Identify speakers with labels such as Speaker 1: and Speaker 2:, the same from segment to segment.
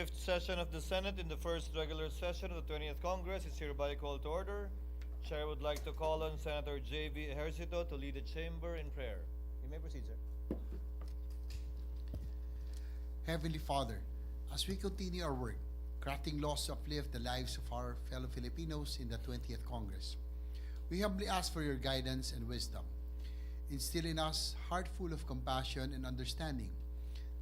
Speaker 1: Fifth session of the Senate in the first regular session of the 20th Congress is hereby called to order. Chair would like to call on Senator J.B. Ejercito to lead the chamber in prayer. You may proceed, sir.
Speaker 2: Heavenly Father, as we continue our work, crafting laws to uplift the lives of our fellow Filipinos in the 20th Congress, we humbly ask for your guidance and wisdom. Instill in us a heart full of compassion and understanding,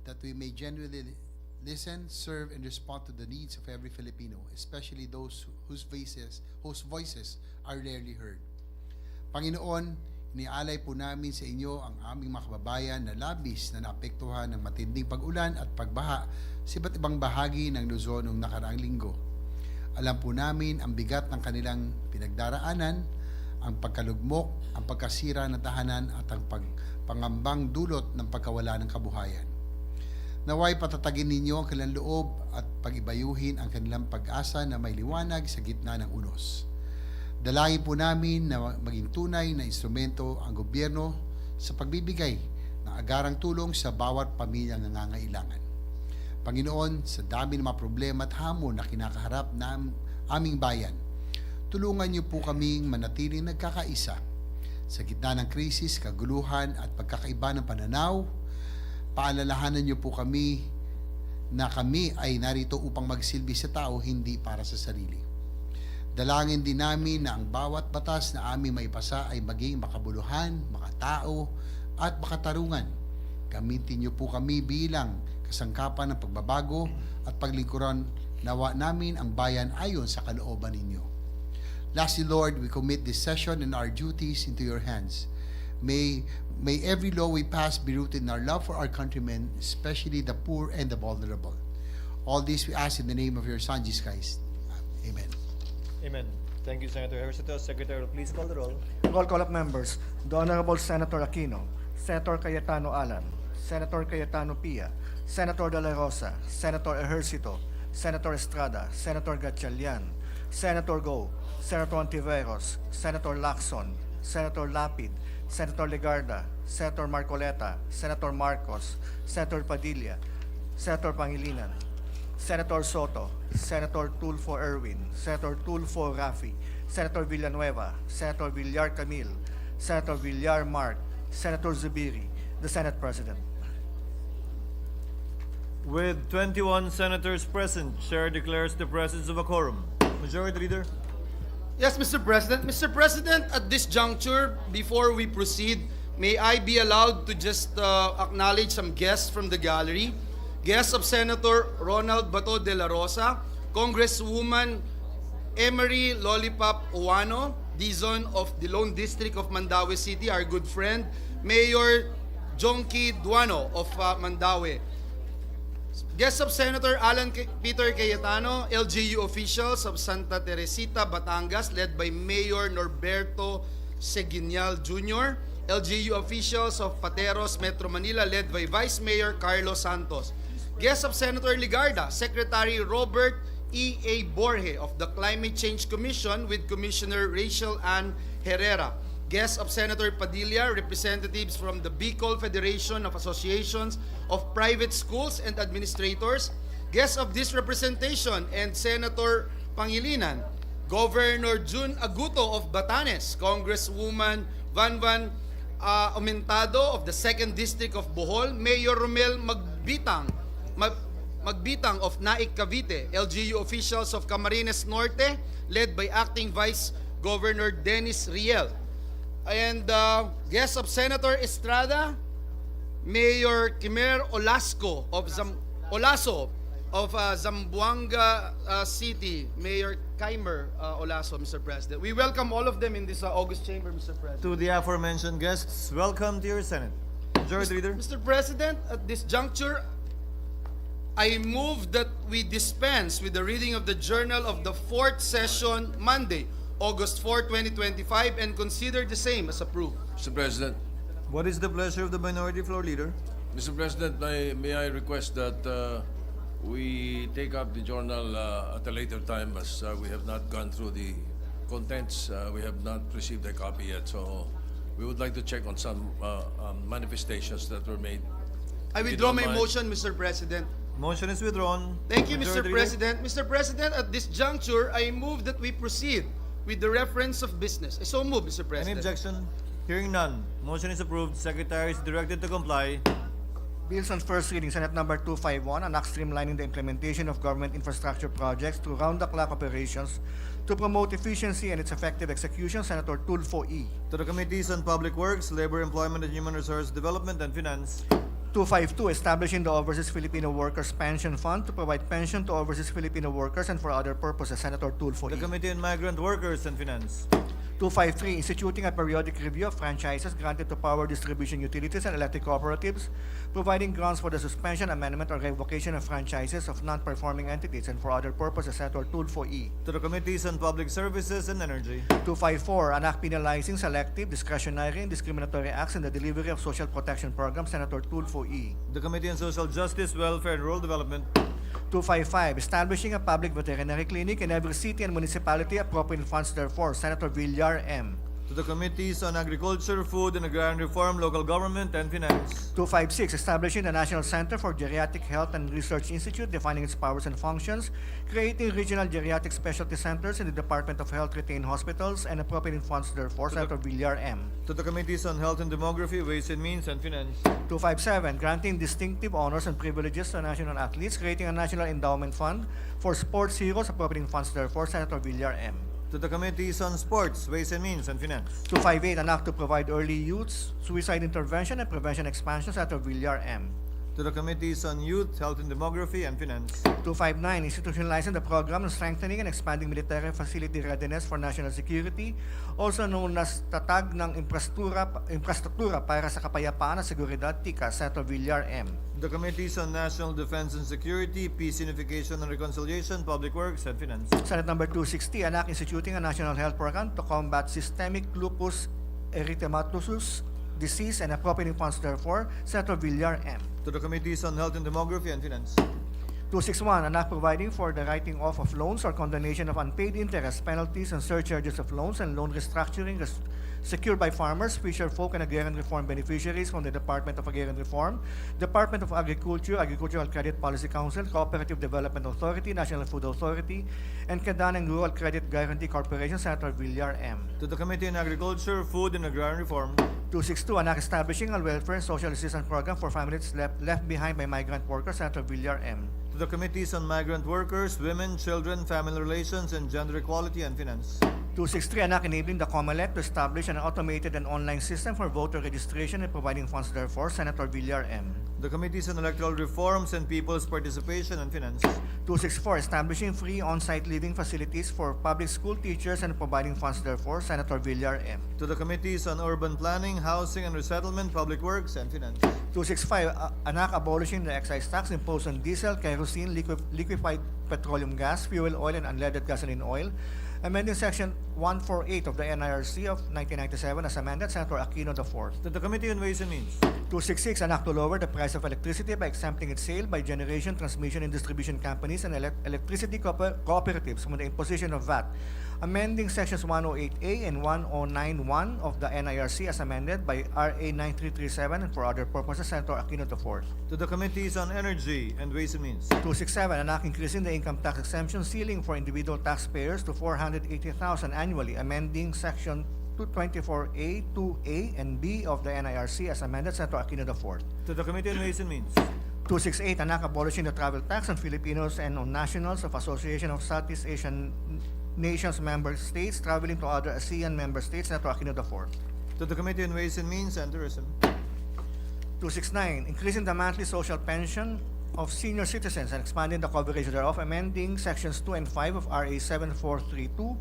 Speaker 2: that we may genuinely listen, serve, and respond to the needs of every Filipino, especially those whose voices are rarely heard. Panginoon, inialay po namin sa inyo ang aming mga kababayan na labis na naapektuhan ng matinding pag-ulan at pagbaha sa iba't ibang bahagi ng Luzon noong nakaraang linggo. Alam po namin ang bigat ng kanilang pinagdaraanan, ang pagkalugmok, ang pagkasira ng tahanan at ang pangambang dulot ng pagkawala ng kabuhayan. Naway patatagin ninyo ang kanilang loob at pag-ibayuhin ang kanilang pag-asa na may liwanag sa gitna ng unos. Dalangin po namin na maging tunay na instrumento ang gobyerno sa pagbibigay ng agarang tulong sa bawat pamilyang nangangailangan. Panginoon, sa dami ng mga problema at hamon na kinakaharap ng aming bayan, tulungan niyo po kaming manatiling nagkakaisa sa gitna ng krisis, kaguluhan at pagkakaiba ng pananaw. Paalalahanan niyo po kami na kami ay narito upang magsilbi sa tao, hindi para sa sarili. Dalangin din namin na ang bawat batas na aming maipasa ay maging makabuluhan, makatao, at makatarungan. Gamitin niyo po kami bilang kasangkapan ng pagbabago at paglingkuran nawa namin ang bayan ayon sa kalooban ninyo. Lastly, Lord, we commit this session and our duties into your hands. May every law we pass be rooted in our love for our countrymen, especially the poor and the vulnerable. All this we ask in the name of your Son, Jesus Christ. Amen.
Speaker 1: Amen. Thank you, Senator Ejercito. Secretary, please call the roll.
Speaker 3: Roll call of members. The Honorable Senator Aquino, Senator Cayetano Alan, Senator Cayetano Pia, Senator De La Rosa, Senator Ejercito, Senator Estrada, Senator Gatchalian, Senator Go, Senator Hontiveros, Senator Lacson, Senator Lapid, Senator Legarda, Senator Marcoleta, Senator Marcos, Senator Padilla, Senator Pangilinan, Senator Soto, Senator Tulfo Erwin, Senator Tulfo Rafi, Senator Villanueva, Senator Villar Camille, Senator Villar Mark, Senator Zubiri, the Senate President.
Speaker 1: With 21 senators present, Chair declares the presence of a quorum. Majority Leader.
Speaker 4: Yes, Mr. President. Mr. President, at this juncture, before we proceed, may I be allowed to just acknowledge some guests from the gallery. Guests of Senator Ronald Bato de la Rosa, Congresswoman Emery Lollipop Uwano, Dizon of the Lone District of Mandaue City, our good friend, Mayor Jonky Duano of Mandaue. Guests of Senator Peter Cayetano, LGU officials of Santa Teresita, Batangas, led by Mayor Norberto Seguinal Jr., LGU officials of Pateros, Metro Manila, led by Vice Mayor Carlos Santos. Guests of Senator Legarda, Secretary Robert E.A. Borge of the Climate Change Commission with Commissioner Rachel Ann Herrera. Guests of Senator Padilla, representatives from the Bicol Federation of Associations of Private Schools and Administrators. Guests of this representation and Senator Pangilinan, Governor June Aguto of Batanes, Congresswoman Van Aumentado of the 2nd District of Bohol, Mayor Romel Magbitang of Naik Cavite, LGU officials of Camarines Norte, led by Acting Vice Governor Dennis Riel. And guests of Senator Estrada, Mayor Kimer Olaso of Zamboanga City, Mayor Kimer Olaso, Mr. President. We welcome all of them in this August chamber, Mr. President.
Speaker 1: To the aforementioned guests, welcome to your Senate. Majority Leader.
Speaker 4: Mr. President, at this juncture, I move that we dispense with the reading of the Journal of the 4th Session, Monday, August 4, 2025, and consider the same as approved.
Speaker 5: Mr. President,
Speaker 1: What is the pleasure of the Minority Floor Leader?
Speaker 5: Mr. President, may I request that we take up the journal at a later time, as we have not gone through the contents. We have not received a copy yet, so we would like to check on some manifestations that were made.
Speaker 4: I
Speaker 5: If you
Speaker 4: withdraw
Speaker 5: don't
Speaker 4: my
Speaker 5: mind.
Speaker 4: motion, Mr. President.
Speaker 1: Motion is withdrawn.
Speaker 4: Thank you, Mr.
Speaker 1: Majority Leader.
Speaker 4: President. Mr. President, at this juncture, I move that we proceed with the reference of business. I so move, Mr.
Speaker 1: Any
Speaker 4: President.
Speaker 1: objection? Hearing none. Motion is approved. Secretary is directed to comply.
Speaker 3: Bills on first reading, Senate Number 251, an act streamlining the implementation of government infrastructure projects through round-the-clock operations to promote efficiency and its effective execution, Senator Tulfo E.
Speaker 1: To the Committees on Public Works, Labor, Employment and Human Resource Development, and Finance.
Speaker 3: 252, establishing the Overseas Filipino Workers Pension Fund to provide pension to overseas Filipino workers and for other purposes, Senator Tulfo
Speaker 1: The
Speaker 3: E.
Speaker 1: Committee on Migrant Workers and Finance.
Speaker 3: 253, instituting a periodic review of franchises granted to power distribution utilities and electric cooperatives, providing grounds for the suspension, amendment, or revocation of franchises of non-performing entities and for other purposes, Senator Tulfo E.
Speaker 1: To the Committees on Public Services and Energy.
Speaker 3: 254, an act penalizing selective, discretionary, and discriminatory acts in the delivery of social protection programs, Senator Tulfo E.
Speaker 1: The Committee on Social Justice, Welfare and Rural Development.
Speaker 3: 255, establishing a public veterinary clinic in every city and municipality, appropriating funds therefore, Senator Villar M.
Speaker 1: To the Committees on Agriculture, Food and Agrarian Reform, Local Government and Finance.
Speaker 3: 256, establishing the National Center for Geriatric Health and Research Institute, defining its powers and functions, creating regional geriatric specialty centers in the Department of Health retained hospitals, and appropriating funds therefore,
Speaker 1: To the-
Speaker 3: Senator Villar M.
Speaker 1: To the Committees on Health and Demography, Ways and Means and Finance.
Speaker 3: 257, granting distinctive honors and privileges to national athletes, creating a national endowment fund for sports heroes, appropriating funds therefore, Senator Villar M.
Speaker 1: To the Committees on Sports, Ways and Means and Finance.
Speaker 3: 258, an act to provide early youth suicide intervention and prevention expansion, Senator Villar M.
Speaker 1: To the Committees on Youth, Health and Demography and Finance.
Speaker 3: 259, institutionalizing the program of strengthening and expanding military facility readiness for national security, also known as Tatag ng Infrastruktura para sa Kapayapaan at Seguridad, TICA, Senator Villar M.
Speaker 1: The Committees on National Defense and Security, Peace, Unification and Reconciliation, Public Works and Finance.
Speaker 3: Senate Number 260, an act instituting a national health program to combat systemic lupus erythematosus disease and appropriating funds therefore, Senator Villar M.
Speaker 1: To the Committees on Health and Demography and Finance.
Speaker 3: 261, an act providing for the writing off of loans or condonation of unpaid interest, penalties, and surcharges of loans and loan restructuring secured by farmers, fisher folk, and agrarian reform beneficiaries from the Department of Agrarian Reform, Department of Agriculture, Agricultural Credit Policy Council, Cooperative Development Authority, National Food Authority, and Kedan and Rural Credit Guarantee Corporation, Senator Villar M.
Speaker 1: To the Committee on Agriculture, Food and Agrarian Reform.
Speaker 3: 262, an act establishing a welfare and social assistance program for families left behind by migrant workers, Senator Villar M.
Speaker 1: To the Committees on Migrant Workers, Women, Children, Family Relations, and Gender Equality and Finance.
Speaker 3: 263, an act enabling the COMELEC to establish an automated and online system for voter registration and providing funds therefore, Senator Villar M.
Speaker 1: The Committees on Electoral Reforms and People's Participation and Finance.
Speaker 3: 264, establishing free on-site living facilities for public school teachers and providing funds therefore, Senator Villar M.
Speaker 1: To the Committees on Urban Planning, Housing and Resettlement, Public Works and Finance.
Speaker 3: 265, an act abolishing the excise tax imposed on diesel, kerosene, liquefied petroleum gas, fuel oil, and unleaded gasoline oil, amending Section 148 of the NIRC of 1997 as amended, Senator Aquino IV.
Speaker 1: To the Committee on Ways and Means.
Speaker 3: 266, an act to lower the price of electricity by exempting its sale by generation, transmission, and distribution companies and electricity cooperatives from the imposition of VAT, amending Sections 108A and 1091 of the NIRC as amended by RA 9337 and for other purposes, Senator Aquino IV.
Speaker 1: To the Committees on Energy and Ways and Means.
Speaker 3: 267, an act increasing the income tax exemption ceiling for individual taxpayers to 480,000 annually, amending Section 224A, 2A, and B of the NIRC as amended, Senator Aquino IV.
Speaker 1: To the Committee on Ways and Means.
Speaker 3: 268, an act abolishing the travel tax on Filipinos and on nationals of Association of Southeast Asian Nations member states traveling to other ASEAN member states, Senator Aquino IV.
Speaker 1: To the Committee on Ways and Means and Tourism.
Speaker 3: 269, increasing the monthly social pension of senior citizens and expanding the coverage thereof, amending Sections 2 and 5 of RA 7432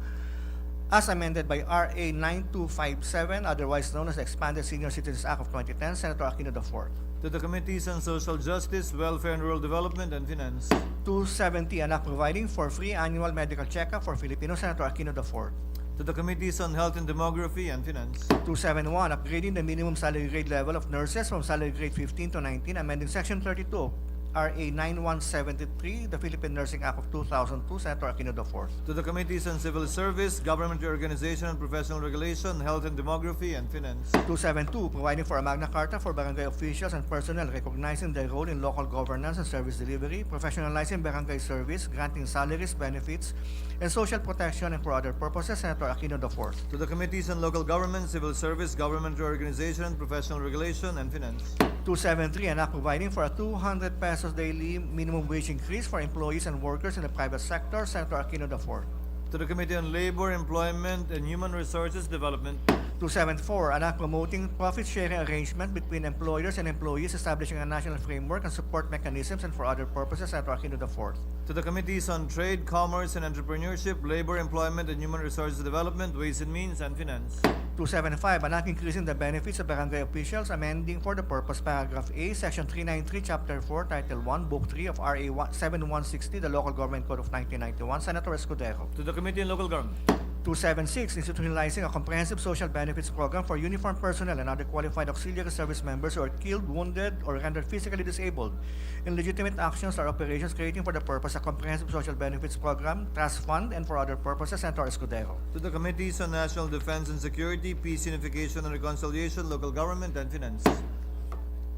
Speaker 3: as amended by RA 9257, otherwise known as the Expanded Senior Citizens Act of 2010, Senator Aquino IV.
Speaker 1: To the Committees on Social Justice, Welfare and Rural Development and Finance.
Speaker 3: 270, an act providing for free annual medical checkup for Filipinos, Senator Aquino IV.
Speaker 1: To the Committees on Health and Demography and Finance.
Speaker 3: 271, upgrading the minimum salary grade level of nurses from salary grade 15 to 19, amending Section 32 RA 9173, the Philippine Nursing Act of 2002, Senator Aquino IV.
Speaker 1: To the Committees on Civil Service, Government Reorganization and Professional Regulation, Health and Demography, and Finance.
Speaker 3: 272, providing for a Magna Carta for barangay officials and personnel recognizing their role in local governance and service delivery, professionalizing barangay service, granting salaries, benefits, and social protection, and for other purposes, Senator Aquino IV.
Speaker 1: To the Committees on Local Government, Civil Service, Government Reorganization and Professional Regulation, and Finance.
Speaker 3: 273, an act providing for a 200 pesos daily minimum wage increase for employees and workers in the private sector, Senator Aquino IV.
Speaker 1: To the Committee on Labor, Employment, and Human Resources Development.
Speaker 3: 274, an act promoting profit-sharing arrangement between employers and employees, establishing a national framework and support mechanisms, and for other purposes, Senator Aquino IV.
Speaker 1: To the Committees on Trade, Commerce, and Entrepreneurship, Labor, Employment, and Human Resources Development, Ways and Means, and Finance.
Speaker 3: 275, an act increasing the benefits of barangay officials, amending for the purpose paragraph A, section 393, chapter 4, title 1, book 3 of RA 7160, the Local Government Code of 1991, Senator Escudero.
Speaker 1: To the Committee on Local Government.
Speaker 3: 276, institutionalizing a comprehensive social benefits program for uniformed personnel and other qualified auxiliary service members who are killed, wounded, or rendered physically disabled in legitimate actions or operations, creating for the purpose a comprehensive social benefits program, trust fund, and for other purposes, Senator Escudero.
Speaker 1: To the Committees on National Defense and Security, Peace, Unification, and Reconciliation, Local Government, and Finance.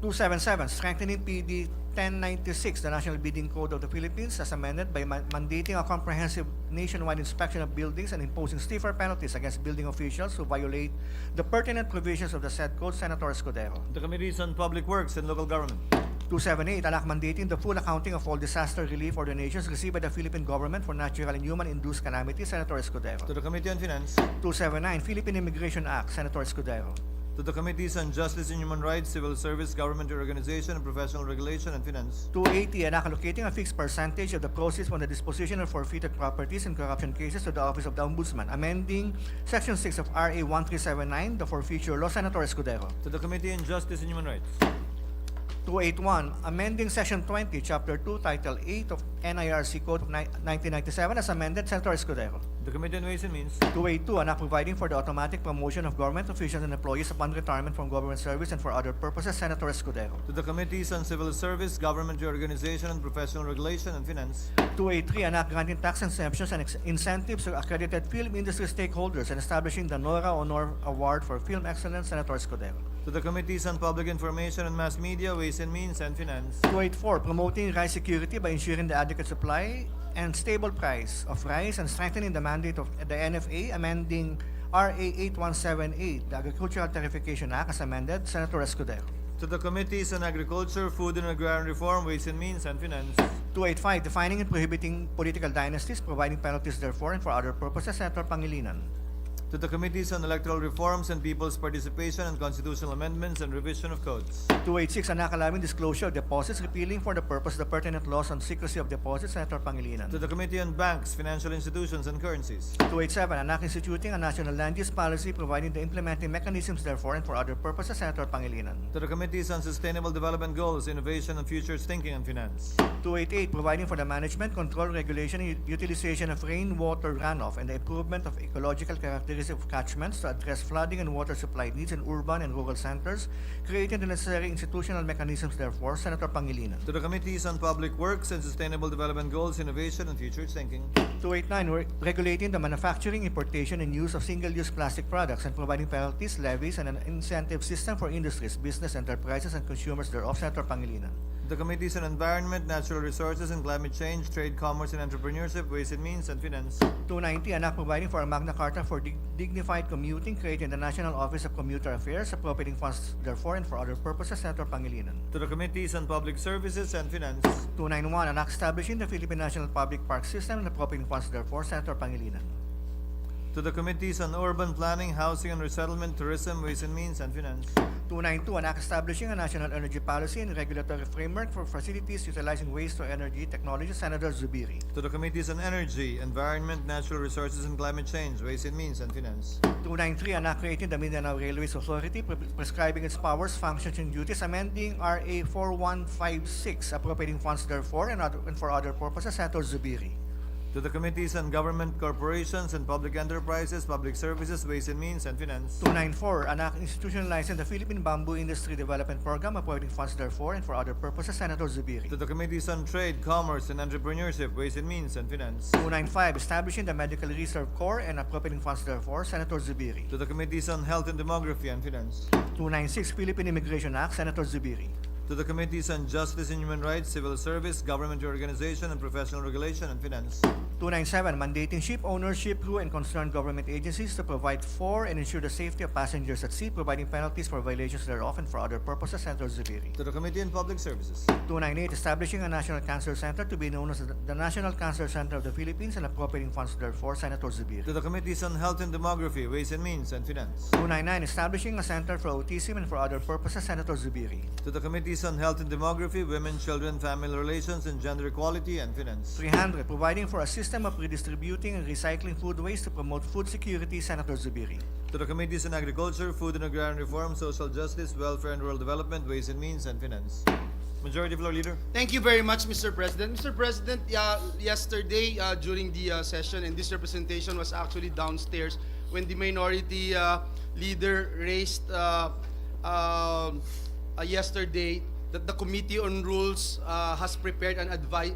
Speaker 3: 277, strengthening PD 1096, the National Bidding Code of the Philippines, as amended by mandating a comprehensive nationwide inspection of buildings and imposing stiffer penalties against building officials who violate the pertinent provisions of the said code, Senator Escudero.
Speaker 1: The Committees on Public Works and Local Government.
Speaker 3: 278, an act mandating the full accounting of all disaster relief or donations received by the Philippine government for natural and human-induced calamities, Senator Escudero.
Speaker 1: To the Committee on Finance.
Speaker 3: 279, Philippine Immigration Act, Senator Escudero.
Speaker 1: To the Committees on Justice and Human Rights, Civil Service, Government Reorganization, and Professional Regulation, and Finance.
Speaker 3: 280, an act allocating a fixed percentage of the proceeds from the disposition of forfeited properties in corruption cases to the Office of the Ombudsman, amending Section 6 of RA 1379, the forfeiture law, Senator Escudero.
Speaker 1: To the Committee on Justice and Human Rights.
Speaker 3: 281, amending Section 20, Chapter 2, Title 8 of NIRC Code of 1997 as amended, Senator Escudero.
Speaker 1: The Committee on Ways and Means.
Speaker 3: 282, an act providing for the automatic promotion of government officials and employees upon retirement from government service and for other purposes, Senator Escudero.
Speaker 1: To the Committees on Civil Service, Government Reorganization, and Professional Regulation, and Finance.
Speaker 3: 283, an act granting tax exemptions and incentives to accredited film industry stakeholders and establishing the Nora Honor Award for Film Excellence, Senator Escudero.
Speaker 1: To the Committees on Public Information and Mass Media, Ways and Means, and Finance.
Speaker 3: 284, promoting rice security by ensuring the adequate supply and stable price of rice and strengthening the mandate of the NFA, amending RA 8178, the Agricultural Tarification Act as amended, Senator Escudero.
Speaker 1: To the Committees on Agriculture, Food and Agrarian Reform, Ways and Means, and Finance.
Speaker 3: 285, defining and prohibiting political dynasties, providing penalties therefore and for other purposes, Senator Pangilinan.
Speaker 1: To the Committees on Electoral Reforms and People's Participation and Constitutional Amendments and Revision of Codes.
Speaker 3: 286, an act allowing disclosure of deposits, repealing for the purpose the pertinent laws on secrecy of deposits, Senator Pangilinan.
Speaker 1: To the Committee on Banks, Financial Institutions, and Currencies.
Speaker 3: 287, an act instituting a national land use policy, providing the implementing mechanisms therefore and for other purposes, Senator Pangilinan.
Speaker 1: To the Committees on Sustainable Development Goals, Innovation, and Futures Thinking, and Finance.
Speaker 3: 288, providing for the management, control, regulation, and utilization of rainwater runoff and the improvement of ecological characteristics of catchments to address flooding and water supply needs in urban and rural centers, creating the necessary institutional mechanisms therefore, Senator Pangilinan.
Speaker 1: To the Committees on Public Works and Sustainable Development Goals, Innovation, and Futures Thinking.
Speaker 3: 289, regulating the manufacturing, importation, and use of single-use plastic products and providing penalties, levies, and an incentive system for industries, business enterprises, and consumers thereof, Senator Pangilinan.
Speaker 1: The Committees on Environment, Natural Resources, and Climate Change, Trade, Commerce, and Entrepreneurship, Ways and Means, and Finance.
Speaker 3: 290, an act providing for a Magna Carta for dignified commuting, creating the National Office of Commuter Affairs, appropriating funds therefore and for other purposes, Senator Pangilinan.
Speaker 1: To the Committees on Public Services and Finance.
Speaker 3: 291, an act establishing the Philippine National Public Park System and appropriating funds therefore, Senator Pangilinan.
Speaker 1: To the Committees on Urban Planning, Housing and Resettlement, Tourism, Ways and Means, and Finance.
Speaker 3: 292, an act establishing a national energy policy and regulatory framework for facilities utilizing waste-to-energy technology, Senator Zubiri.
Speaker 1: To the Committees on Energy, Environment, Natural Resources, and Climate Change, Ways and Means, and Finance.
Speaker 3: 293, an act creating the Mindanao Railways Authority, prescribing its powers, functions, and duties, amending RA 4156, appropriating funds therefore and for other purposes, Senator Zubiri.
Speaker 1: To the Committees on Government Corporations and Public Enterprises, Public Services, Ways and Means, and Finance.
Speaker 3: 294, an act institutionalizing the Philippine Bamboo Industry Development Program, appointing funds therefor and for other purposes, Senator Zubiri.
Speaker 1: To the Committees on Trade, Commerce, and Entrepreneurship, Ways and Means, and Finance.
Speaker 3: 295, establishing the Medical Reserve Corps and appropriating funds therefor, Senator Zubiri.
Speaker 1: To the Committees on Health and Demography and Finance.
Speaker 3: 296, Philippine Immigration Act, Senator Zubiri.
Speaker 1: To the Committees on Justice and Human Rights, Civil Service, Government Reorganization, and Professional Regulation, and Finance.
Speaker 3: 297, mandating ship ownership, crew, and concerned government agencies to provide for and ensure the safety of passengers at sea, providing penalties for violations thereof and for other purposes, Senator Zubiri.
Speaker 1: To the Committee on Public Services.
Speaker 3: 298, establishing a National Cancer Center to be known as the National Cancer Center of the Philippines and appropriating funds therefor, Senator Zubiri.
Speaker 1: To the Committees on Health and Demography, Ways and Means, and Finance.
Speaker 3: 299, establishing a center for autism and for other purposes, Senator Zubiri.
Speaker 1: To the Committees on Health and Demography, Women, Children, Family Relations, and Gender Equality, and Finance.
Speaker 3: 300, providing for a system of redistributing and recycling food waste to promote food security, Senator Zubiri.
Speaker 1: To the Committees on Agriculture, Food and Agrarian Reform, Social Justice, Welfare and Rural Development, Ways and Means, and Finance. Majority Floor Leader.
Speaker 4: Thank you very much, Mr. President. Mr. President, yesterday during the session, and this representation was actually downstairs when the minority leader raised yesterday that the Committee on Rules has prepared an advice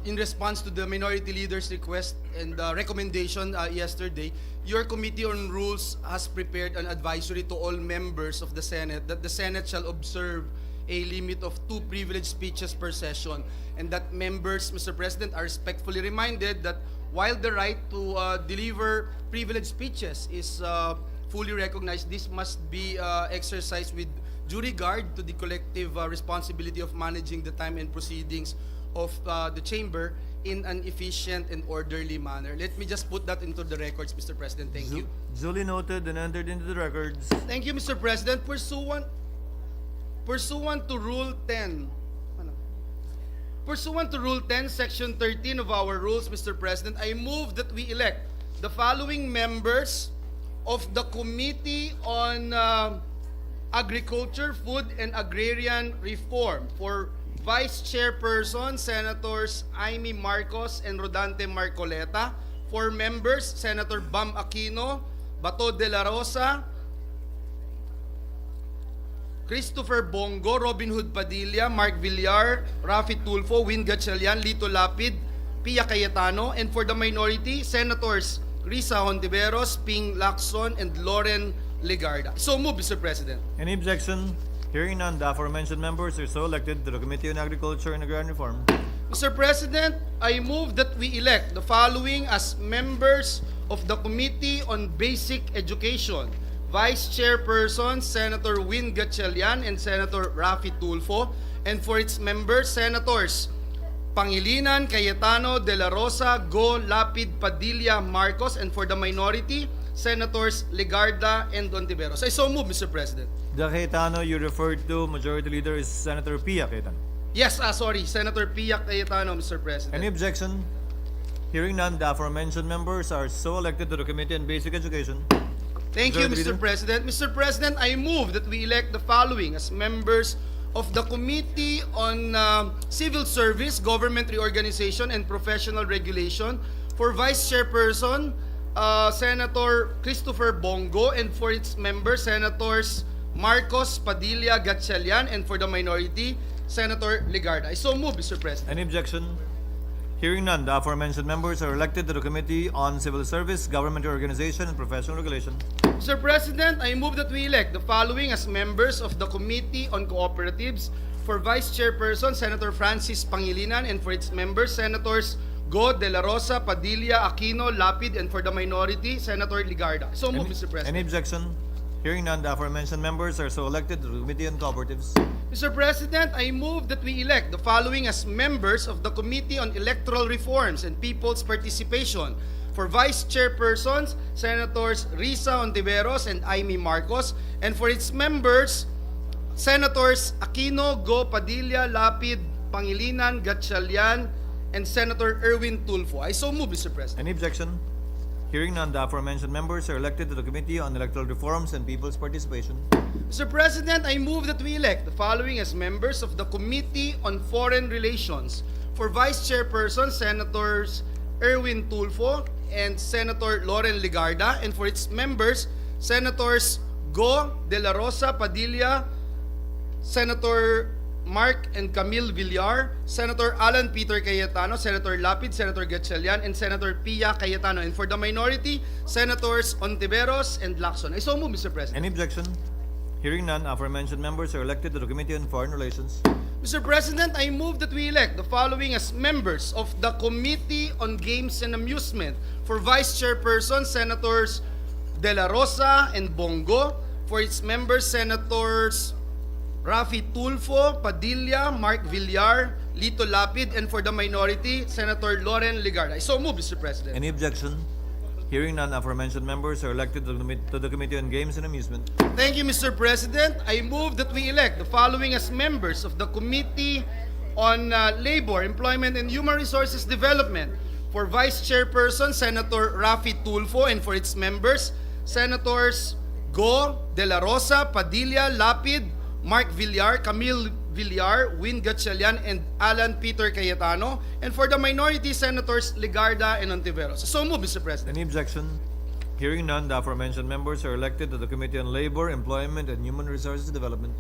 Speaker 4: in response to the minority leader's request and recommendation yesterday. Your Committee on Rules has prepared an advisory to all members of the Senate that the Senate shall observe a limit of 2 privileged speeches per session, and that members, Mr. President, are respectfully reminded that while the right to deliver privileged speeches is fully recognized, this must be exercised with due regard to the collective responsibility of managing the time and proceedings of the chamber in an efficient and orderly manner. Let me just put that into the records, Mr. President. Thank you.
Speaker 1: Duly noted and entered into the records.
Speaker 4: Thank you, Mr. President. Pursuant to Rule 10, Section 13 of our rules, Mr. President, I move that we elect the following members of the Committee on Agriculture, Food, and Agrarian Reform. For Vice Chairperson, Senators Amy Marcos and Rodante Marcoleta. For members, Senator Bam Aquino, Bato de la Rosa, Christopher Bongo, Robin Hood Padilla, Mark Villar, Rafi Tulfo, Win Gatchalian, Lito Lapid, Pia Cayetano. And for the minority, Senators Risa Hontiveros, Ping Lacson, and Lauren Legarda. So move, Mr. President.
Speaker 1: Any objection? Hearing none, the aforementioned members are so elected to the Committee on Agriculture and Agrarian Reform.
Speaker 4: Mr. President, I move that we elect the following as members of the Committee on Basic Education. Vice Chairperson, Senator Win Gatchalian and Senator Rafi Tulfo. And for its members, Senators Pangilinan, Cayetano, De La Rosa, Go, Lapid, Padilla, Marcos. And for the minority, Senators Legarda and Hontiveros. I so move, Mr. President.
Speaker 1: The Cayetano you referred to, Majority Leader, is Senator Pia Cayetano.
Speaker 4: Yes, sorry, Senator Pia Cayetano, Mr. President.
Speaker 1: Any objection? Hearing none, the aforementioned members are so elected to the Committee on Basic Education.
Speaker 4: Thank you,
Speaker 1: Majority
Speaker 4: Mr.
Speaker 1: Leader.
Speaker 4: President. Mr. President, I move that we elect the following as members of the Committee on Civil Service, Government Reorganization, and Professional Regulation. For Vice Chairperson, Senator Christopher Bongo, and for its members, Senators Marcos, Padilla, Gatchalian, and for the minority, Senator Legarda. I so move, Mr. President.
Speaker 1: Any objection? Hearing none, the aforementioned members are elected to the Committee on Civil Service, Government Organization, and Professional Regulation.
Speaker 4: Mr. President, I move that we elect the following as members of the Committee on Cooperatives. For Vice Chairperson, Senator Francis Pangilinan, and for its members, Senators Go, De La Rosa, Padilla, Aquino, Lapid, and for the minority, Senator Legarda. So move, Mr. President.
Speaker 1: Any objection? Hearing none, the aforementioned members are so elected to the Committee on Cooperatives.
Speaker 4: Mr. President, I move that we elect the following as members of the Committee on Electoral Reforms and People's Participation. For Vice Chairpersons, Senators Risa Hontiveros and Amy Marcos. And for its members, Senators Aquino, Go, Padilla, Lapid, Pangilinan, Gatchalian, and Senator Erwin Tulfo. I so move, Mr. President.
Speaker 1: Any objection? Hearing none, the aforementioned members are elected to the Committee on Electoral Reforms and People's Participation.
Speaker 4: Mr. President, I move that we elect the following as members of the Committee on Foreign Relations. For Vice Chairperson, Senators Erwin Tulfo and Senator Loren Legarda, and for its members, Senators Go De La Rosa Padilla, Senator Mark and Camille Villar, Senator Alan Peter Cayetano, Senator Lapid, Senator Gatchalian, and Senator Pia Cayetano. And for the minority, Senators Hontiveros and Lacson. I so move, Mr. President.
Speaker 1: Any objection? Hearing none, aforementioned members are elected to the Committee on Foreign Relations.
Speaker 4: Mr. President, I move that we elect the following as members of the Committee on Games and Amusement. For Vice Chairperson, Senators De La Rosa and Bongo. For its members, Senators Rafi Tulfo, Padilla, Mark Villar, Lito Lapid, and for the minority, Senator Loren Legarda. I so move, Mr. President.
Speaker 1: Any objection? Hearing none, aforementioned members are elected to the Committee on Games and Amusement.
Speaker 4: Thank you, Mr. President. I move that we elect the following as members of the Committee on Labor, Employment, and Human Resources Development. For Vice Chairperson, Senator Rafi Tulfo, and for its members, Senators Go De La Rosa, Padilla, Lapid, Mark Villar, Camille Villar, Win Gatchalian, and Alan Peter Cayetano. And for the minority, Senators Legarda and Hontiveros. So move, Mr. President.
Speaker 1: Any objection? Hearing none, the aforementioned members are elected to the Committee on Labor, Employment, and Human Resources Development.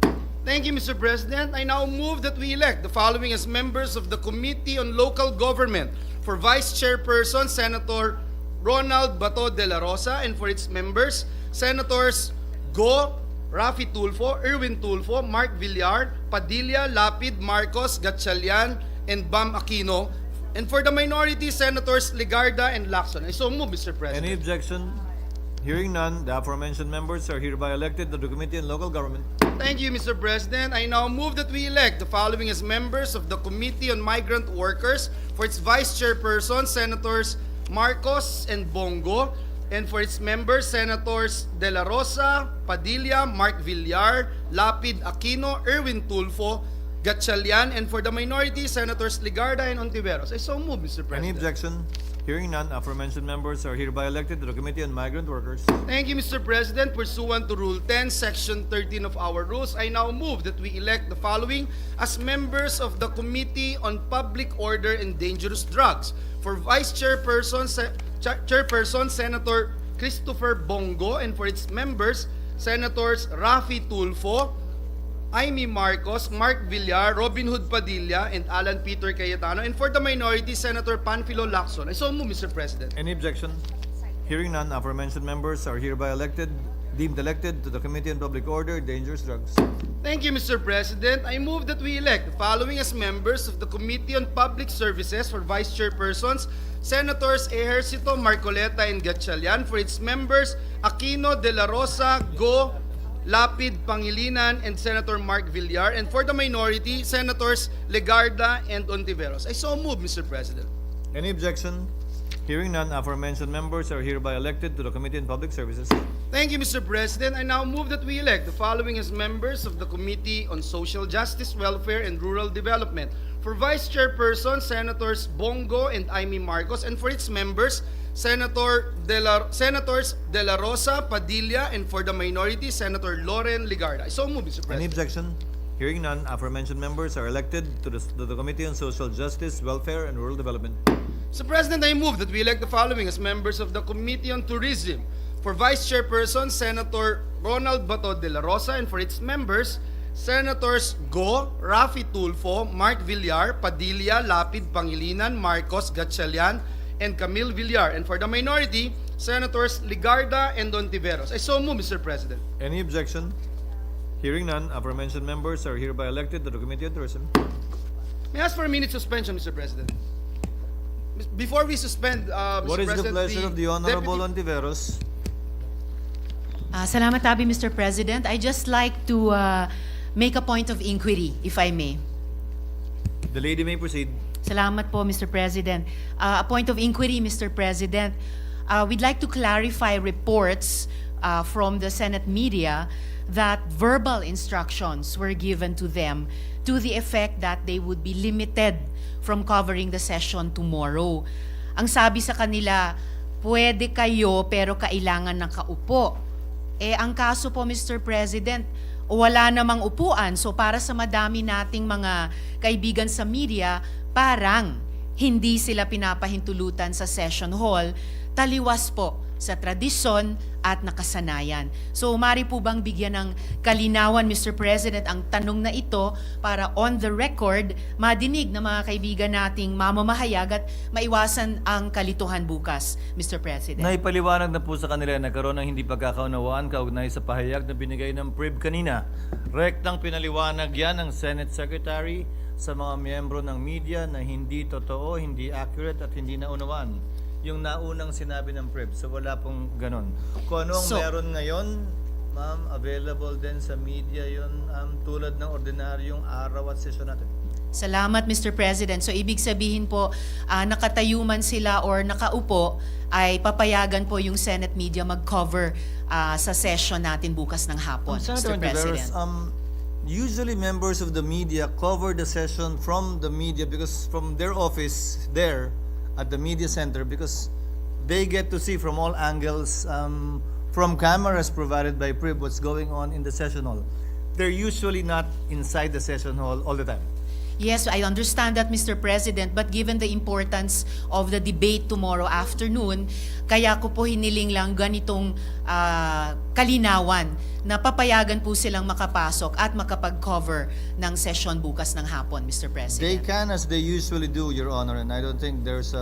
Speaker 4: Thank you, Mr. President. I now move that we elect the following as members of the Committee on Local Government. For Vice Chairperson, Senator Ronald Bato de la Rosa, and for its members, Senators Go, Rafi Tulfo, Erwin Tulfo, Mark Villar, Padilla, Lapid, Marcos, Gatchalian, and Bam Aquino. And for the minority, Senators Legarda and Lacson. I so move, Mr. President.
Speaker 1: Any objection? Hearing none, the aforementioned members are hereby elected to the Committee on Local Government.
Speaker 4: Thank you, Mr. President. I now move that we elect the following as members of the Committee on Migrant Workers. For its Vice Chairperson, Senators Marcos and Bongo. And for its members, Senators De La Rosa, Padilla, Mark Villar, Lapid, Aquino, Erwin Tulfo, Gatchalian, and for the minority, Senators Legarda and Hontiveros. I so move, Mr. President.
Speaker 1: Any objection? Hearing none, aforementioned members are hereby elected to the Committee on Migrant Workers.
Speaker 4: Thank you, Mr. President. Pursuant to Rule 10, Section 13 of our rules, I now move that we elect the following as members of the Committee on Public Order and Dangerous Drugs. For Vice Chairperson, Chairperson Senator Christopher Bongo, and for its members, Senators Rafi Tulfo, Amy Marcos, Mark Villar, Robin Hood Padilla, and Alan Peter Cayetano. And for the minority, Senator Panfilo Lacson. I so move, Mr. President.
Speaker 1: Any objection? Hearing none, aforementioned members are hereby deemed elected to the Committee on Public Order, Dangerous Drugs.
Speaker 4: Thank you, Mr. President. I move that we elect the following as members of the Committee on Public Services. For Vice Chairpersons, Senators Ejercito, Marcoleta, and Gatchalian. For its members, Aquino, De La Rosa, Go, Lapid, Pangilinan, and Senator Mark Villar. And for the minority, Senators Legarda and Hontiveros. I so move, Mr. President.
Speaker 1: Any objection? Hearing none, aforementioned members are hereby elected to the Committee on Public Services.
Speaker 4: Thank you, Mr. President. I now move that we elect the following as members of the Committee on Social Justice, Welfare, and Rural Development. For Vice Chairperson, Senators Bongo and Amy Marcos, and for its members, Senators De La Rosa, Padilla, and for the minority, Senator Loren Legarda. I so move, Mr. President.
Speaker 1: Any objection? Hearing none, aforementioned members are elected to the Committee on Social Justice, Welfare, and Rural Development.
Speaker 4: Mr. President, I move that we elect the following as members of the Committee on Tourism. For Vice Chairperson, Senator Ronald Bato de la Rosa, and for its members, Senators Go, Rafi Tulfo, Mark Villar, Padilla, Lapid, Pangilinan, Marcos, Gatchalian, and Camille Villar. And for the minority, Senators Legarda and Hontiveros. I so move, Mr. President.
Speaker 1: Any objection? Hearing none, aforementioned members are hereby elected to the Committee on Tourism.
Speaker 4: May I ask for a minute suspension, Mr. President? Before we suspend, Mr.
Speaker 1: What is the
Speaker 4: President,
Speaker 1: pleasure of the Honorable
Speaker 4: Deputy-
Speaker 1: Hontiveros?
Speaker 6: Salamat, Abi, Mr. President. I just like to make a point of inquiry, if I may.
Speaker 1: The lady may proceed.
Speaker 6: Salamat po, Mr. President. A point of inquiry, Mr. President. We'd like to clarify reports from the Senate media that verbal instructions were given to them to the effect that they would be limited from covering the session tomorrow. Ang sabi sa kanila, pwede kayo pero kailangan nakaupo. Ang kaso po, Mr. President, wala namang upuan. So para sa madami nating mga kaibigan sa media, parang hindi sila pinapahintulutan sa session hall, taliwas po sa tradisyon at nakasanayan. So, mari po bang bigyan ng kalinawan, Mr. President, ang tanong na ito para on the record, madinig ng mga kaibigan nating mamamahayag at maiwasan ang kalituhan bukas, Mr. President?
Speaker 1: Naipaliwanag na po sa kanila na nagkaroon ng hindi pagkakaunawaan kaugnay sa pahayag na binigay ng PRIB kanina. Rektang pinaliwanag yan ng Senate Secretary sa mga miyembro ng media na hindi totoo, hindi accurate at hindi naunawaan yung naunang sinabi ng PRIB. So wala pong ganon. Kung ano ang
Speaker 6: So-
Speaker 1: meron ngayon, ma'am, available din sa media yun tulad ng ordinaryong araw at sesyon natin.
Speaker 6: Salamat, Mr. President. So, ibig sabihin po, nakatayo man sila or nakaupo, ay papayagan po yung Senate media mag-cover sa session natin bukas ng hapon,
Speaker 1: Senator
Speaker 6: Mr. President.
Speaker 1: Hontiveros, usually members of the media cover the session from the media because from their office there at the media center because they get to see from all angles from cameras provided by PRIB what's going on in the session hall. They're usually not inside the session hall all the time.
Speaker 6: Yes, I understand that, Mr. President, but given the importance of the debate tomorrow afternoon, kaya ko po hiniling lang ganitong kalinawan na papayagan po silang makapasok at makapag-cover ng session bukas ng hapon, Mr.
Speaker 1: They
Speaker 6: President.
Speaker 1: can as they usually do, Your Honor, and I don't think there's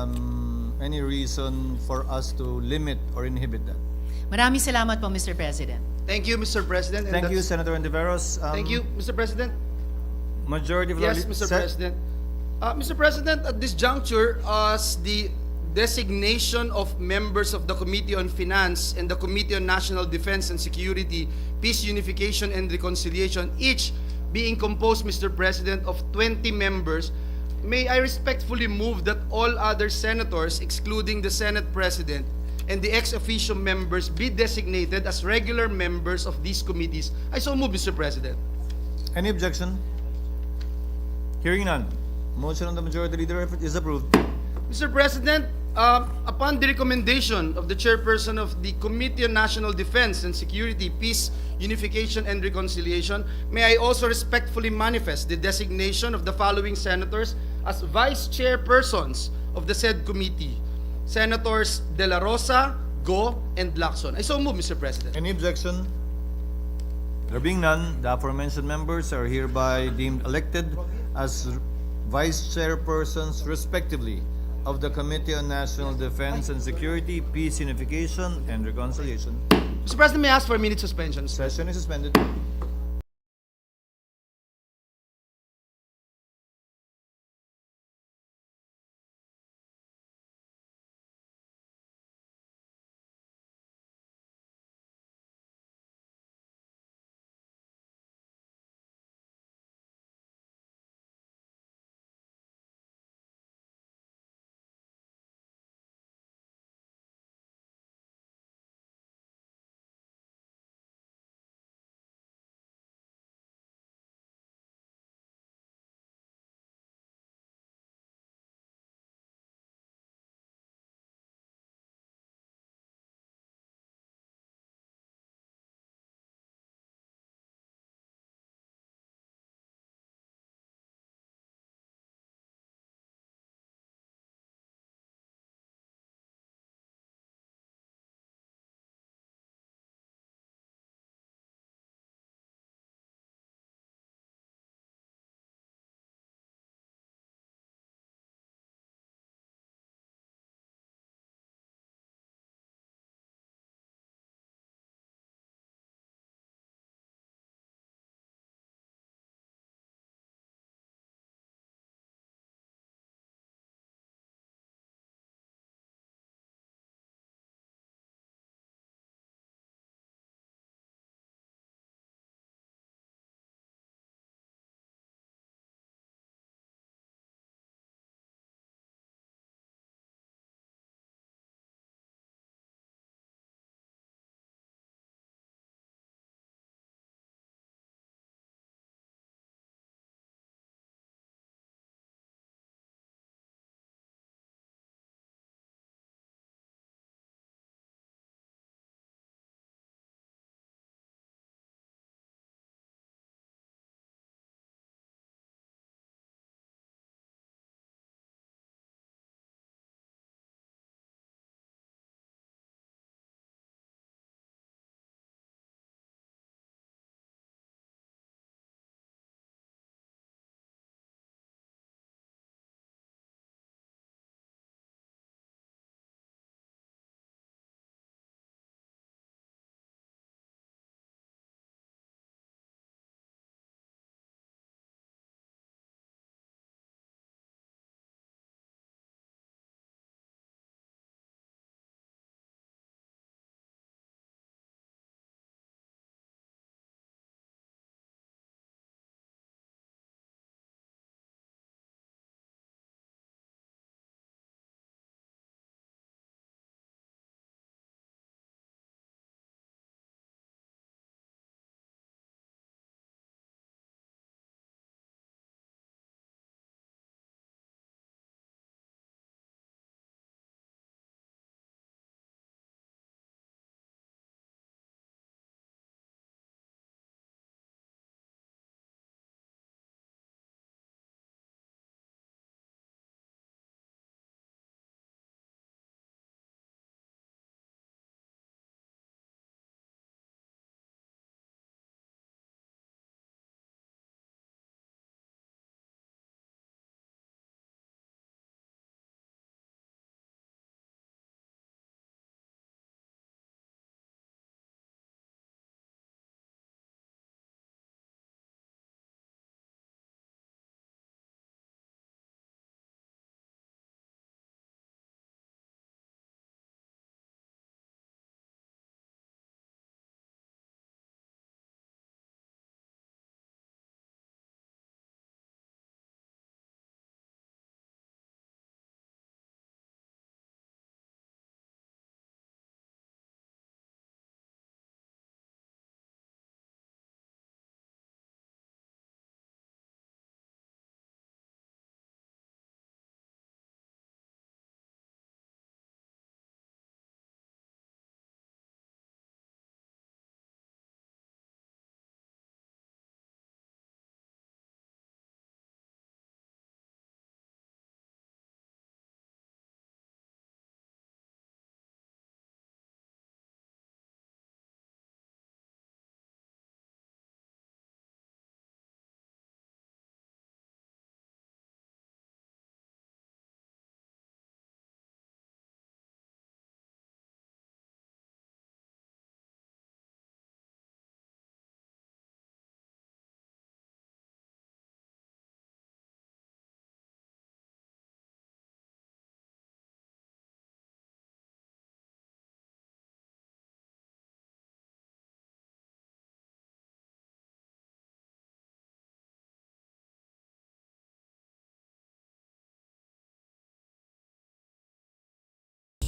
Speaker 1: any reason for us to limit or inhibit that.
Speaker 6: Maraming salamat po, Mr. President.
Speaker 4: Thank you, Mr. President. and
Speaker 1: Thank you,
Speaker 4: that's-
Speaker 1: Senator Hontiveros.
Speaker 4: Thank you, Mr. President.
Speaker 1: Majority of the
Speaker 4: Yes, Mr. President. Mr. President, at this juncture, as the designation of members of the Committee on Finance and the Committee on National Defense and Security, Peace, Unification, and Reconciliation, each being composed, Mr. President, of 20 members, may I respectfully move that all other senators, excluding the Senate President, and the ex officio members be designated as regular members of these committees. I so move, Mr. President.
Speaker 1: Any objection? Hearing none. Motion of the Majority Leader is approved.
Speaker 4: Mr. President, upon the recommendation of the chairperson of the Committee on National Defense and Security, Peace, Unification, and Reconciliation, may I also respectfully manifest the designation of the following senators as vice chairpersons of the said committee: Senators De La Rosa, Go, and Lacson. I so move, Mr. President.
Speaker 1: Any objection? There being none, the aforementioned members are hereby deemed elected as vice chairpersons respectively of the Committee on National Defense and Security, Peace, Unification, and Reconciliation.
Speaker 4: Mr. President, may I ask for a minute suspension?
Speaker 1: Session is suspended.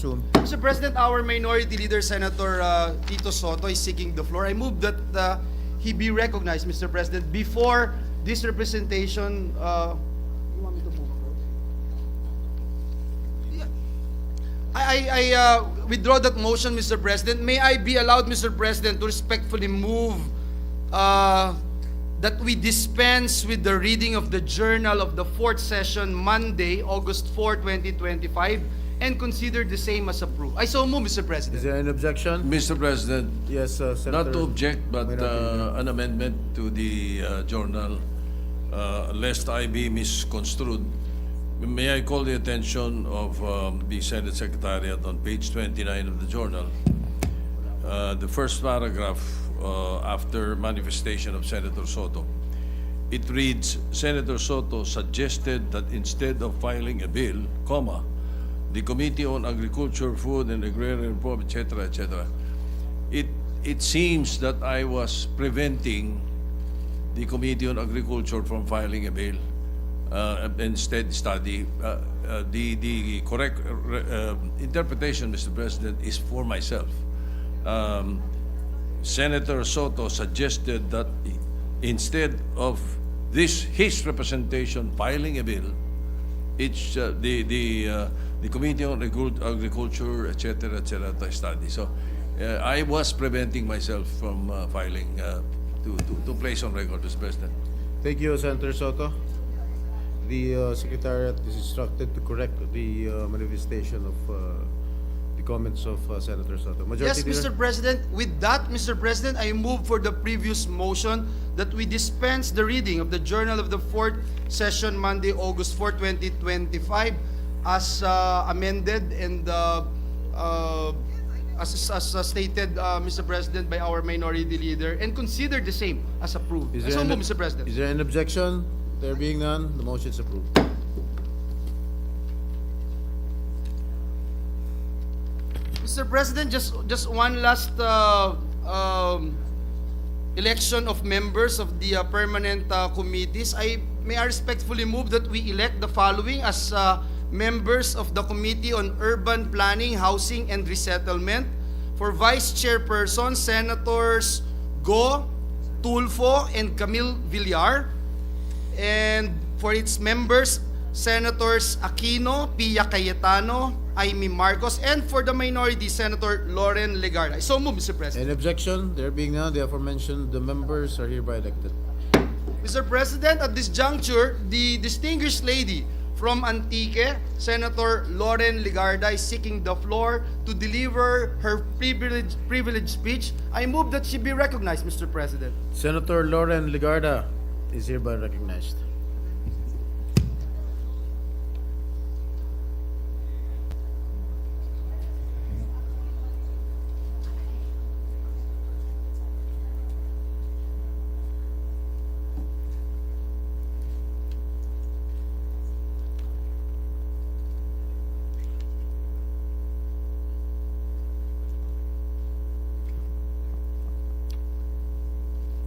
Speaker 7: assumed.
Speaker 4: Mr. President, our Minority Leader, Senator Tito Soto, is seeking the floor. I move that he be recognized, Mr. President, before this representation. You want me to move first? Yeah. I withdraw that motion, Mr. President. May I be allowed, Mr. President, to respectfully move that we dispense with the reading of the journal of the 4th session, Monday, August 4, 2025, and consider the same as approved. I so move, Mr. President.
Speaker 7: Is there an objection?
Speaker 5: Mr. President,
Speaker 7: Yes, Senator.
Speaker 5: not to object, but
Speaker 7: Minority
Speaker 5: an amendment to the journal, lest I be misconstrued. May I call the attention of the Senate Secretariat on page 29 of the journal, the first paragraph after manifestation of Senator Soto. It reads, Senator Soto suggested that instead of filing a bill, comma, the Committee on Agriculture, Food and Agrarian Reform, etc., etc. It seems that I was preventing the Committee on Agriculture from filing a bill, instead study. The correct interpretation, Mr. President, is for myself. Senator Soto suggested that instead of his representation filing a bill, it's the Committee on Agriculture, etc., to study. So I was preventing myself from filing to place on record, Mr. President.
Speaker 7: Thank you, Senator Soto. The Secretariat is instructed to correct the manifestation of the comments of Senator Soto.
Speaker 4: Yes,
Speaker 7: Majority Leader?
Speaker 4: Mr. President. With that, Mr. President, I move for the previous motion that we dispense the reading of the journal of the 4th session, Monday, August 4, 2025, as amended and as stated, Mr. President, by our Minority Leader, and consider the same as approved.
Speaker 7: Is
Speaker 4: I
Speaker 7: there
Speaker 4: so
Speaker 7: an-
Speaker 4: move, Mr. President.
Speaker 7: Is there an objection? There being none, the motion is approved.
Speaker 4: Mr. President, just one last election of members of the permanent committees. May I respectfully move that we elect the following as members of the Committee on Urban Planning, Housing, and Resettlement. For Vice Chairperson, Senators Go, Tulfo, and Camille Villar. And for its members, Senators Aquino, Pia Cayetano, Amy Marcos, and for the minority, Senator Lauren Legarda. So move, Mr. President.
Speaker 7: Any objection? There being none, the aforementioned members are hereby elected.
Speaker 4: Mr. President, at this juncture, the distinguished lady from Antique, Senator Lauren Legarda, is seeking the floor to deliver her privileged speech. I move that she be recognized, Mr. President.
Speaker 7: Senator Lauren Legarda is hereby recognized.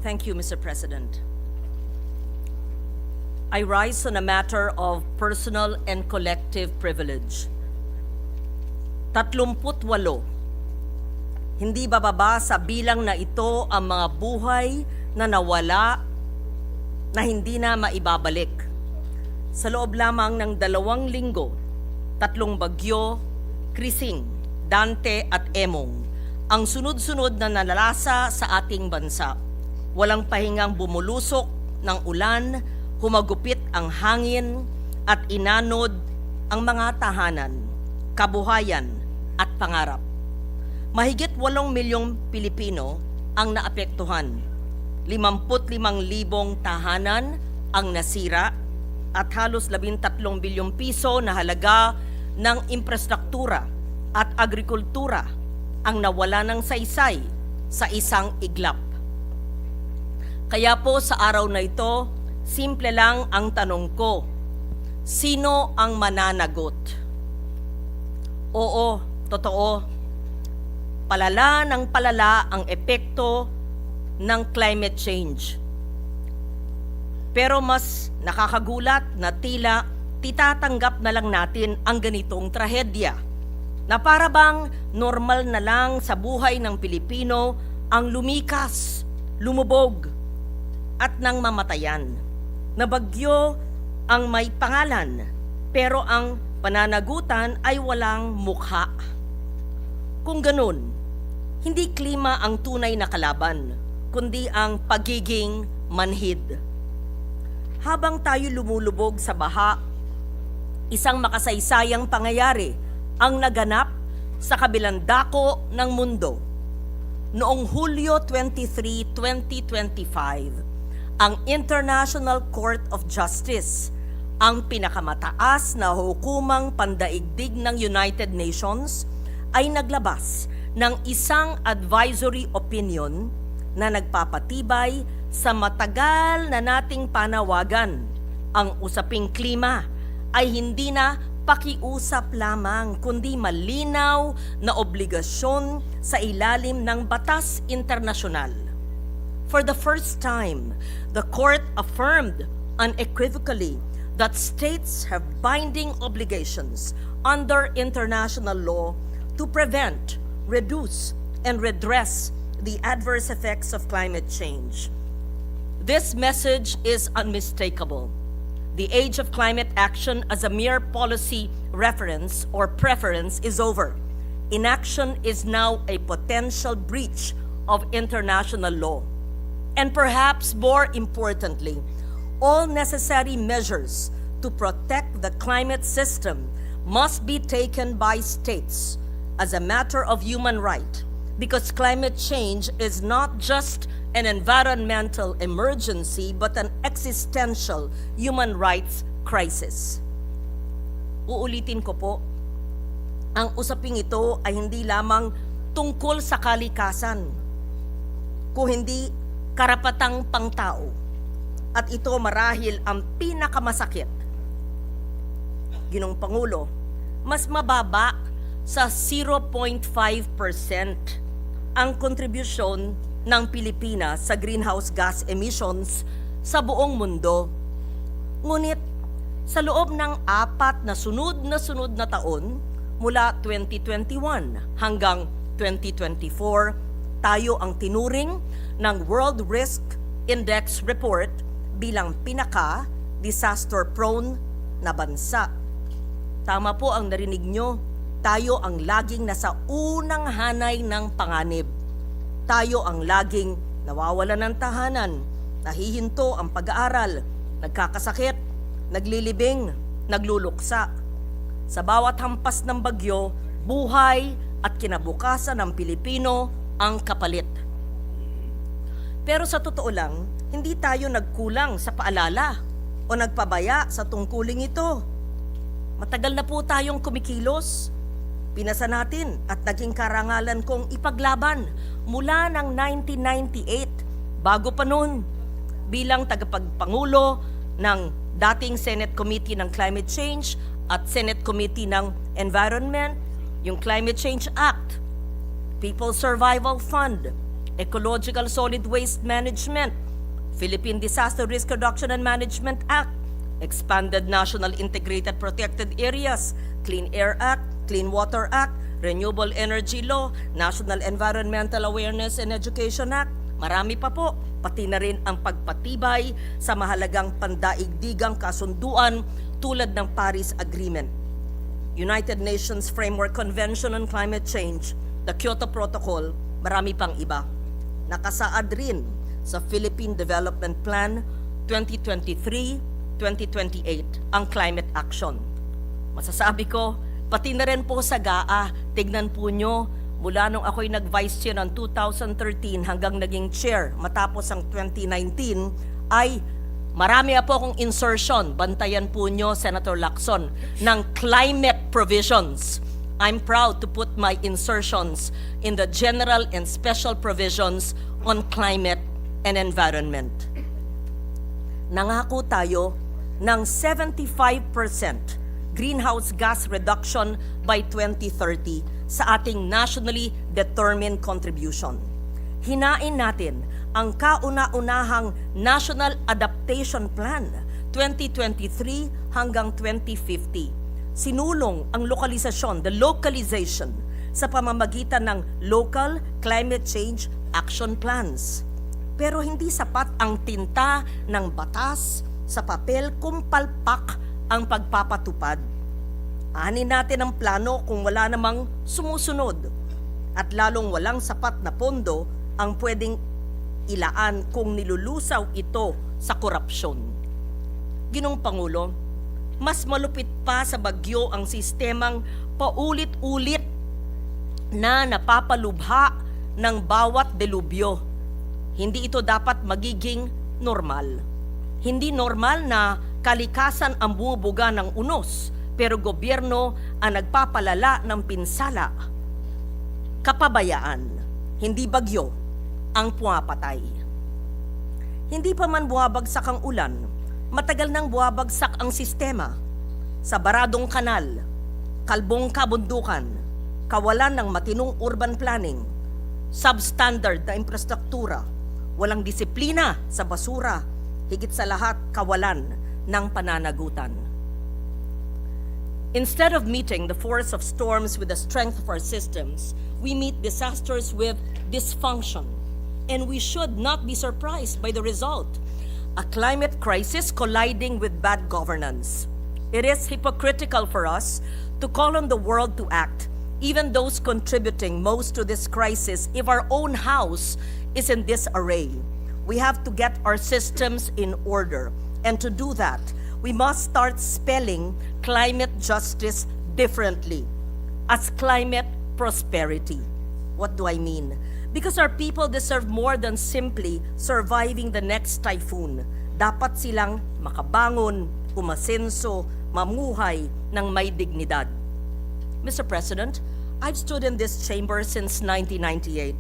Speaker 8: Thank you, Mr. President. I rise on a matter of personal and collective privilege. 38. Hindi bababa sa bilang na ito ang mga buhay na nawala na hindi na maibabalik. Sa loob lamang ng 2 linggo, 3 bagyo, Krising, Dante at Emong ang sunod-sunod na nalasa sa ating bansa. Walang pahingang bumulusok ng ulan, humagupit ang hangin at inanod ang mga tahanan, kabuhayan at pangarap. Mahigit 8 milyong Pilipino ang naapektuhan. 55,000 tahanan ang nasira at halos 13 bilyong piso na halaga ng infrastruktura at agrikultura ang nawala ng saysay sa isang iglap. Kaya po sa araw na ito, simple lang ang tanong ko, sino ang mananagot? Oo, totoo, palala ng palala ang epekto ng climate change. Pero mas nakakagulat na tila titatanggap na lang natin ang ganitong trahedya. na para bang normal na lang sa buhay ng Pilipino ang lumikas, lumubog, at nang mamatayan. Na bagyo ang may pangalan, pero ang pananagutan ay walang mukha. Kung ganun, hindi klima ang tunay na kalaban, kundi ang pagiging manhid. Habang tayo lumulubog sa baha, isang makasaysayang pangyayari ang naganap sa kabilang dako ng mundo. Noong Hulyo 23, 2025, ang International Court of Justice, ang pinakamataas na hukumang pandaigdig ng United Nations, ay naglabas ng isang advisory opinion na nagpapatibay sa matagal na nating panawagan. Ang usaping klima ay hindi na pakiusap lamang, kundi malinaw na obligasyon sa ilalim ng batas internasyonal. For the first time, the court affirmed unequivocally that states have binding obligations under international law to prevent, reduce, and redress the adverse effects of climate change. This message is unmistakable. The age of climate action as a mere policy reference or preference is over. Inaction is now a potential breach of international law. And perhaps more importantly, all necessary measures to protect the climate system must be taken by states as a matter of human right, because climate change is not just an environmental emergency but an existential human rights crisis. Uulitin ko po, ang usaping ito ay hindi lamang tungkol sa kalikasan, kung hindi karapatang pangtao. At ito marahil ang pinakamasakit. Ginong Pangulo, mas mababa sa 0.5% ang kontribusyon ng Pilipinas sa greenhouse gas emissions sa buong mundo. Ngunit sa loob ng 4 na sunod na taon, mula 2021 hanggang 2024, tayo ang tinuring ng World Risk Index Report bilang pinaka-disaster-prone na bansa. Tama po ang narinig nyo, tayo ang laging nasa unang hanay ng panganib. Tayo ang laging nawawalan ng tahanan, nahihinto ang pag-aaral, nagkakasakit, naglilibing, nagluluksa. Sa bawat hampas ng bagyo, buhay at kinabukasan ng Pilipino ang kapalit. Pero sa totoo lang, hindi tayo nagkulang sa paalala o nagpabaya sa tungkuling ito. Matagal na po tayong kumikilos. Pinasa natin at naging karangalan kong ipaglaban mula ng 1998, bago pa noon, bilang tagapagpangulo ng dating Senate Committee ng Climate Change at Senate Committee ng Environment, yung Climate Change Act, People's Survival Fund, Ecological Solid Waste Management, Philippine Disaster Risk Reduction and Management Act, Expanded National Integrated Protected Areas, Clean Air Act, Clean Water Act, Renewable Energy Law, National Environmental Awareness and Education Act. Marami pa po, pati na rin ang pagpatibay sa mahalagang pandaigdigang kasunduan tulad ng Paris Agreement, United Nations Framework Convention on Climate Change, the Kyoto Protocol, marami pang iba. Nakasaad rin sa Philippine Development Plan 2023-2028 ang climate action. Masasabi ko, pati na rin po sa GAA, tignan po nyo, mula nung ako'y nag-vice chair ng 2013 hanggang naging chair matapos ang 2019, ay marami po akong insertion, bantayan po nyo, Senator Lacson, ng climate provisions. I'm proud to put my insertions in the general and special provisions on climate and environment. Nangako tayo ng 75% greenhouse gas reduction by 2030 sa ating nationally determined contribution. Hinain natin ang kauna-unahang National Adaptation Plan 2023 hanggang 2050 sinulong ang lokalisasyon, the localization, sa pamamagitan ng local climate change action plans. Pero hindi sapat ang tinta ng batas sa papel kung palpak ang pagpapatupad. Anin natin ang plano kung wala namang sumusunod at lalong walang sapat na pondo ang pwedeng ilaan kung nilulusaw ito sa korupsyon. Ginong Pangulo, mas malupit pa sa bagyo ang sistemang paulit-ulit na napapalubha ng bawat delubyo. Hindi ito dapat magiging normal. Hindi normal na kalikasan ang bumubuga ng unos, pero gobyerno ang nagpapalala ng pinsala. Kapabayaan, hindi bagyo, ang pumapatay. Hindi pa man buwabagsak ang ulan, matagal nang buwabagsak ang sistema. Sa baradong kanal, kalbong kabundukan, kawalan ng matinong urban planning, substandard na infrastruktura, walang disiplina sa basura, higit sa lahat kawalan ng pananagutan. Instead of meeting the force of storms with the strength of our systems, we meet disasters with dysfunction. And we should not be surprised by the result, a climate crisis colliding with bad governance. It is hypocritical for us to call on the world to act, even those contributing most to this crisis, if our own house is in disarray. We have to get our systems in order. And to do that, we must start spelling climate justice differently as climate prosperity. What do I mean? Because our people deserve more than simply surviving the next typhoon. Dapat silang makabangon, umasenso, mamuhay ng may dignidad. Mr. President, I've stood in this chamber since 1998.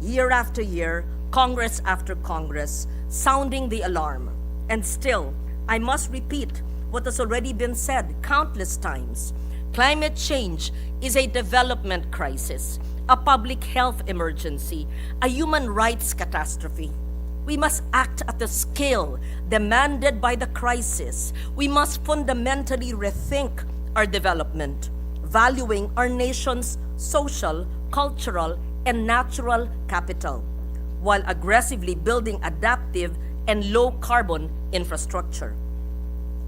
Speaker 8: Year after year, Congress after Congress, sounding the alarm. And still, I must repeat what has already been said countless times. Climate change is a development crisis, a public health emergency, a human rights catastrophe. We must act at the scale demanded by the crisis. We must fundamentally rethink our development, valuing our nation's social, cultural, and natural capital, while aggressively building adaptive and low-carbon infrastructure.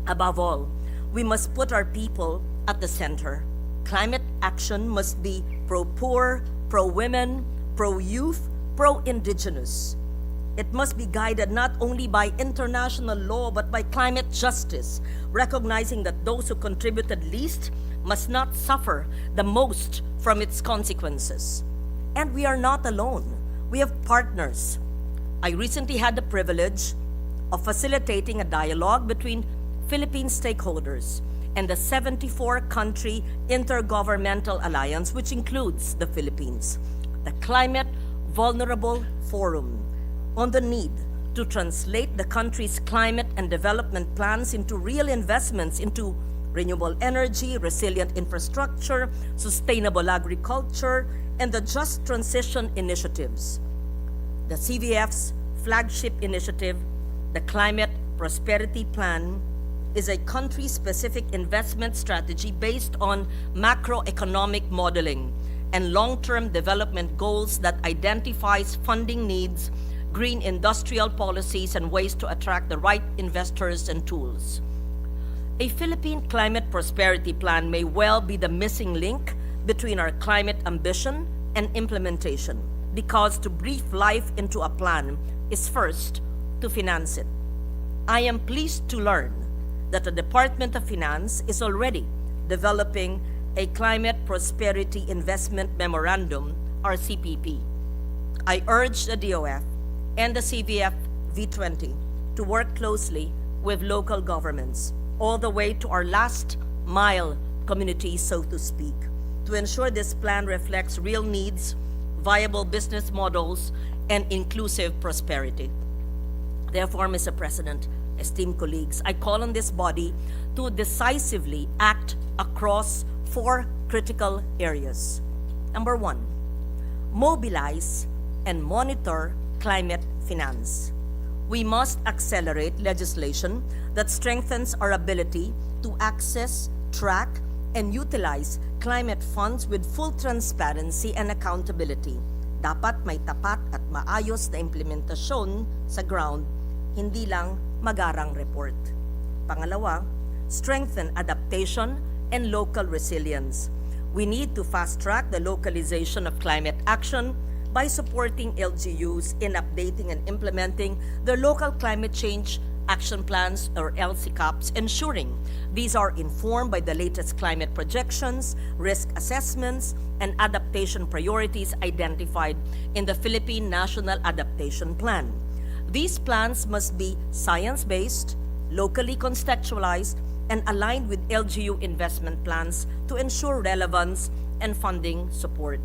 Speaker 8: Above all, we must put our people at the center. Climate action must be pro-poor, pro-women, pro-youth, pro-indigenous. It must be guided not only by international law but by climate justice, recognizing that those who contributed least must not suffer the most from its consequences. And we are not alone. We have partners. I recently had the privilege of facilitating a dialogue between Philippine stakeholders and the 74-country Intergovernmental Alliance, which includes the Philippines, the Climate Vulnerable Forum, on the need to translate the country's climate and development plans into real investments into renewable energy, resilient infrastructure, sustainable agriculture, and the just transition initiatives. The CVF's flagship initiative, the Climate Prosperity Plan, is a country-specific investment strategy based on macroeconomic modeling and long-term development goals that identifies funding needs, green industrial policies, and ways to attract the right investors and tools. A Philippine Climate Prosperity Plan may well be the missing link between our climate ambition and implementation, because to breathe life into a plan is first to finance it. I am pleased to learn that the Department of Finance is already developing a Climate Prosperity Investment Memorandum, or CPP. I urge the DOF and the CVF V20 to work closely with local governments, all the way to our last mile communities, so to speak, to ensure this plan reflects real needs, viable business models, and inclusive prosperity. Therefore, Mr. President, esteemed colleagues, I call on this body to decisively act across 4 critical areas. Number 1, mobilize and monitor climate finance. We must accelerate legislation that strengthens our ability to access, track, and utilize climate funds with full transparency and accountability. Dapat may tapat at maayos na implementasyon sa ground, hindi lang magarang report. Pangalawa, strengthen adaptation and local resilience. We need to fast-track the localization of climate action by supporting LGUs in updating and implementing their local climate change action plans, or LCCAPs, ensuring these are informed by the latest climate projections, risk assessments, and adaptation priorities identified in the Philippine National Adaptation Plan. These plans must be science-based, locally contextualized, and aligned with LGU investment plans to ensure relevance and funding support.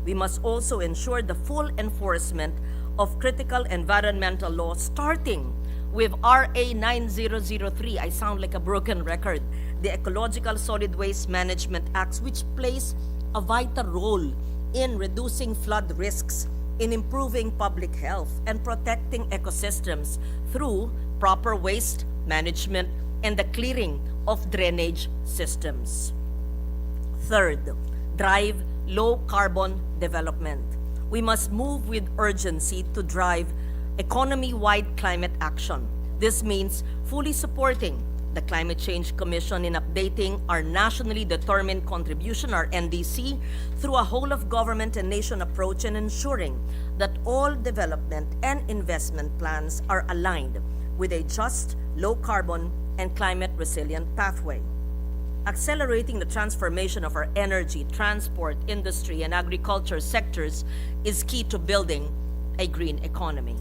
Speaker 8: We must also ensure the full enforcement of critical environmental laws, starting with RA 9003, I sound like a broken record, the Ecological Solid Waste Management Acts, which plays a vital role in reducing flood risks, in improving public health, and protecting ecosystems through proper waste management and the clearing of drainage systems. Third, drive low-carbon development. We must move with urgency to drive economy-wide climate action. This means fully supporting the Climate Change Commission in updating our nationally determined contribution, our NDC, through a whole-of-government and nation approach, and ensuring that all development and investment plans are aligned with a just, low-carbon, and climate-resilient pathway. Accelerating the transformation of our energy, transport, industry, and agriculture sectors is key to building a green economy.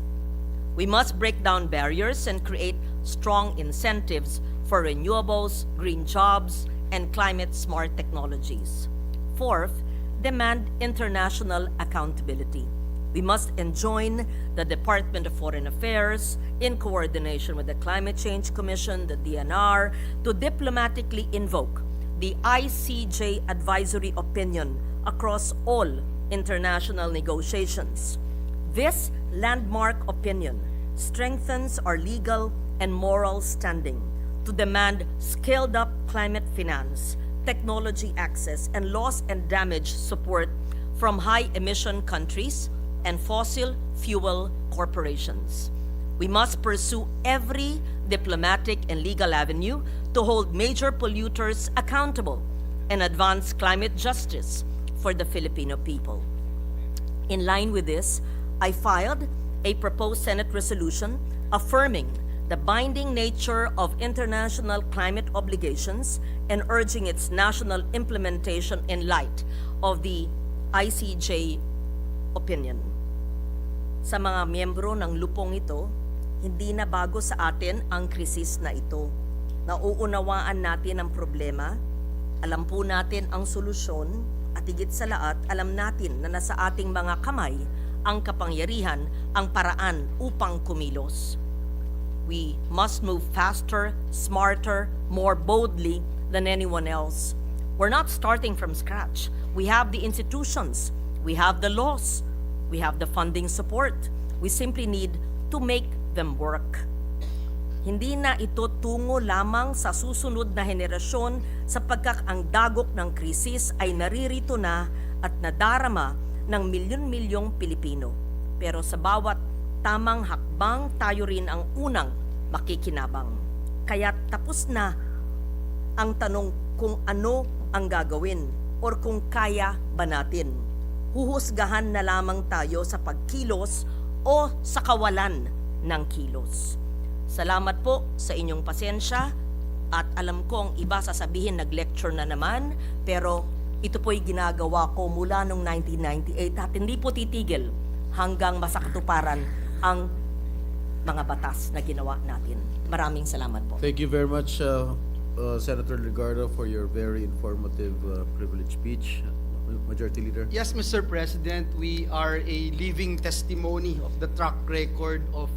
Speaker 8: We must break down barriers and create strong incentives for renewables, green jobs, and climate-smart technologies. Fourth, demand international accountability. We must enjoin the Department of Foreign Affairs, in coordination with the Climate Change Commission, the DNR, to diplomatically invoke the ICJ advisory opinion across all international negotiations. This landmark opinion strengthens our legal and moral standing to demand scaled-up climate finance, technology access, and loss and damage support from high-emission countries and fossil fuel corporations. We must pursue every diplomatic and legal avenue to hold major polluters accountable and advance climate justice for the Filipino people. In line with this, I filed a proposed Senate resolution affirming the binding nature of international climate obligations and urging its national implementation in light of the ICJ opinion. Sa mga miyembro ng lupong ito, hindi na bago sa atin ang krisis na ito. Nauunawaan natin ang problema, alam po natin ang solusyon, at higit sa lahat, alam natin na nasa ating mga kamay ang kapangyarihan, ang paraan upang kumilos. We must move faster, smarter, more boldly than anyone else. We're not starting from scratch. We have the institutions, we have the laws, we have the funding support. We simply need to make them work. Hindi na ito tungo lamang sa susunod na henerasyon sapagkat ang dagok ng krisis ay naririto na at nadarama ng milyon-milyong Pilipino. Pero sa bawat tamang hakbang, tayo rin ang unang makikinabang. Kaya tapos na ang tanong kung ano ang gagawin or kung kaya ba natin. Huhusgahan na lamang tayo sa pagkilos o sa kawalan ng kilos. Salamat po sa inyong pasensya at alam ko ang iba sasabihin nag-lecture na naman, pero ito po'y ginagawa ko mula noong 1998 at hindi po titigil hanggang masakatuparan ang mga batas na ginawa natin. Maraming salamat po.
Speaker 7: Thank you very much, Senator Legarda, for your very informative, privileged speech. Majority Leader.
Speaker 4: Yes, Mr. President, we are a living testimony of the track record of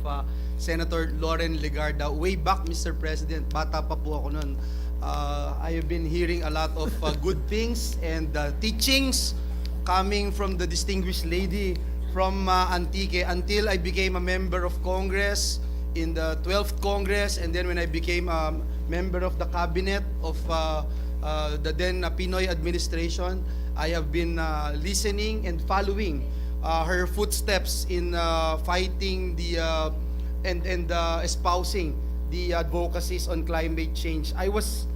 Speaker 4: Senator Loren Legarda. Way back, Mr. President, bata pa po ako noon. I have been hearing a lot of good things and teachings coming from the distinguished lady from Antique until I became a member of Congress in the 12th Congress, and then when I became a member of the cabinet of the then Pinoy administration. I have been listening and following her footsteps in fighting the and espousing the advocacies on climate change. I was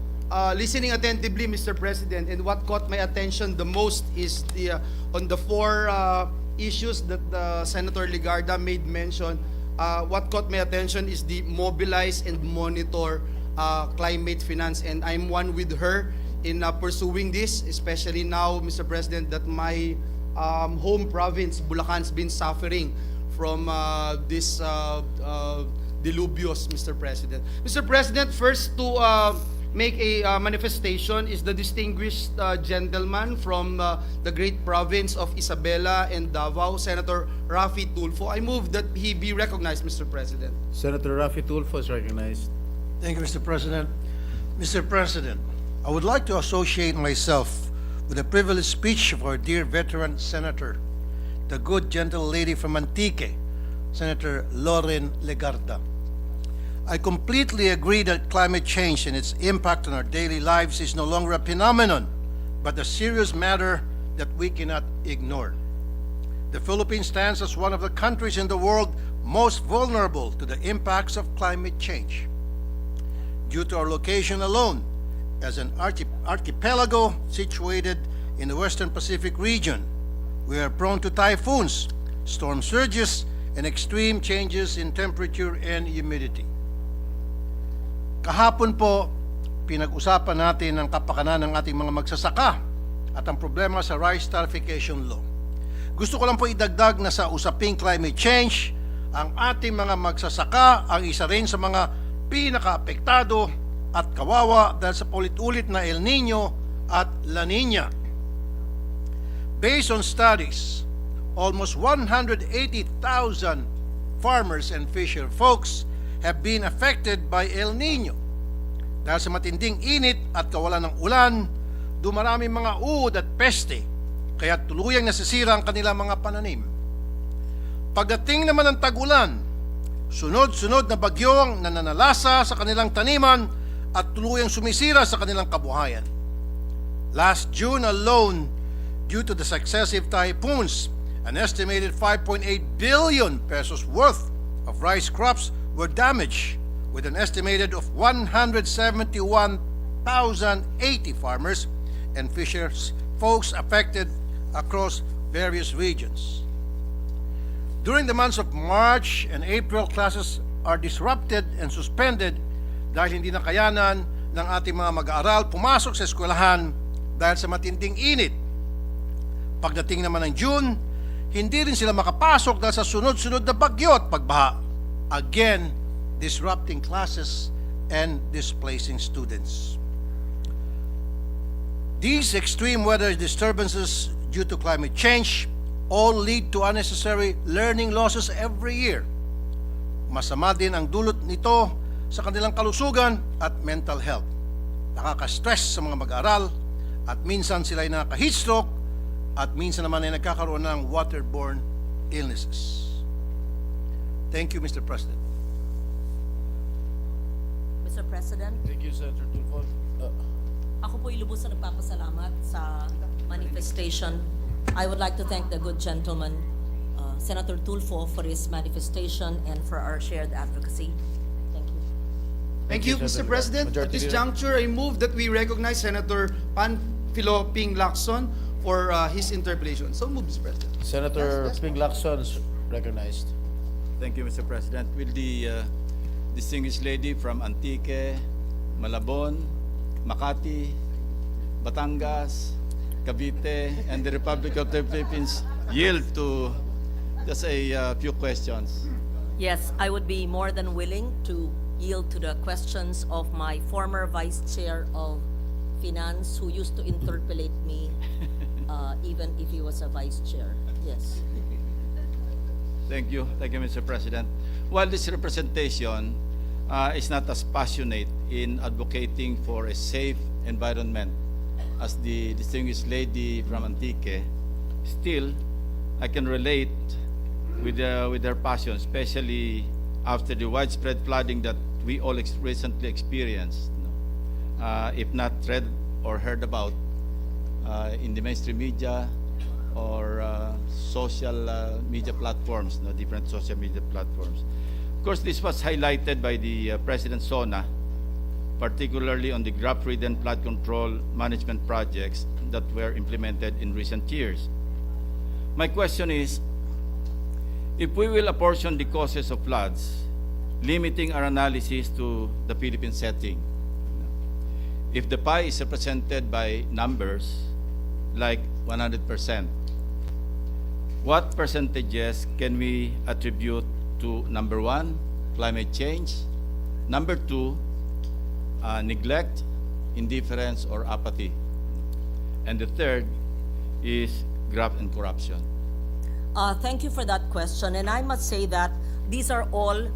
Speaker 4: listening attentively, Mr. President, and what caught my attention the most is the on the four issues that Senator Legarda made mention. What caught my attention is the mobilize and monitor climate finance, and I'm one with her in pursuing this, especially now, Mr. President, that my home province, Bulacan's been suffering from this deluvios, Mr. President. Mr. President, first to make a manifestation is the distinguished gentleman from the great province of Isabela and Davao, Senator Raffy Tulfo. I move that he be recognized, Mr. President.
Speaker 7: Senator Raffy Tulfo is recognized.
Speaker 9: Thank you, Mr. President. Mr. President, I would like to associate myself with the privileged speech of our dear veteran senator, the good gentle lady from Antique, Senator Lauren Legarda. I completely agree that climate change and its impact on our daily lives is no longer a phenomenon, but a serious matter that we cannot ignore. The Philippines stands as one of the countries in the world most vulnerable to the impacts of climate change. Due to our location alone, as an archipelago situated in the Western Pacific region, we are prone to typhoons, storm surges, and extreme changes in temperature and humidity. Kahapon po, pinag-usapan natin ang kapakanan ng ating mga magsasaka at ang problema sa rice tarification law. Gusto ko lang po idagdag na sa usaping climate change, ang ating mga magsasaka ang isa rin sa mga pinaka-apektado at kawawa dahil sa paulit-ulit na El Nino at La Nina. Based on studies, almost 180,000 farmers and fisher folks have been affected by El Nino. Dahil sa matinding init at kawalan ng ulan, dumarami mga uod at peste, kaya tuluyang nasisira ang kanilang mga pananim. Pagdating naman ng tag-ulan, sunod-sunod na bagyong nananalasa sa kanilang taniman at tuluyang sumisira sa kanilang kabuhayan. Last June alone, due to the successive typhoons, an estimated 5.8 billion pesos worth of rice crops were damaged, with an estimated of 171,080 farmers and fishers folks affected across various regions. During the months of March and April, classes are disrupted and suspended dahil hindi na kayanan ng ating mga mag-aaral pumasok sa eskwelahan dahil sa matinding init. Pagdating naman ng June, hindi rin sila makapasok dahil sa sunod-sunod na bagyo at pagbaha, again disrupting classes and displacing students. These extreme weather disturbances due to climate change all lead to unnecessary learning losses every year. Masama din ang dulot nito sa kanilang kalusugan at mental health. Nakaka-stress sa mga mag-aaral at minsan sila ay nakaka-heat stroke at minsan naman ay nagkakaroon ng waterborne illnesses. Thank you, Mr. President.
Speaker 8: Mr. President,
Speaker 5: Thank you, Senator Tulfo.
Speaker 8: ako po'y lubos na nagpapasalamat sa manifestation. I would like to thank the good gentleman, Senator Tulfo, for his manifestation and for our shared advocacy. Thank you.
Speaker 4: Thank you, Mr. President. At this juncture, I move that we recognize Senator Panfilo Ping Lacson for his interpellation. So move, Mr. President.
Speaker 7: Senator Ping Lacson is recognized.
Speaker 10: Thank you, Mr. President. Will the distinguished lady from Antique, Malabon, Makati, Batangas, Cavite, and the Republic of the Philippines yield to just a few questions?
Speaker 8: Yes, I would be more than willing to yield to the questions of my former Vice Chair of Finance who used to interpellate me even if he was a Vice Chair. Yes.
Speaker 10: Thank you, Mr. President. While this representation is not as passionate in advocating for a safe environment as the distinguished lady from Antique, still I can relate with their passion, especially after the widespread flooding that we all recently experienced. If not or heard about in the mainstream media or social media platforms, no, different social media platforms. Of course, this was highlighted by the President Sona, particularly on the graft-ridden flood control management projects that were implemented in recent years. My question is, if we will apportion the causes of floods, limiting our analysis to the Philippine setting, if the pie is represented by numbers like 100%, what percentages can we attribute to, number one, climate change, number two, neglect, indifference, or apathy, and the third is graft and corruption?
Speaker 8: Thank you for that question, and I must say that these are all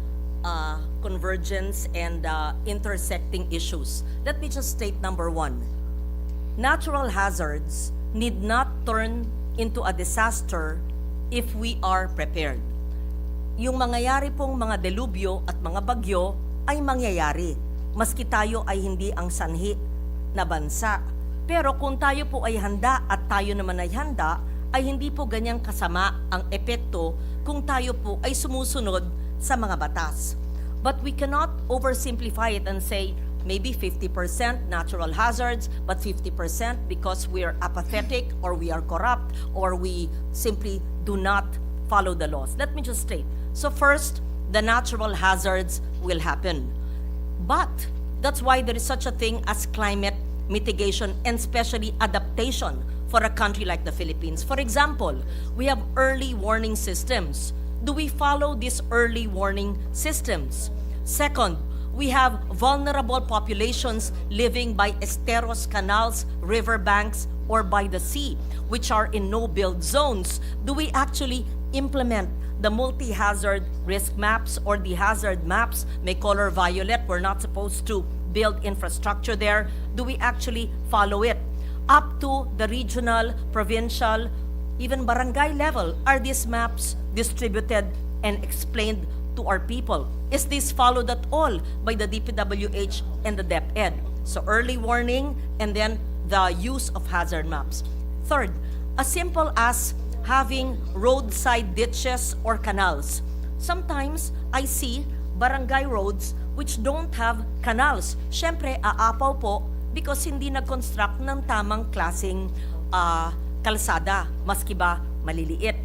Speaker 8: convergence and intersecting issues. Let me just state number one. Natural hazards need not turn into a disaster if we are prepared. Yung mangyayari pong mga delubyo at mga bagyo ay mangyayari, maski tayo ay hindi ang sanhi na bansa. Pero kung tayo po ay handa at tayo naman ay handa, ay hindi po ganyang kasama ang epekto kung tayo po ay sumusunod sa mga batas. But we cannot oversimplify it and say maybe 50% natural hazards, but 50% because we are apathetic or we are corrupt or we simply do not follow the laws. Let me just state. So first, the natural hazards will happen. But that's why there is such a thing as climate mitigation and especially adaptation for a country like the Philippines. For example, we have early warning systems. Do we follow these early warning systems? Second, we have vulnerable populations living by esteros, canals, riverbanks, or by the sea, which are in no-build zones. Do we actually implement the multi-hazard risk maps or the hazard maps? May color violet, we're not supposed to build infrastructure there. Do we actually follow it? Up to the regional, provincial, even barangay level, are these maps distributed and explained to our people? Is this followed at all by the DPWH and the DepEd? So early warning and then the use of hazard maps. Third, as simple as having roadside ditches or canals. Sometimes I see barangay roads which don't have canals. Siyempre, aapaw po because hindi nag-construct ng tamang klaseng kalsada, maski ba maliliit.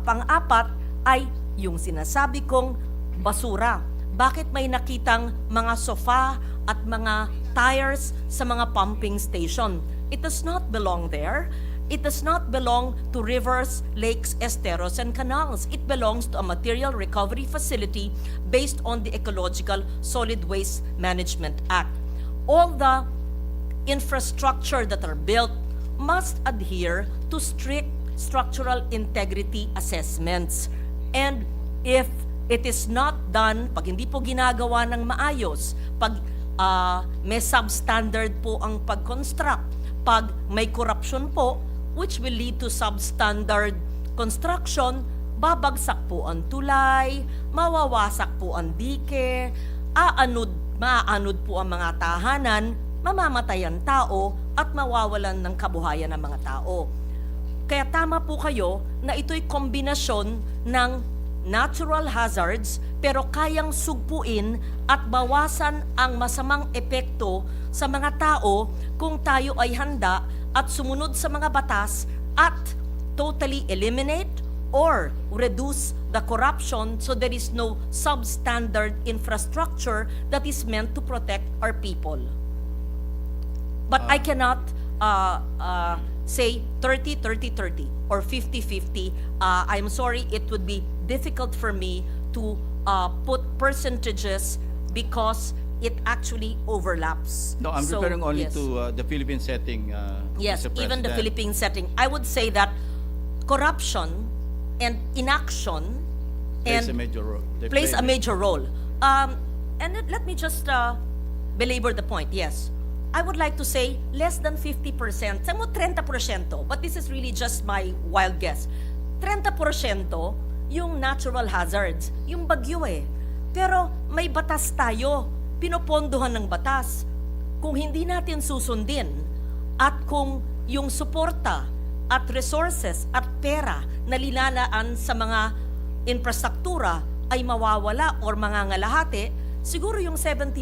Speaker 8: Pang-apat ay yung sinasabi kong basura. Bakit may nakitang mga sofa at mga tires sa mga pumping station? It does not belong there. It does not belong to rivers, lakes, esteros, and canals. It belongs to a material recovery facility based on the Ecological Solid Waste Management Act. All the infrastructure that are built must adhere to strict structural integrity assessments. And if it is not done, pag hindi po ginagawa ng maayos, pag may substandard po ang pag-construct, pag may corruption po, which will lead to substandard construction, babagsak po ang tulay, mawawasak po ang dike, maaanod po ang mga tahanan, mamamatay ang tao, at mawawalan ng kabuhayan ng mga tao. Kaya tama po kayo na ito'y kombinasyon ng natural hazards pero kayang sugpuin at bawasan ang masamang epekto sa mga tao kung tayo ay handa at sumunod sa mga batas at totally eliminate or reduce the corruption so there is no substandard infrastructure that is meant to protect our people. But I cannot say 30-30-30 or 50-50. I'm sorry, it would be difficult for me to put percentages because it actually overlaps.
Speaker 10: No, I'm
Speaker 8: So,
Speaker 10: referring only
Speaker 8: yes.
Speaker 10: to the Philippine setting,
Speaker 8: Yes,
Speaker 10: Mr.
Speaker 8: even the
Speaker 10: President.
Speaker 8: Philippine setting. I would say that corruption and inaction
Speaker 10: Plays a
Speaker 8: and
Speaker 10: major role. They
Speaker 8: plays
Speaker 10: play
Speaker 8: a major role. And let me just belabor the point. Yes, I would like to say less than 50%, samo 30%, but this is really just my wild guess. 30% yung natural hazards, yung bagyo eh. Pero may batas tayo, pinopondohan ng batas. Kung hindi natin susundin, At kung yung suporta at resources at pera na lilalaan sa mga infrastruktura ay mawawala or mangangalahati, siguro yung 70%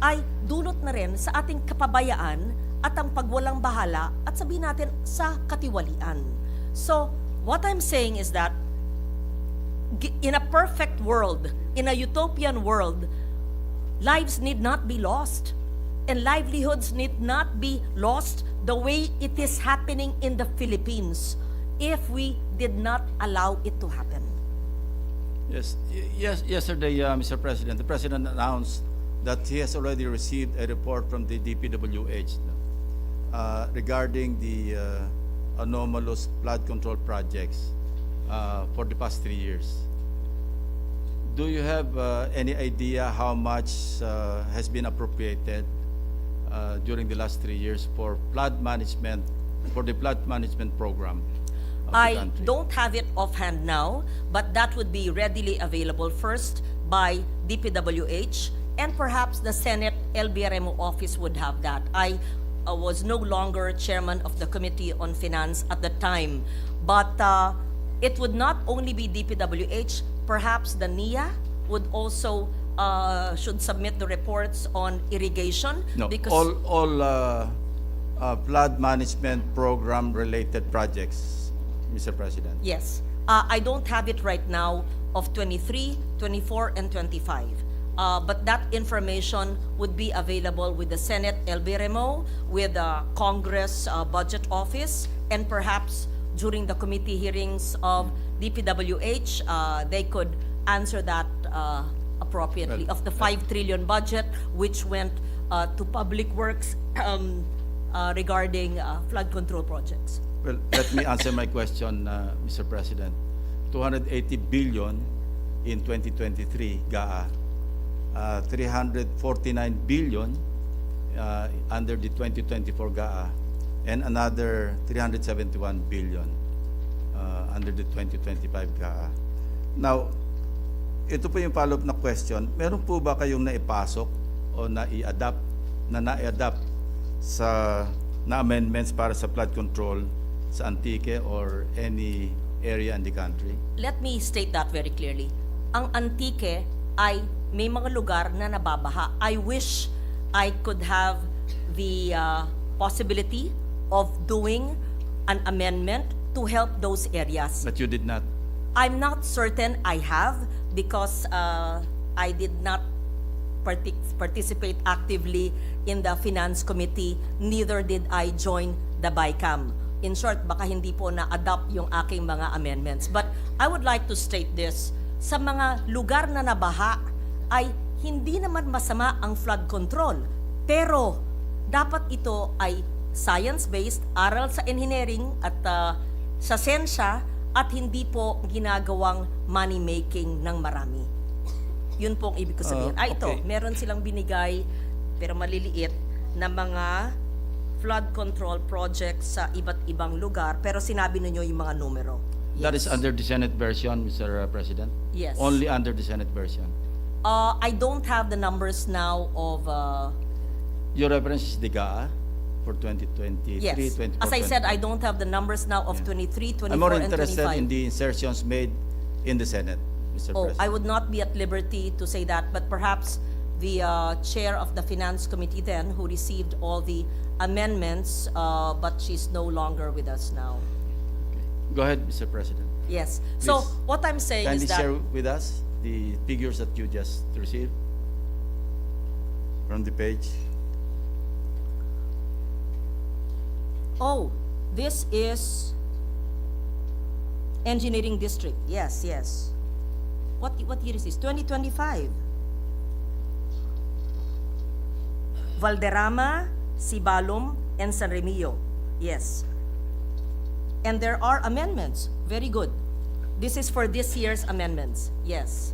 Speaker 8: ay dulot na rin sa ating kapabayaan at ang pagwalang bahala at sabihin natin sa katiwalian. So, what I'm saying is that in a perfect world, in a utopian world, lives need not be lost and livelihoods need not be lost the way it is happening in the Philippines if we did not allow it to happen.
Speaker 10: Yes, yesterday, Mr. President, the President announced that he has already received a report from the DPWH regarding the anomalous flood control projects for the past 3 years. Do you have any idea how much has been appropriated during the last 3 years for flood management, for the flood management program of the
Speaker 8: I
Speaker 10: country?
Speaker 8: don't have it offhand now, but that would be readily available first by DPWH, and perhaps the Senate LBRMO office would have that. I was no longer chairman of the Committee on Finance at the time, but it would not only be DPWH, perhaps the NIA would also should submit the reports on irrigation.
Speaker 10: No,
Speaker 8: because
Speaker 10: all flood management program related projects, Mr. President.
Speaker 8: Yes. I don't have it right now of 23, 24, and 25. But that information would be available with the Senate LBRMO, with the Congress Budget Office, and perhaps during the committee hearings of DPWH, they could answer that appropriately.
Speaker 10: Well,
Speaker 8: of the 5 trillion budget, which went to public works regarding flood control projects.
Speaker 10: Well, let me answer my question, Mr. President. 280 billion in 2023 GAA, 349 billion under the 2024 GAA, and another 371 billion under the 2025 GAA. Now, ito po yung follow-up na question. Meron po ba kayong naipasok o na-adapt sa amendments para sa flood control sa Antique or any area in the country?
Speaker 8: Let me state that very clearly. Ang Antique ay may mga lugar na nababaha. I wish I could have the possibility of doing an amendment to help those areas.
Speaker 10: But you did not.
Speaker 8: I'm not certain I have because I did not participate actively in the Finance Committee, neither did I join the BICAM. In short, baka hindi po na-adopt yung aking mga amendments. But I would like to state this, sa mga lugar na nabaha ay hindi naman masama ang flood control. Pero dapat ito ay science-based, aral sa engineering at sa siyensya, at hindi po ginagawang money-making ng marami. Yun pong ibig ko sabihin. Ito,
Speaker 10: Okay.
Speaker 8: meron silang binigay, pero maliliit, na mga flood control projects sa iba't ibang lugar, pero sinabi ninyo yung mga numero.
Speaker 10: That is under the Senate version, Mr. President?
Speaker 8: Yes.
Speaker 10: Only under the Senate version.
Speaker 8: I don't have the numbers now of...
Speaker 10: Your reference is the GAA for 2023,
Speaker 8: yes.
Speaker 10: 24,
Speaker 8: As I said,
Speaker 10: 25.
Speaker 8: I don't have the numbers now of
Speaker 10: Yeah.
Speaker 8: 23, 24,
Speaker 10: I'm more
Speaker 8: and
Speaker 10: interested
Speaker 8: 25.
Speaker 10: in the insertions made in the Senate, Mr.
Speaker 8: Oh,
Speaker 10: President.
Speaker 8: I would not be at liberty to say that, but perhaps the chair of the Finance Committee then, who received all the amendments, but she's no longer with us now.
Speaker 10: Go ahead, Mr. President.
Speaker 8: Yes. So
Speaker 10: Please,
Speaker 8: what I'm saying
Speaker 10: Kindly
Speaker 8: is that...
Speaker 10: share with us the figures that you just received from the page.
Speaker 8: Oh, this is engineering district. Yes, yes. What year is this? 2025. Valderrama, Sibalom, and San Remillo. Yes. And there are amendments. Very good. This is for this year's amendments. Yes.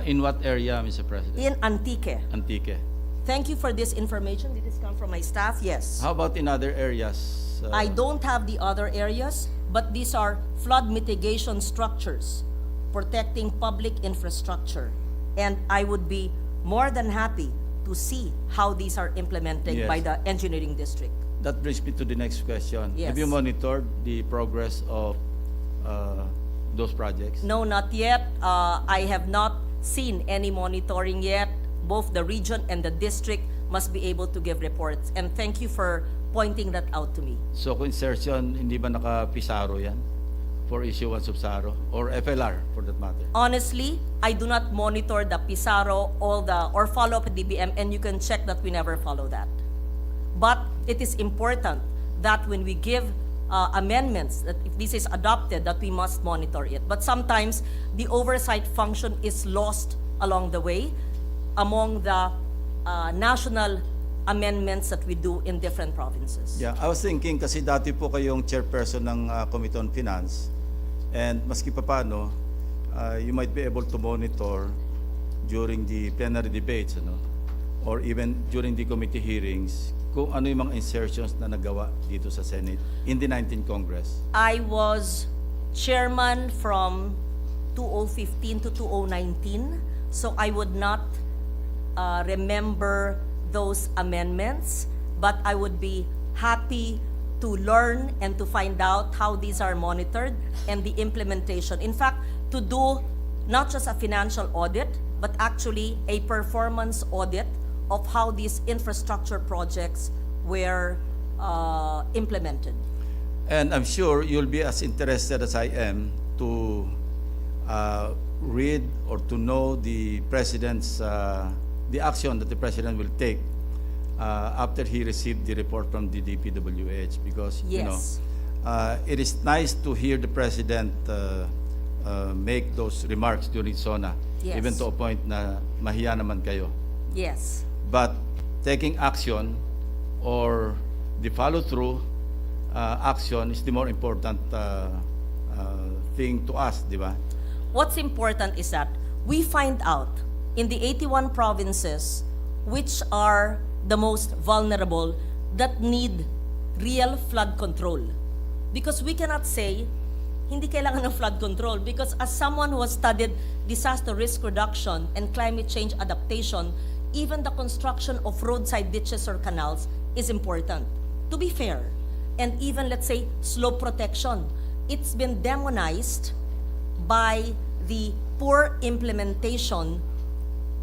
Speaker 10: In what area, Mr. President?
Speaker 8: In Antique.
Speaker 10: Antique.
Speaker 8: Thank you for this information. Did this come from my staff? Yes.
Speaker 10: How about in other areas?
Speaker 8: I don't have the other areas, but these are flood mitigation structures protecting public infrastructure. And I would be more than happy to see how these are implemented
Speaker 10: Yes.
Speaker 8: by the engineering district.
Speaker 10: That brings me to the next question.
Speaker 8: Yes.
Speaker 10: Have you monitored the progress of those projects?
Speaker 8: No, not yet. I have not seen any monitoring yet. Both the region and the district must be able to give reports. And thank you for pointing that out to me.
Speaker 10: So kung insertion, hindi ba naka-Pisaro yan for issuance of SARO or FLR for that matter?
Speaker 8: Honestly, I do not monitor the Pizarro, or follow up DBM, and you can check that we never follow that. But it is important that when we give amendments, that if this is adopted, that we must monitor it. But sometimes the oversight function is lost along the way among the national amendments that we do in different provinces.
Speaker 10: Yeah, I was thinking kasi dati po kayong chairperson ng Committee on Finance, and maski pa paano, you might be able to monitor during the plenary debates, or even during the committee hearings, kung ano yung mga insertions na nagawa dito sa Senate in the 19th Congress.
Speaker 8: I was chairman from 2015 to 2019, so I would not remember those amendments, but I would be happy to learn and to find out how these are monitored and the implementation. In fact, to do not just a financial audit, but actually a performance audit of how these infrastructure projects were implemented.
Speaker 10: And I'm sure you'll be as interested as I am to read or to know the President's the action that the President will take after he received the report from the DPWH, because
Speaker 8: Yes.
Speaker 10: it is nice to hear the President make those remarks during SONA,
Speaker 8: Yes.
Speaker 10: even to a point na mahiya naman kayo.
Speaker 8: Yes.
Speaker 10: But taking action or the follow-through action is the more important thing to us, di ba?
Speaker 8: What's important is that we find out in the 81 provinces which are the most vulnerable that need real flood control. Because we cannot say, hindi kailangan ng flood control, because as someone who has studied disaster risk reduction and climate change adaptation, even the construction of roadside ditches or canals is important, to be fair. And even, let's say, slope protection. It's been demonized by the poor implementation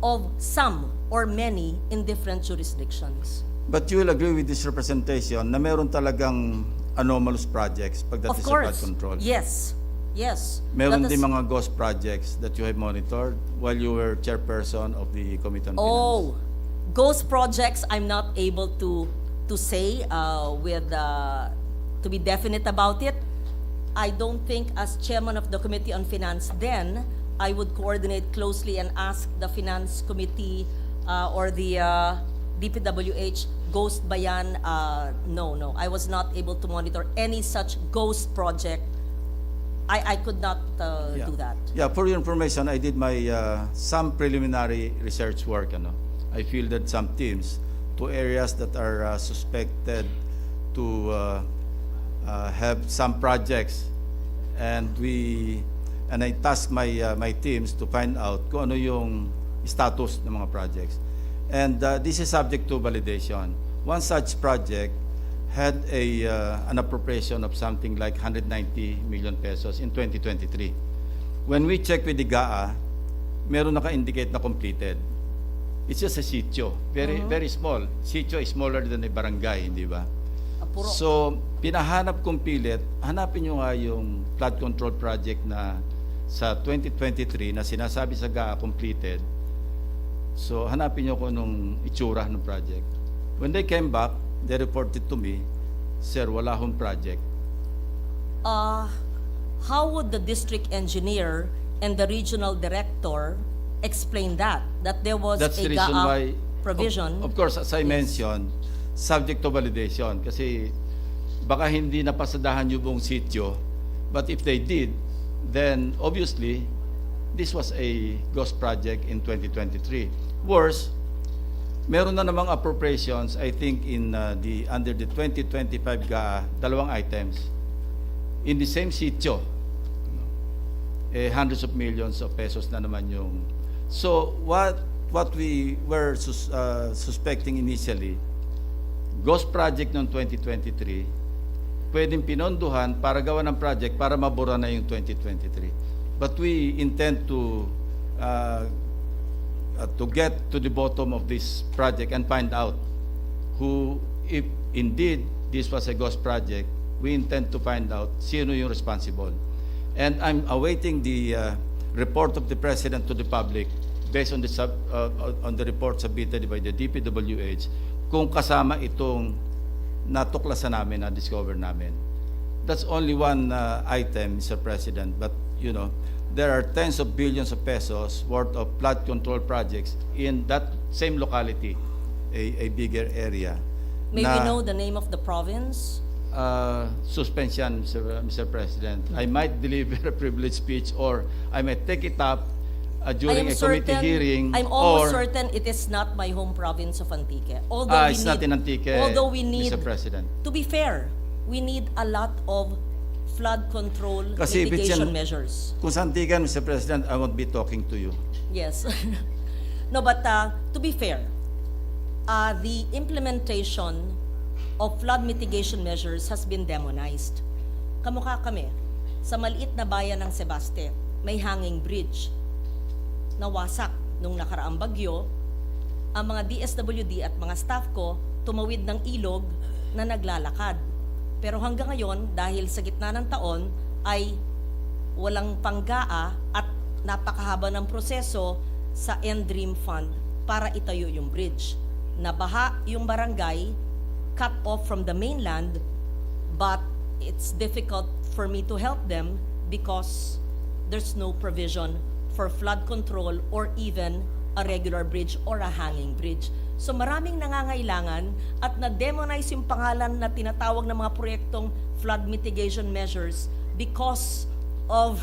Speaker 8: of some or many in different jurisdictions.
Speaker 10: But you will agree with this representation na meron talagang anomalous projects
Speaker 8: Of
Speaker 10: pagdating sa flood
Speaker 8: course,
Speaker 10: control.
Speaker 8: yes, yes.
Speaker 10: Meron
Speaker 8: That
Speaker 10: din
Speaker 8: is-
Speaker 10: mga ghost projects that you have monitored while you were chairperson of the Committee on Finance.
Speaker 8: Oh, ghost projects, I'm not able to say to be definite about it. I don't think as chairman of the Committee on Finance then, I would coordinate closely and ask the Finance Committee or the DPWH, ghost ba yan? No. I was not able to monitor any such ghost project. I could not do that.
Speaker 10: Yeah, for your information, I did my some preliminary research work. I fielded some teams to areas that are suspected to have some projects, and I tasked my teams to find out kung ano yung status ng mga projects. And this is subject to validation. One such project had an appropriation of something like 190 million pesos in 2023. When we check with the GAA, meron naka-indicate na completed. It's just a sitio, very small. Sitio is smaller than a barangay, hindi ba?
Speaker 8: Puro.
Speaker 10: So, pinahanap kong pilit, hanapin nyo nga yung flood control project na sa 2023 na sinasabi sa GAA completed. So, hanapin nyo kung anong itsura ng project. When they came back, they reported to me, "Sir, wala hong project."
Speaker 8: How would the district engineer and the regional director explain that there was
Speaker 10: That's
Speaker 8: a
Speaker 10: the reason
Speaker 8: GAA
Speaker 10: why,
Speaker 8: provision?
Speaker 10: of course, as I mentioned, subject to validation. Kasi baka hindi napasadahan yung buong sitio, but if they did, then obviously, this was a ghost project in 2023. Worse, meron na namang appropriations, I think, in under the 2025 GAA, dalawang items. In the same sitio, hundreds of millions of pesos na naman yung. So, what what we were suspecting initially, ghost project noong 2023, pwedeng pinonduhan para gawa ng project para mabura na yung 2023. But we intend to get to the bottom of this project and find out who, if indeed this was a ghost project, we intend to find out sino yung responsible. And I'm awaiting the report of the President to the public based on the report submitted by the DPWH kung kasama itong natuklasan namin, na-discover namin. That's only one item, Mr. President, but you know, there are tens of billions of pesos worth of flood control projects in that same locality, a bigger area.
Speaker 8: May we know the name of the province?
Speaker 10: Suspension, Mr. President. I might deliver a privileged speech, or I might take it up during a committee hearing.
Speaker 8: I'm almost certain it is not my home province of Antique.
Speaker 10: It's not in Antique,
Speaker 8: although we need,
Speaker 10: Mr. President.
Speaker 8: to be fair, we need a lot of flood control
Speaker 10: Kasi if it's
Speaker 8: mitigation
Speaker 10: yan-
Speaker 8: measures.
Speaker 10: Kung sa Antigan, Mr. President, I won't be talking to you.
Speaker 8: Yes. No, but to be fair, the implementation of flood mitigation measures has been demonized. Kamukha kami, sa maliit na bayan ng Sebaste, may hanging bridge. Nawasak nung nakaraang bagyo, ang mga DSWD at mga staff ko tumawid ng ilog na naglalakad. Pero hanggang ngayon, dahil sa gitna ng taon, ay walang panggaa at napakahaba ng proseso sa NDREAM Fund para itayo yung bridge. Nabaha yung barangay, cut off from the mainland, but it's difficult for me to help them because there's no provision for flood control or even a regular bridge or a hanging bridge. So maraming nangangailangan at na-demonize yung pangalan na tinatawag ng mga proyektong flood mitigation measures because of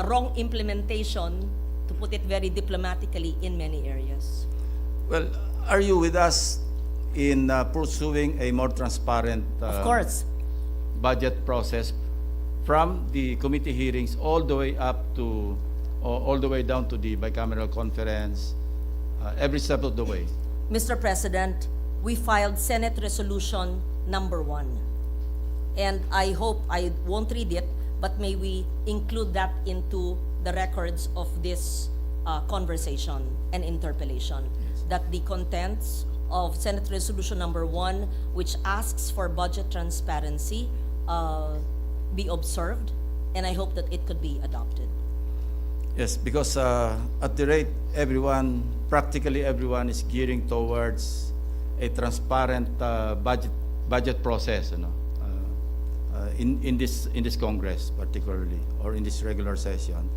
Speaker 8: wrong implementation, to put it very diplomatically, in many areas.
Speaker 10: Well, are you with us in pursuing a more transparent
Speaker 8: Of course.
Speaker 10: budget process from the committee hearings all the way up to, all the way down to the bicameral conference, every step of the way?
Speaker 8: Mr. President, we filed Senate Resolution number 1. And I hope, I won't read it, but may we include that into the records of this conversation and interpellation. That the contents of Senate Resolution number 1, which asks for budget transparency, be observed, and I hope that it could be adopted.
Speaker 10: Yes, because at the rate everyone, practically everyone is gearing towards a transparent budget process, you know, in this Congress particularly, or in this regular session.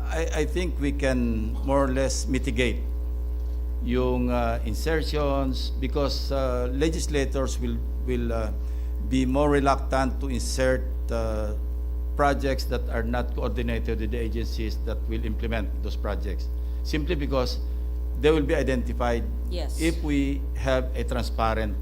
Speaker 10: I think we can more or less mitigate yung insertions because legislators will be more reluctant to insert projects that are not coordinated with the agencies that will implement those projects, simply because they will be identified.
Speaker 8: Yes.
Speaker 10: If we have a transparent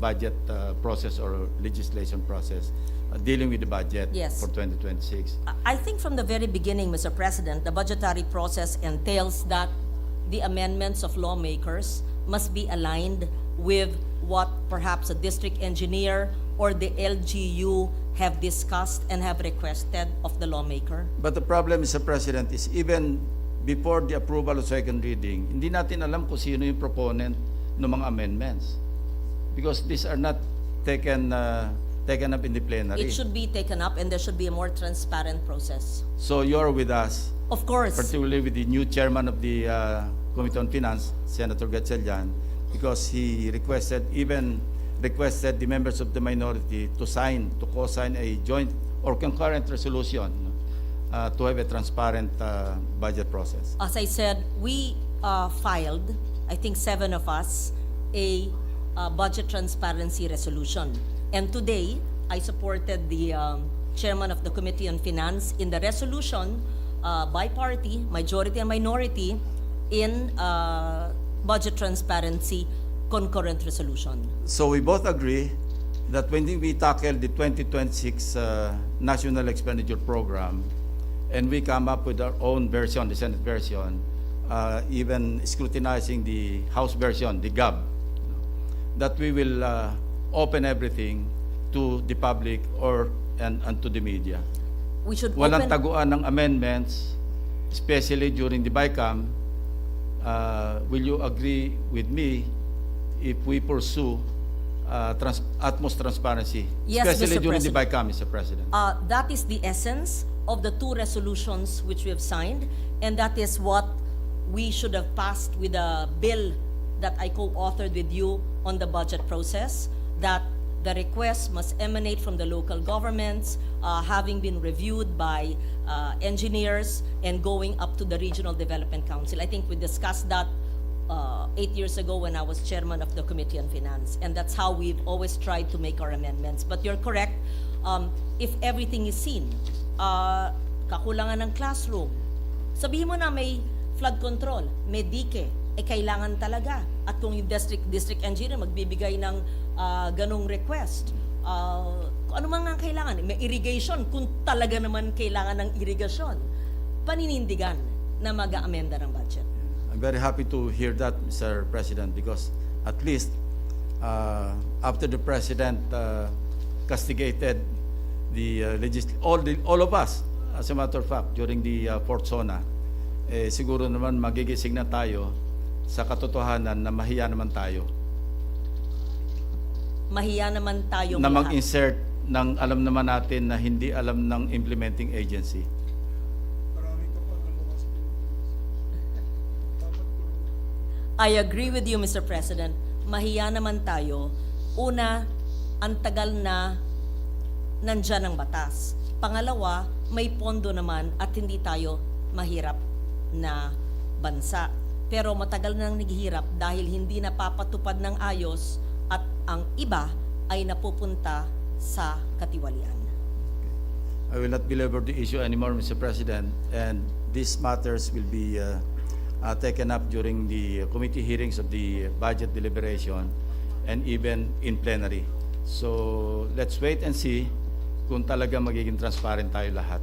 Speaker 10: budget process or legislation process dealing with the budget
Speaker 8: Yes.
Speaker 10: for 2026.
Speaker 8: I think from the very beginning, Mr. President, the budgetary process entails that the amendments of lawmakers must be aligned with what perhaps a district engineer or the LGU have discussed and have requested of the lawmaker.
Speaker 10: But the problem, Mr. President, is even before the approval of second reading, hindi natin alam kung sino yung proponent ng mga amendments. Because these are not taken up in the plenary.
Speaker 8: It should be taken up and there should be a more transparent process.
Speaker 10: So you're with us,
Speaker 8: Of course.
Speaker 10: particularly with the new chairman of the Committee on Finance, Senator Gatchalian, because he requested the members of the minority to co-sign a joint or concurrent resolution to have a transparent budget process.
Speaker 8: As I said, we filed, I think 7 of us, a budget transparency resolution. And today, I supported the chairman of the Committee on Finance in the resolution by party, majority and minority, in budget transparency concurrent resolution.
Speaker 10: So we both agree that when we tackle the 2026 National Expenditure Program and we come up with our own version, the Senate version, even scrutinizing the House version, the GAB, that we will open everything to the public and to the media.
Speaker 8: We should
Speaker 10: Walang
Speaker 8: open...
Speaker 10: taguan ng amendments, especially during the BICAM. Will you agree with me if we pursue utmost transparency,
Speaker 8: Yes,
Speaker 10: especially
Speaker 8: Mr.
Speaker 10: during the
Speaker 8: President.
Speaker 10: BICAM, Mr. President?
Speaker 8: That is the essence of the two resolutions which we have signed, and that is what we should have passed with a bill that I co-authored with you on the budget process, that the request must emanate from the local governments, having been reviewed by engineers and going up to the Regional Development Council. I think we discussed that 8 years ago when I was chairman of the Committee on Finance, and that's how we've always tried to make our amendments. But you're correct, if everything is seen, kakulangan ng classroom, sabihin mo na may flood control, may dike, kailangan talaga. At kung yung district engineer magbibigay ng ganong request, kung ano man ang kailangan, may irrigation, kung talaga naman kailangan ng irrigation, paninindigan na mag-aamenda ng budget.
Speaker 10: I'm very happy to hear that, Mr. President, because at least after the President castigated the all of us, as a matter of fact, during the fourth SONA, siguro naman magigising na tayo sa katotohanan na mahiya naman tayo
Speaker 8: Mahiya naman tayo
Speaker 10: na
Speaker 8: lahat.
Speaker 10: mag-insert ng alam naman natin na hindi alam ng implementing agency.
Speaker 8: I agree with you, Mr. President. Mahiya naman tayo. Una, ang tagal na nandyan ang batas. Pangalawa, may pondo naman at hindi tayo mahirap na bansa. Pero matagal na nang naghihirap dahil hindi napapatupad ng ayos at ang iba ay napupunta sa katiwalian.
Speaker 10: I will not belabor the issue anymore, Mr. President, and these matters will be taken up during the committee hearings of the budget deliberation and even in plenary. So let's wait and see kung talaga magiging transparent tayo lahat.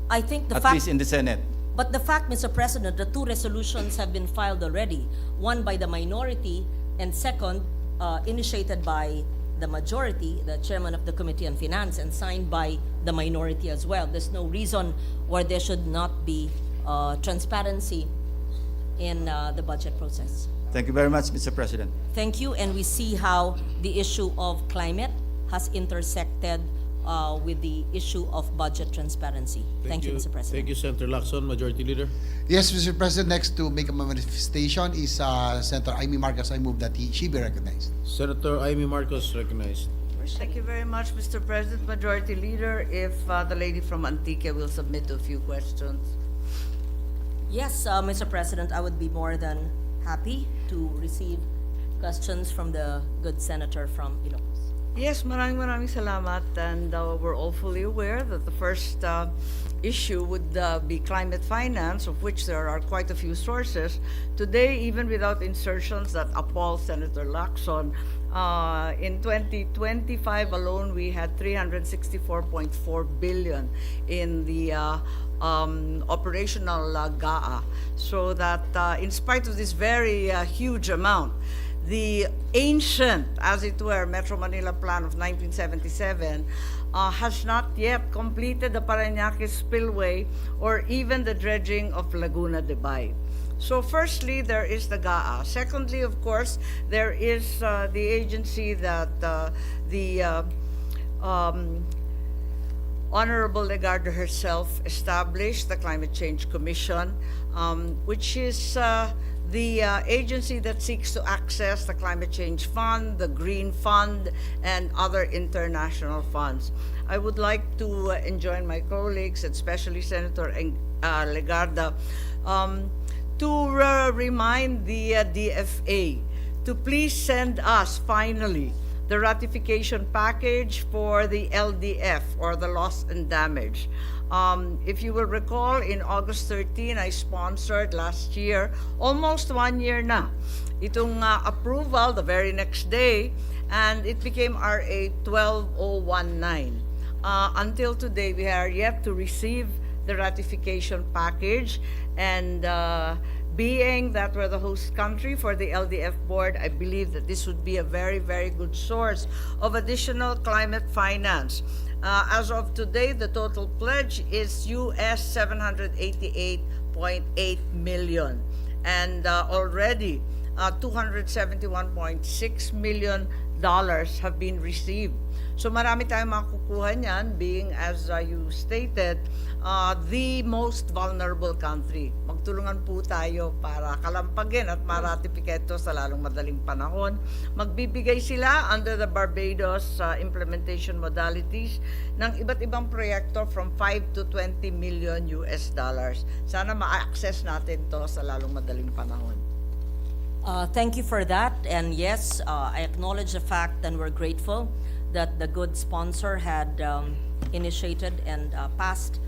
Speaker 8: I think the
Speaker 10: At
Speaker 8: fact...
Speaker 10: least in the Senate.
Speaker 8: But the fact, Mr. President, the two resolutions have been filed already. One by the minority, and second, initiated by the majority, the chairman of the Committee on Finance, and signed by the minority as well. There's no reason why there should not be transparency in the budget process.
Speaker 10: Thank you very much, Mr. President.
Speaker 8: Thank you, and we see how the issue of climate has intersected with the issue of budget transparency. Thank you, Mr. President.
Speaker 7: Thank you, Senator Lacson, Majority Leader.
Speaker 2: Yes, Mr. President, next to make a manifestation is Senator Amy Marcos. I move that she be recognized.
Speaker 7: Senator Amy Marcos recognized.
Speaker 11: Thank you very much, Mr. President. Majority Leader, if the lady from Antique will submit a few questions.
Speaker 8: Yes, Mr. President, I would be more than happy to receive questions from the good senator from Ilocos.
Speaker 11: Yes, maraming salamat, and we're all fully aware that the first issue would be climate finance, of which there are quite a few sources. Today, even without insertions that appall Senator Lacson, in 2025 alone, we had 364.4 billion in the operational GAA. So that in spite of this very huge amount, the ancient, as it were, Metro Manila Plan of 1977 has not yet completed the Parañaque Spillway or even the dredging of Laguna de Bay. So firstly, there is the GAA. Secondly, of course, there is the agency that the Honorable Legarda herself established, the Climate Change Commission, which is the agency that seeks to access the Climate Change Fund, the Green Fund, and other international funds. I would like to enjoin my colleagues, especially Senator Legarda, to remind the DFA to please send us, finally, the ratification package for the LDF, or the loss and damage. If you will recall, in August 13, I sponsored last year, almost 1 year na, itong approval the very next day, and it became RA 12019. Until today, we are yet to receive the ratification package, and being that we're the host country for the LDF board, I believe that this would be a very, very good source of additional climate finance. As of today, the total pledge is US 788.8 million, and already $271.6 million have been received. So marami tayong makukuha niyan, being, as you stated, the most vulnerable country. Magtulungan po tayo para kalampagin at maratifika ito sa lalong madaling panahon. Magbibigay sila under the Barbados implementation modalities ng iba't ibang proyekto from 5 to 20 million US dollars. Sana ma-access natin to sa lalong madaling panahon.
Speaker 8: Thank you for that. And yes, I acknowledge the fact and we're grateful that the good sponsor had initiated and passed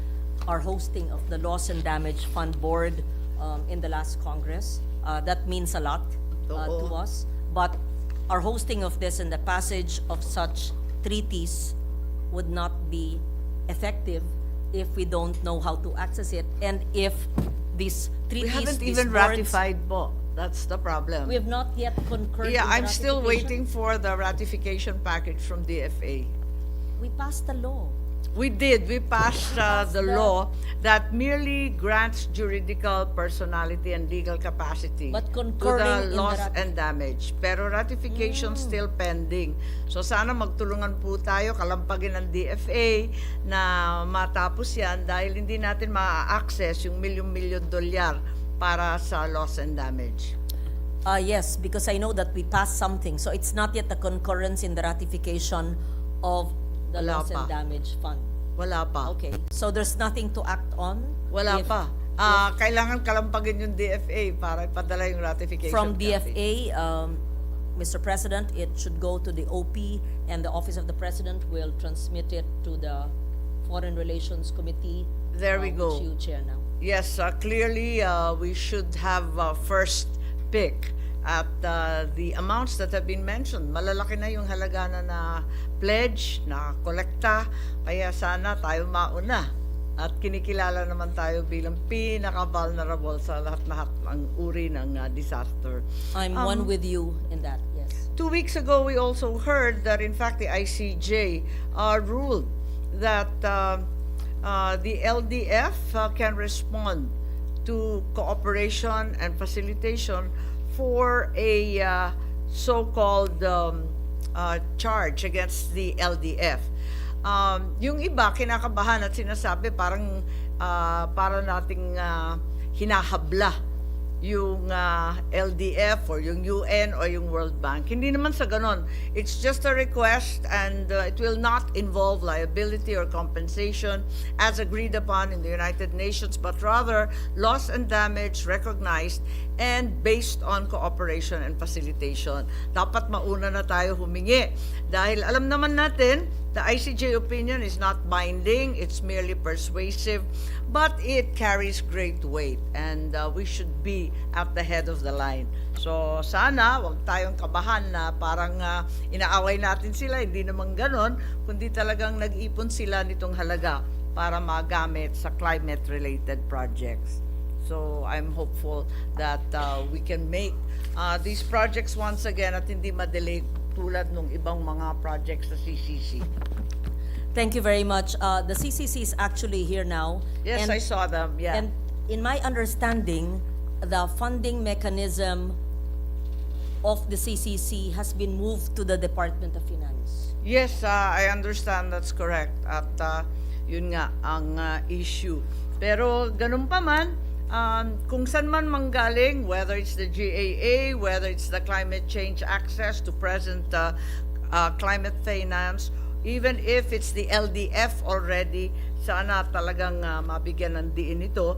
Speaker 8: our hosting of the Loss and Damage Fund Board in the last Congress. That means a lot to us. But our hosting of this and the passage of such treaties would not be effective if we don't know how to access it, and if these treaties,
Speaker 11: We haven't
Speaker 8: these
Speaker 11: even
Speaker 8: boards,
Speaker 11: ratified po. That's the problem.
Speaker 8: we have not yet concurred.
Speaker 11: Yeah,
Speaker 8: in the
Speaker 11: I'm still
Speaker 8: ratification.
Speaker 11: waiting for the ratification package from DFA.
Speaker 8: We passed the law.
Speaker 11: We did. We passed the law that merely grants juridical personality and legal capacity
Speaker 8: But
Speaker 11: to
Speaker 8: concurring in
Speaker 11: the
Speaker 8: the
Speaker 11: loss and damage. Pero ratification still pending. So sana magtulungan po tayo, kalampagin ng DFA na matapos yan dahil hindi natin ma-access yung milyon-milyon dolyar para sa loss and damage.
Speaker 8: Yes, because I know that we passed something. So it's not yet a concurrence in the ratification of the
Speaker 11: Wala
Speaker 8: loss and
Speaker 11: pa.
Speaker 8: damage fund.
Speaker 11: Wala pa.
Speaker 8: Okay, so there's nothing to act on?
Speaker 11: Wala
Speaker 8: If-
Speaker 11: pa. Kailangan kalampagin yung DFA para ipadala yung ratification.
Speaker 8: From
Speaker 11: copy.
Speaker 8: DFA, Mr. President, it should go to the OP, and the Office of the President will transmit it to the Foreign Relations Committee.
Speaker 11: There we go.
Speaker 8: Which you chair now.
Speaker 11: Yes, clearly we should have first pick at the amounts that have been mentioned. Malalaki na yung halaga na pledge, na kolekta, kaya sana tayo mauna. At kinikilala naman tayo bilang pinaka-vulnerable sa lahat-lahat ng uri ng disaster.
Speaker 8: I'm one with you in that, yes.
Speaker 11: 2 weeks ago, we also heard that in fact the ICJ ruled that the LDF can respond to cooperation and facilitation for a so-called charge against the LDF. Yung iba kinakabahan at sinasabi parang para nating hinahabla yung LDF or yung UN or yung World Bank. Hindi naman sa ganon. It's just a request, and it will not involve liability or compensation as agreed upon in the United Nations, but rather loss and damage recognized and based on cooperation and facilitation. Dapat mauna na tayo humingi dahil alam naman natin the ICJ opinion is not binding, it's merely persuasive, but it carries great weight, and we should be at the head of the line. So sana wag tayong kabahan na parang inaaway natin sila, hindi naman ganon, kundi talagang nag-ipon sila nitong halaga para magamit sa climate-related projects. So I'm hopeful that we can make these projects once again at hindi ma-delay tulad nung ibang mga projects sa CCC.
Speaker 8: Thank you very much. The CCC is actually here now.
Speaker 11: Yes,
Speaker 8: and-
Speaker 11: I saw them, yeah.
Speaker 8: And in my understanding, the funding mechanism of the CCC has been moved to the Department of Finance.
Speaker 11: Yes, I understand that's correct. At yun nga ang issue. Pero ganun pa man, kung saan man manggaling, whether it's the GAA, whether it's the climate change access to present climate finance, even if it's the LDF already, sana talagang mabigyan ng diin ito.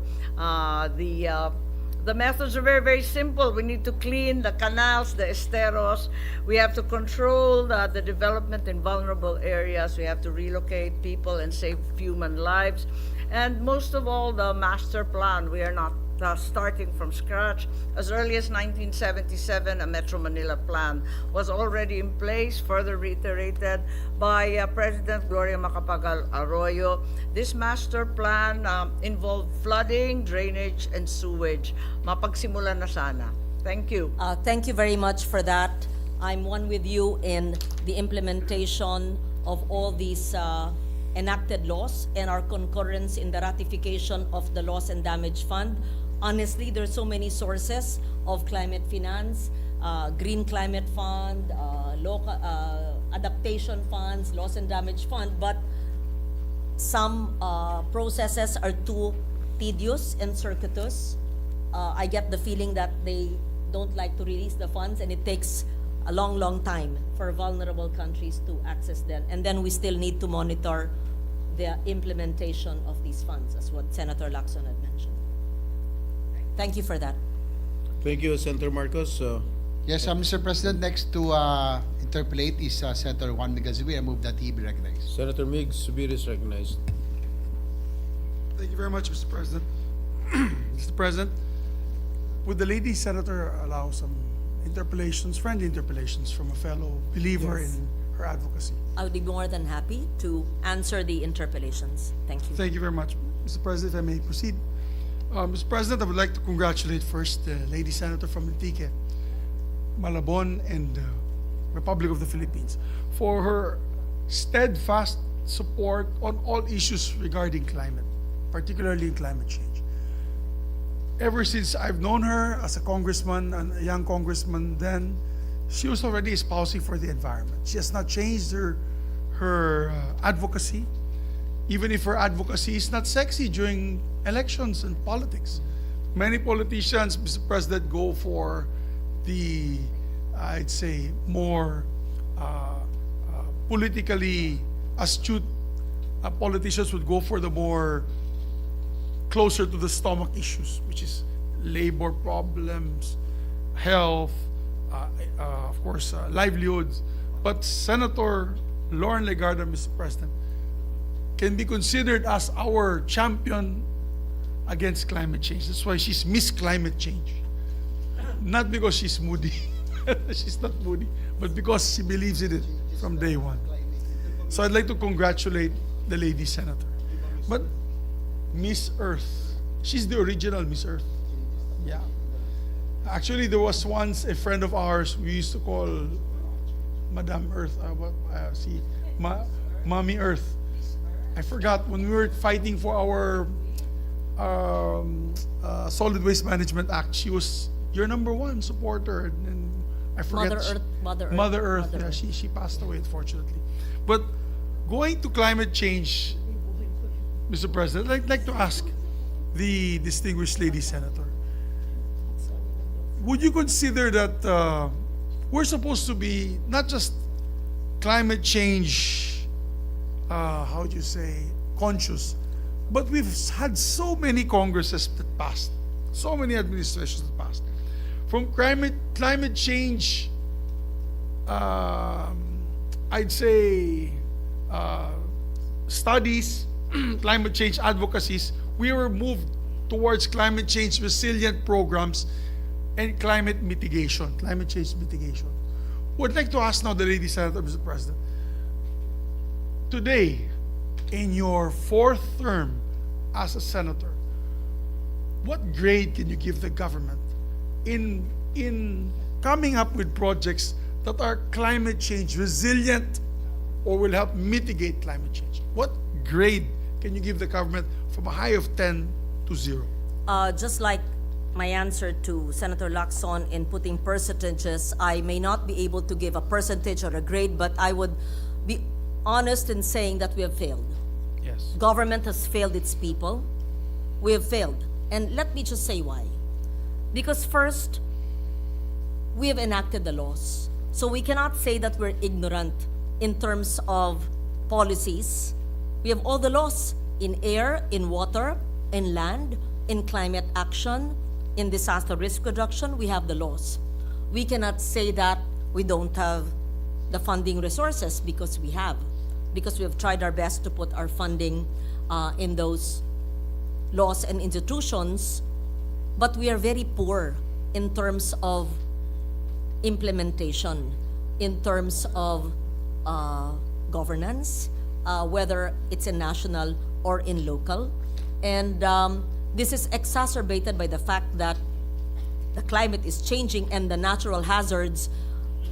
Speaker 11: The methods are very, very simple. We need to clean the canals, the esteros. We have to control the development in vulnerable areas. We have to relocate people and save human lives. And most of all, the master plan. We are not starting from scratch. As early as 1977, a Metro Manila plan was already in place, further reiterated by President Gloria Macapagal Arroyo. This master plan involved flooding, drainage, and sewage. Mapagsimulan na sana. Thank you.
Speaker 8: Thank you very much for that. I'm one with you in the implementation of all these enacted laws and our concurrence in the ratification of the Loss and Damage Fund. Honestly, there's so many sources of climate finance, Green Climate Fund, local adaptation funds, Loss and Damage Fund, but some processes are too tedious and circuitous. I get the feeling that they don't like to release the funds, and it takes a long time for vulnerable countries to access them. And then we still need to monitor the implementation of these funds, as what Senator Lacson had mentioned. Thank you for that.
Speaker 7: Thank you, Senator Marcos.
Speaker 2: Yes, Mr. President, next to interpolate is Senator Juan Miguel. I move that he be recognized.
Speaker 7: Senator Mig Zubir is recognized.
Speaker 12: Thank you very much, Mr. President. Mr. President, would the lady senator allow some interpolations, friendly interpolations from a fellow believer in her advocacy?
Speaker 8: I would be more than happy to answer the interpellations. Thank you.
Speaker 12: Thank you very much. Mr. President, if I may proceed. Mr. President, I would like to congratulate first the lady senator from Antique, Malabon, and Republic of the Philippines for her steadfast support on all issues regarding climate, particularly in climate change. Ever since I've known her as a congressman, and a young congressman then, she was already espousing for the environment. She has not changed her advocacy, even if her advocacy is not sexy during elections and politics. Many politicians, Mr. President, go for the, I'd say, more politically astute politicians would go for the more closer to the stomach issues, which is labor problems, health, of course, livelihoods. But Senator Lauren Legarda, Mr. President, can be considered as our champion against climate change. That's why she's Miss Climate Change. Not because she's moody. She's not moody, but because she believes in it from day one. So I'd like to congratulate the lady senator. But Miss Earth, she's the original Miss Earth. Yeah. Actually, there was once a friend of ours we used to call Madame Earth, Mommy Earth. I forgot when we were fighting for our Solid Waste Management Act. She was your number one supporter, and I forget. Mother Earth. Yeah, she passed away, unfortunately. But going to climate change, Mr. President, I'd like to ask the distinguished lady senator, would you consider that we're supposed to be not just climate change, how would you say, conscious, but we've had so many Congresses that passed, so many administrations that passed. From climate change, I'd say, studies, climate change advocacies, we were moved towards climate change resilient programs and climate change mitigation. Would like to ask now the lady senator, Mr. President, today, in your fourth term as a senator, what grade can you give the government in coming up with projects that are climate change resilient or will help mitigate climate change? What grade can you give the government from a high of 10 to 0?
Speaker 8: Just like my answer to Senator Lacson in putting percentages, I may not be able to give a percentage or a grade, but I would be honest in saying that we have failed.
Speaker 12: Yes.
Speaker 8: Government has failed its people. We have failed. And let me just say why. Because first, we have enacted the laws. So we cannot say that we're ignorant in terms of policies. We have all the laws in air, in water, in land, in climate action, in disaster risk reduction. We have the laws. We cannot say that we don't have the funding resources, because we have tried our best to put our funding in those laws and institutions, but we are very poor in terms of implementation, in terms of governance, whether it's in national or in local. And this is exacerbated by the fact that the climate is changing and the natural hazards,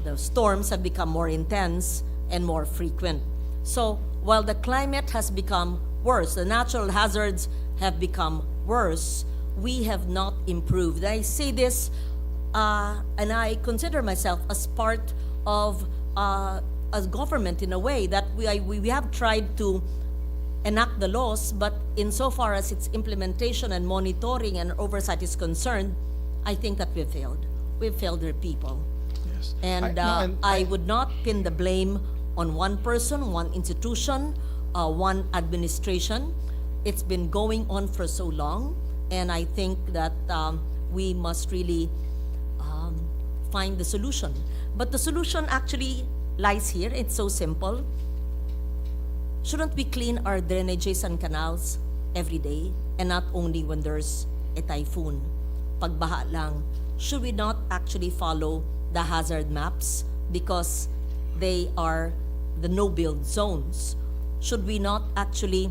Speaker 8: the storms have become more intense and more frequent. So while the climate has become worse, the natural hazards have become worse, we have not improved. I say this, and I consider myself as part of as government in a way that we have tried to enact the laws, but insofar as its implementation and monitoring and oversight is concerned, I think that we've failed. We've failed our people.
Speaker 12: Yes.
Speaker 8: And I would not pin the blame on one person, one institution, one administration. It's been going on for so long, and I think that we must really find the solution. But the solution actually lies here. It's so simple. Shouldn't we clean our drainages and canals every day, and not only when there's a typhoon? Pagbaha lang, should we not actually follow the hazard maps because they are the no-build zones? Should we not actually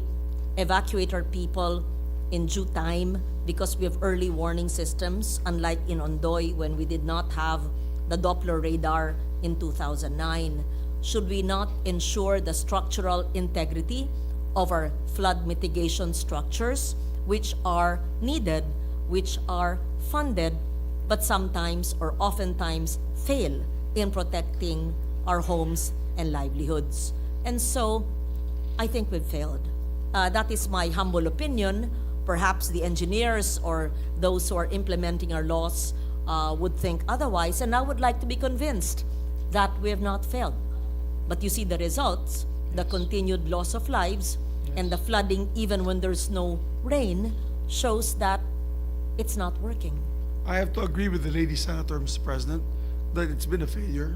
Speaker 8: evacuate our people in due time because we have early warning systems, unlike in Ondoy when we did not have the Doppler radar in 2009? Should we not ensure the structural integrity of our flood mitigation structures, which are needed, which are funded, but sometimes or oftentimes fail in protecting our homes and livelihoods? And so I think we've failed. That is my humble opinion. Perhaps the engineers or those who are implementing our laws would think otherwise, and I would like to be convinced that we have not failed. But you see the results, the continued loss of lives, and the flooding even when there's no rain shows that it's not working.
Speaker 12: I have to agree with the lady senator, Mr. President, that it's been a failure.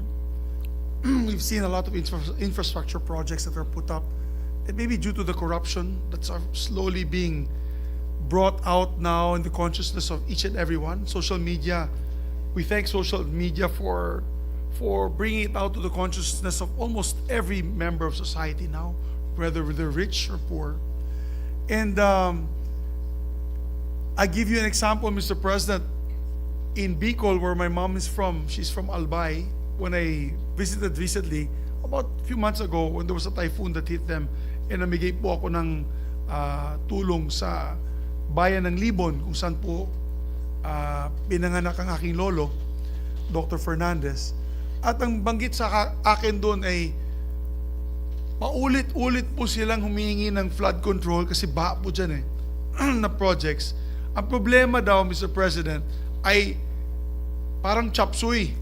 Speaker 12: We've seen a lot of infrastructure projects that are put up. It may be due to the corruption that's slowly being brought out now in the consciousness of each and every one. Social media, we thank social media for bringing it out to the consciousness of almost every member of society now, whether they're rich or poor. And I give you an example, Mr. President. In Bicol, where my mom is from, she's from Albay, when I visited recently, about a few months ago, when there was a typhoon that hit them, and namigay po ako ng tulong sa bayan ng Libon, kung saan po pinanganak ang aking lolo, Dr. Fernandez. At ang banggit sa akin doon ay paulit-ulit po silang humihingi ng flood control kasi baha po dyan na projects. Ang problema daw, Mr. President, ay parang chop suey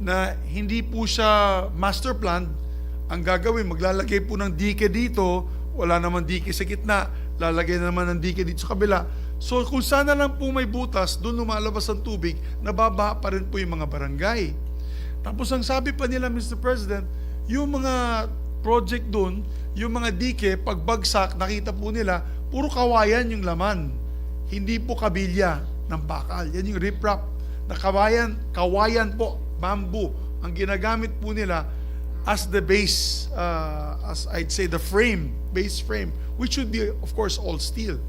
Speaker 12: na hindi po siya master plan. Ang gagawin, maglalagay po ng dike dito, wala naman dike sa gitna, lalagay na naman ng dike dito sa kabila. So kung sana lang po may butas, doon lumalabas ang tubig, nababaha pa rin po yung mga barangay. Tapos ang sabi pa nila, Mr. President, yung mga project doon, yung mga dike, pagbagsak, nakita po nila, puro kawayan yung laman. Hindi po kabilya ng bakal. Yan yung riprap na kawayan po, bamboo, ang ginagamit po nila as the base, as I'd say the frame, base frame, which should be of course all steel.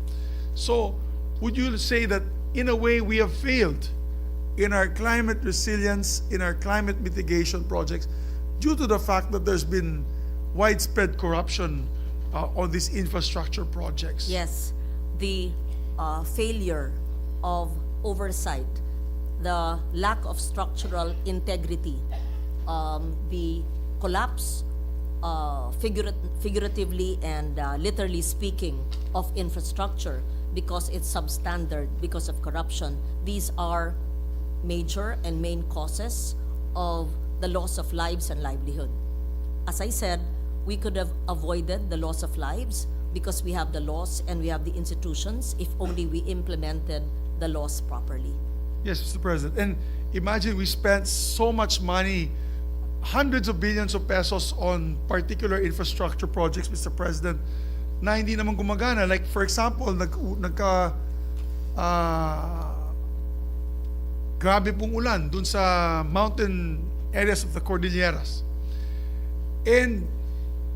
Speaker 12: So would you say that in a way we have failed in our climate resilience, in our climate mitigation projects, due to the fact that there's been widespread corruption on these infrastructure projects?
Speaker 8: Yes, the failure of oversight, the lack of structural integrity, the collapse, figuratively and literally speaking, of infrastructure because it's substandard, because of corruption. These are major and main causes of the loss of lives and livelihood. As I said, we could have avoided the loss of lives because we have the laws and we have the institutions if only we implemented the laws properly.
Speaker 12: Yes, Mr. President. And imagine we spent so much money, hundreds of billions of pesos on particular infrastructure projects, Mr. President, na hindi naman gumagana. Like for example, grabe pong ulan dun sa mountain areas of the Cordilleras. And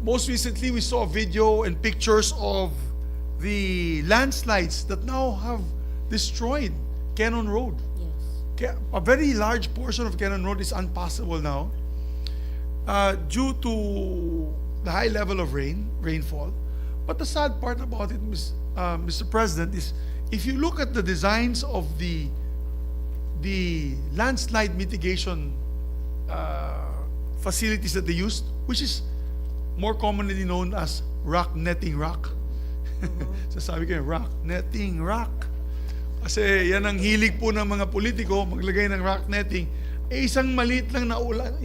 Speaker 12: most recently, we saw a video and pictures of the landslides that now have destroyed Cannon Road. A very large portion of Cannon Road is unpassable now due to the high level of rainfall. But the sad part about it, Mr. President, is if you look at the designs of the landslide mitigation facilities that they used, which is more commonly known as rock netting rock. Sasabi ko, rock netting rock. Kasi yan ang hilig po ng mga politiko, maglagay ng rock netting. Isang maliit lang na ulan,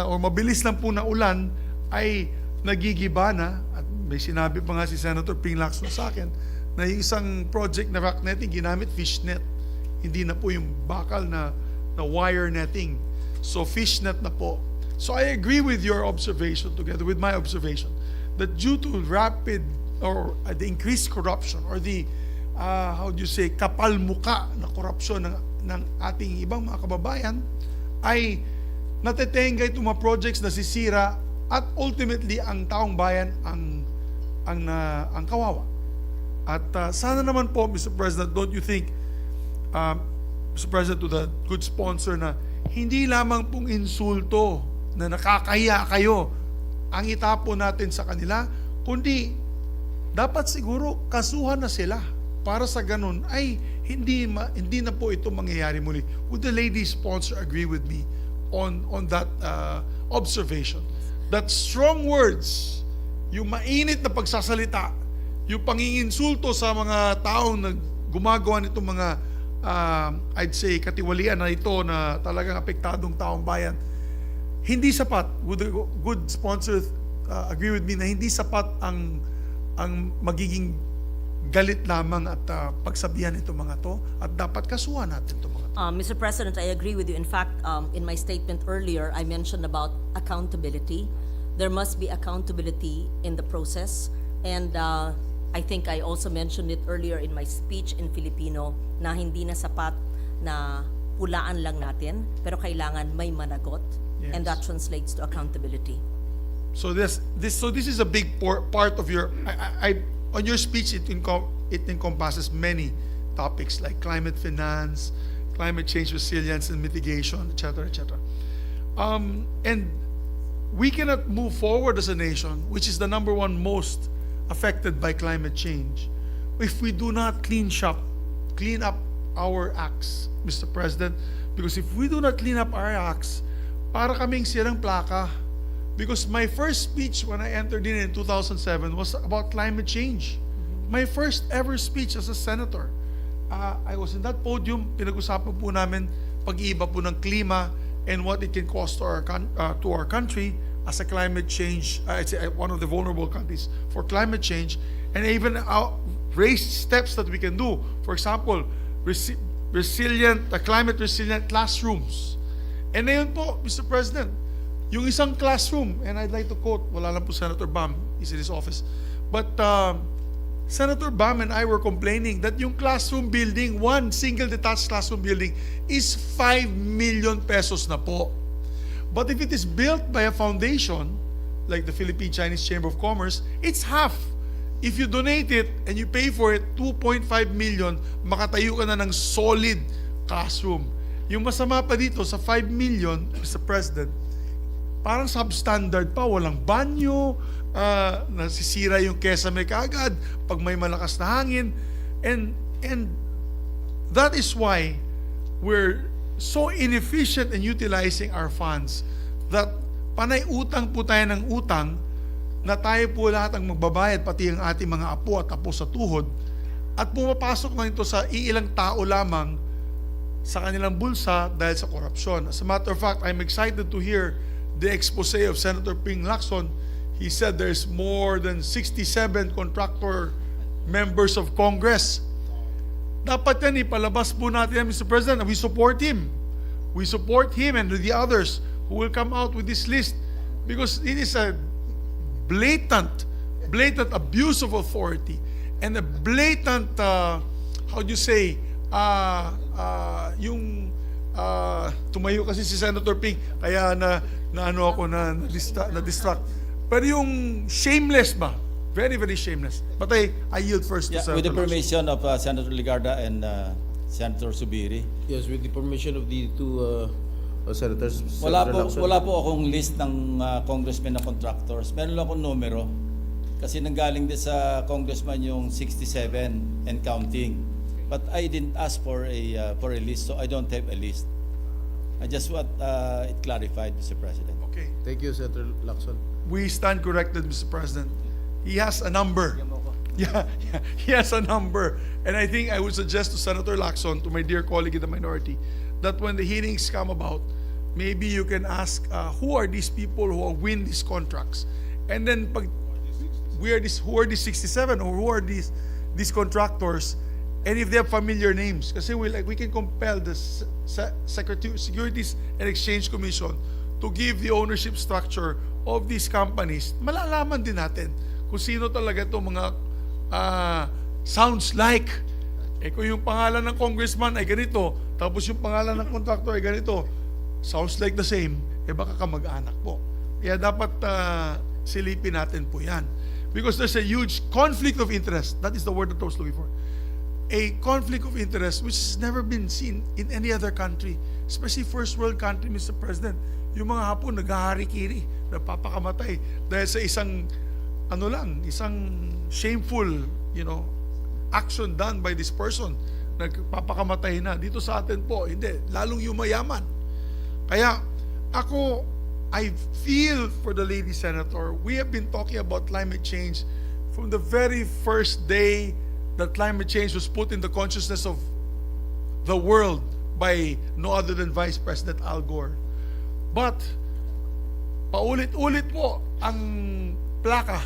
Speaker 12: or mabilis lang po na ulan ay nagigiba na. At may sinabi pa nga si Senator Ping Lacson sa akin na yung isang project na rock netting ginamit fish net. Hindi na po yung bakal na wire netting. So fish net na po. So I agree with your observation together with my observation that due to rapid or the increased corruption or the kapal-muka na korupsyon ng ating ibang mga kababayan ay natetengga itong mga projects na sisira at ultimately ang taong bayan ang kawawa. At sana naman po, Mr. President, don't you think, Mr. President, to the good sponsor, na hindi lamang pong insulto na nakakahiya kayo ang itapon natin sa kanila, kundi dapat siguro kasuhan na sila para sa ganun ay hindi na po ito mangyayari muli. Would the lady sponsor agree with me on that observation? That strong words, yung mainit na pagsasalita, yung panginginsulto sa mga taong gumagawa nitong mga I'd say katiwalian na ito na talagang apektadong taong bayan, hindi sapat. Would the good sponsor agree with me na hindi sapat ang magiging galit lamang at pagsabihan itong mga to at dapat kasuhan natin itong mga to?
Speaker 8: Mr. President, I agree with you. In fact, in my statement earlier, I mentioned about accountability. There must be accountability in the process. And I think I also mentioned it earlier in my speech in Filipino na hindi na sapat na hulaan lang natin, pero kailangan may managot.
Speaker 12: Yes.
Speaker 8: And that translates to accountability.
Speaker 12: So this is a big part of your on your speech. It encompasses many topics like climate finance, climate change resilience and mitigation, etc., etc. And we cannot move forward as a nation, which is the number one most affected by climate change, if we do not clean up our acts, Mr. President. Because if we do not clean up our acts, para kaming sirang plaka. Because my first speech when I entered in 2007 was about climate change. My first ever speech as a senator. I was in that podium, pinag-usapan po namin pag-iiba po ng klima and what it can cost to our country as a climate change, it's one of the vulnerable countries for climate change, and even raised steps that we can do. For example, climate resilient classrooms. And ngayon po, Mr. President, yung isang classroom, and I'd like to quote, wala lang po Senator Bam, he's in his office, but Senator Bam and I were complaining that yung classroom building, one single detached classroom building, is 5 million pesos na po. But if it is built by a foundation, like the Philippine-Chinese Chamber of Commerce, it's half. If you donate it and you pay for it, 2.5 million, makatayo ka na ng solid classroom. Yung masama pa dito sa 5 million, Mr. President, parang substandard pa, walang banyo, nasisira yung kesame kaagad pag may malakas na hangin. And that is why we're so inefficient in utilizing our funds that panay utang po tayo ng utang na tayo po lahat ang magbabayad, pati ang ating mga apo at apo sa tuhod, at pumapasok na ito sa iilang tao lamang sa kanilang bulsa dahil sa korupsyon. As a matter of fact, I'm excited to hear the expose of Senator Ping Lacson. He said there's more than 67 contractor members of Congress. Dapat yan, ipalabas po natin yan, Mr. President, and we support him. We support him and the others who will come out with this list, because it is a blatant abuse of authority and a blatant, how do you say, tumayo kasi si Senator Ping, kaya na-distract. Pero yung shameless ba? Very, very shameless. But I yield first to
Speaker 10: Yeah, with the
Speaker 12: Senator Lacson.
Speaker 10: permission of Senator Legarda and Senator Subiri.
Speaker 7: Yes, with the permission of the two senators.
Speaker 10: Wala
Speaker 7: Senator
Speaker 10: po,
Speaker 7: Lacson.
Speaker 10: wala po akong list ng congressmen na contractors. Meron lang akong numero. Kasi nanggaling din sa congressman yung 67 and counting. But I didn't ask for a list, so I don't have a list. I just want it clarified, Mr. President.
Speaker 12: Okay.
Speaker 7: Thank you, Senator Lacson.
Speaker 12: We stand corrected, Mr. President. He has a number. Yeah, he has a number. And I think I would suggest to Senator Lacson, to my dear colleague in the minority, that when the hearings come about, maybe you can ask who are these people who win these contracts, and then who are these 67 or who are these contractors, and if they have familiar names, kasi we can compel the Securities and Exchange Commission to give the ownership structure of these companies. Malalaman din natin kung sino talaga itong mga sounds like. Kung yung pangalan ng congressman ay ganito, tapos yung pangalan ng contractor ay ganito, sounds like the same, baka kamag-anak po. Kaya dapat silipin natin po yan. Because there's a huge conflict of interest. That is the word that I was looking for. A conflict of interest which has never been seen in any other country, especially first world country, Mr. President. Yung mga Hapon naghahari-kiri, napapakamatay dahil sa isang shameful, action done by this person, nagpapakamatay na. Dito sa atin po, hindi, lalong yumayaman. Kaya I feel for the lady senator. We have been talking about climate change from the very first day that climate change was put in the consciousness of the world by no other than Vice President Al Gore. But paulit-ulit po ang plaka.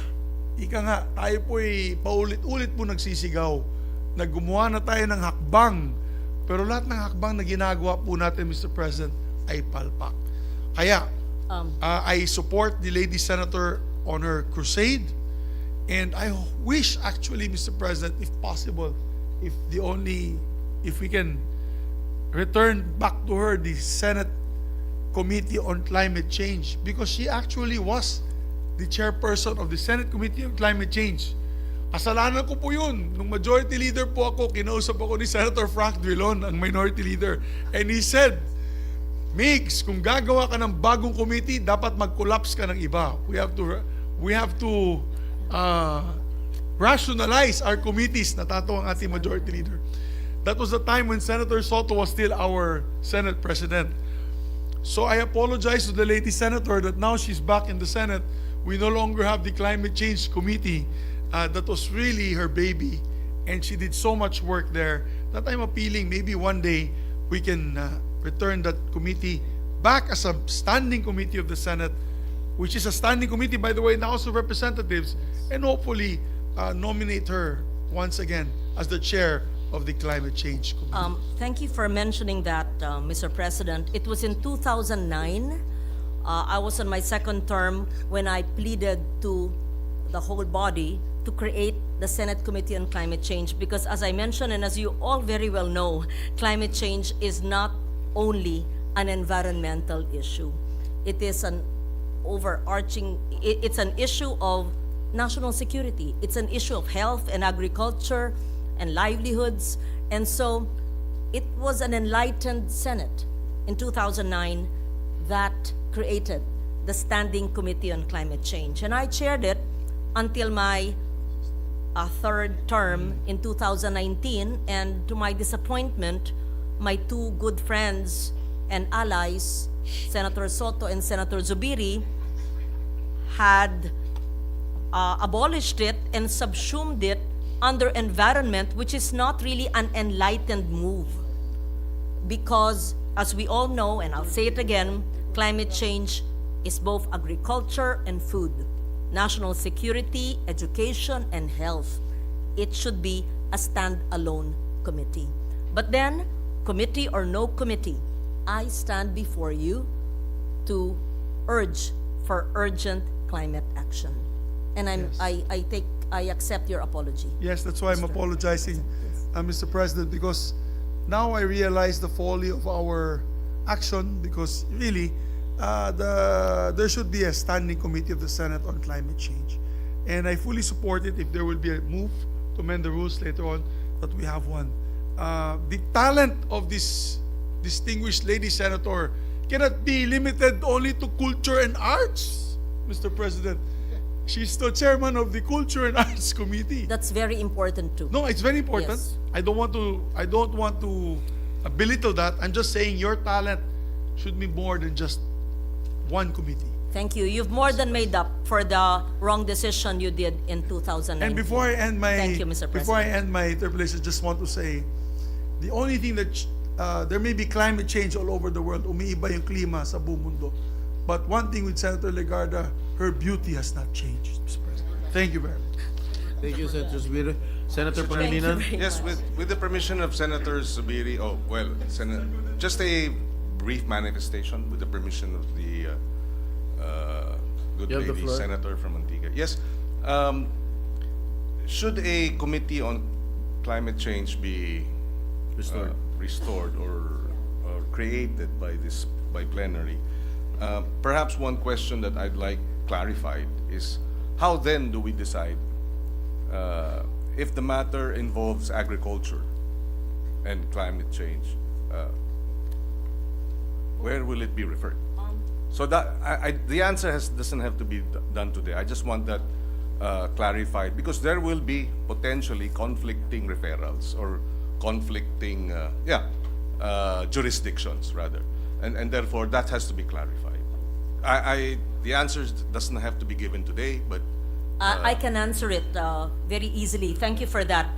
Speaker 12: Ika nga, tayo po'y paulit-ulit po nagsisigaw. Naggumawa na tayo ng hakbang. Pero lahat ng hakbang na ginagawa po natin, Mr. President, ay palpak. Kaya, I support the lady senator on her crusade. And I wish actually, Mr. President, if possible, if we can return back to her the Senate Committee on Climate Change, because she actually was the chairperson of the Senate Committee on Climate Change. Kasalanan ko po yun. Nung majority leader po ako, kinausap ako ni Senator Frank Drilon, ang minority leader. And he said, Migs, kung gagawa ka ng bagong committee, dapat mag-collapse ka ng iba. We have to rationalize our committees. Natatawa ang ating majority leader. That was the time when Senator Soto was still our Senate President. So I apologize to the lady senator that now she's back in the Senate. We no longer have the Climate Change Committee that was really her baby. And she did so much work there that I'm appealing maybe one day we can return that committee back as a standing committee of the Senate, which is a standing committee, by the way, in the House of Representatives, and hopefully nominate her once again as the chair of the Climate Change Committee.
Speaker 8: Thank you for mentioning that, Mr. President. It was in 2009. I was on my second term when I pleaded to the whole body to create the Senate Committee on Climate Change, because as I mentioned, and as you all very well know, climate change is not only an environmental issue. It is an overarching, it's an issue of national security. It's an issue of health and agriculture and livelihoods. And so it was an enlightened Senate in 2009 that created the Standing Committee on Climate Change. And I chaired it until my third term in 2019. And to my disappointment, my two good friends and allies, Senator Soto and Senator Zubiri, had abolished it and subsumed it under environment, which is not really an enlightened move. Because, as we all know, and I'll say it again, climate change is both agriculture and food, national security, education, and health. It should be a stand-alone committee. But then, committee or no committee, I stand before you to urge for urgent climate action. And I accept your apology.
Speaker 12: Yes, that's why I'm apologizing, Mr. President, because now I realize the folly of our action, because really, there should be a standing committee of the Senate on climate change. And I fully support it if there will be a move to amend the rules later on, that we have one. The talent of this distinguished lady senator cannot be limited only to culture and arts, Mr. President. She's the chairman of the Culture and Arts Committee.
Speaker 8: That's very important too.
Speaker 12: No, it's very important.
Speaker 8: Yes.
Speaker 12: I don't want to belittle that. I'm just saying your talent should be more than just one committee.
Speaker 8: Thank you. You've more than made up for the wrong decision you did in 2019.
Speaker 12: And before I end my
Speaker 8: Thank you, Mr.
Speaker 12: before I
Speaker 8: President.
Speaker 12: end my interpolation, just want to say, the only thing that there may be climate change all over the world, umiiba yung klima sa buong mundo. But one thing with Senator Legarda, her beauty has not changed, Mr. President. Thank you very much.
Speaker 7: Thank you, Senator Zubiri. Senator
Speaker 8: Thank you
Speaker 7: Pangilinan.
Speaker 8: very
Speaker 13: Yes,
Speaker 8: much.
Speaker 13: with the permission of Senator Zubiri, just a brief manifestation with the permission of the good
Speaker 7: You have the
Speaker 13: lady
Speaker 7: floor.
Speaker 13: senator from Antigua. Yes, should a committee on climate change be restored or created by plenary? Perhaps one question that I'd like clarified is, how then do we decide if the matter involves agriculture and climate change? Where will it be referred? So that the answer doesn't have to be done today. I just want that clarified, because there will be potentially conflicting referrals or conflicting jurisdictions rather, and therefore that has to be clarified. The answer doesn't have to be given today, but
Speaker 8: I can answer it very easily. Thank you for that.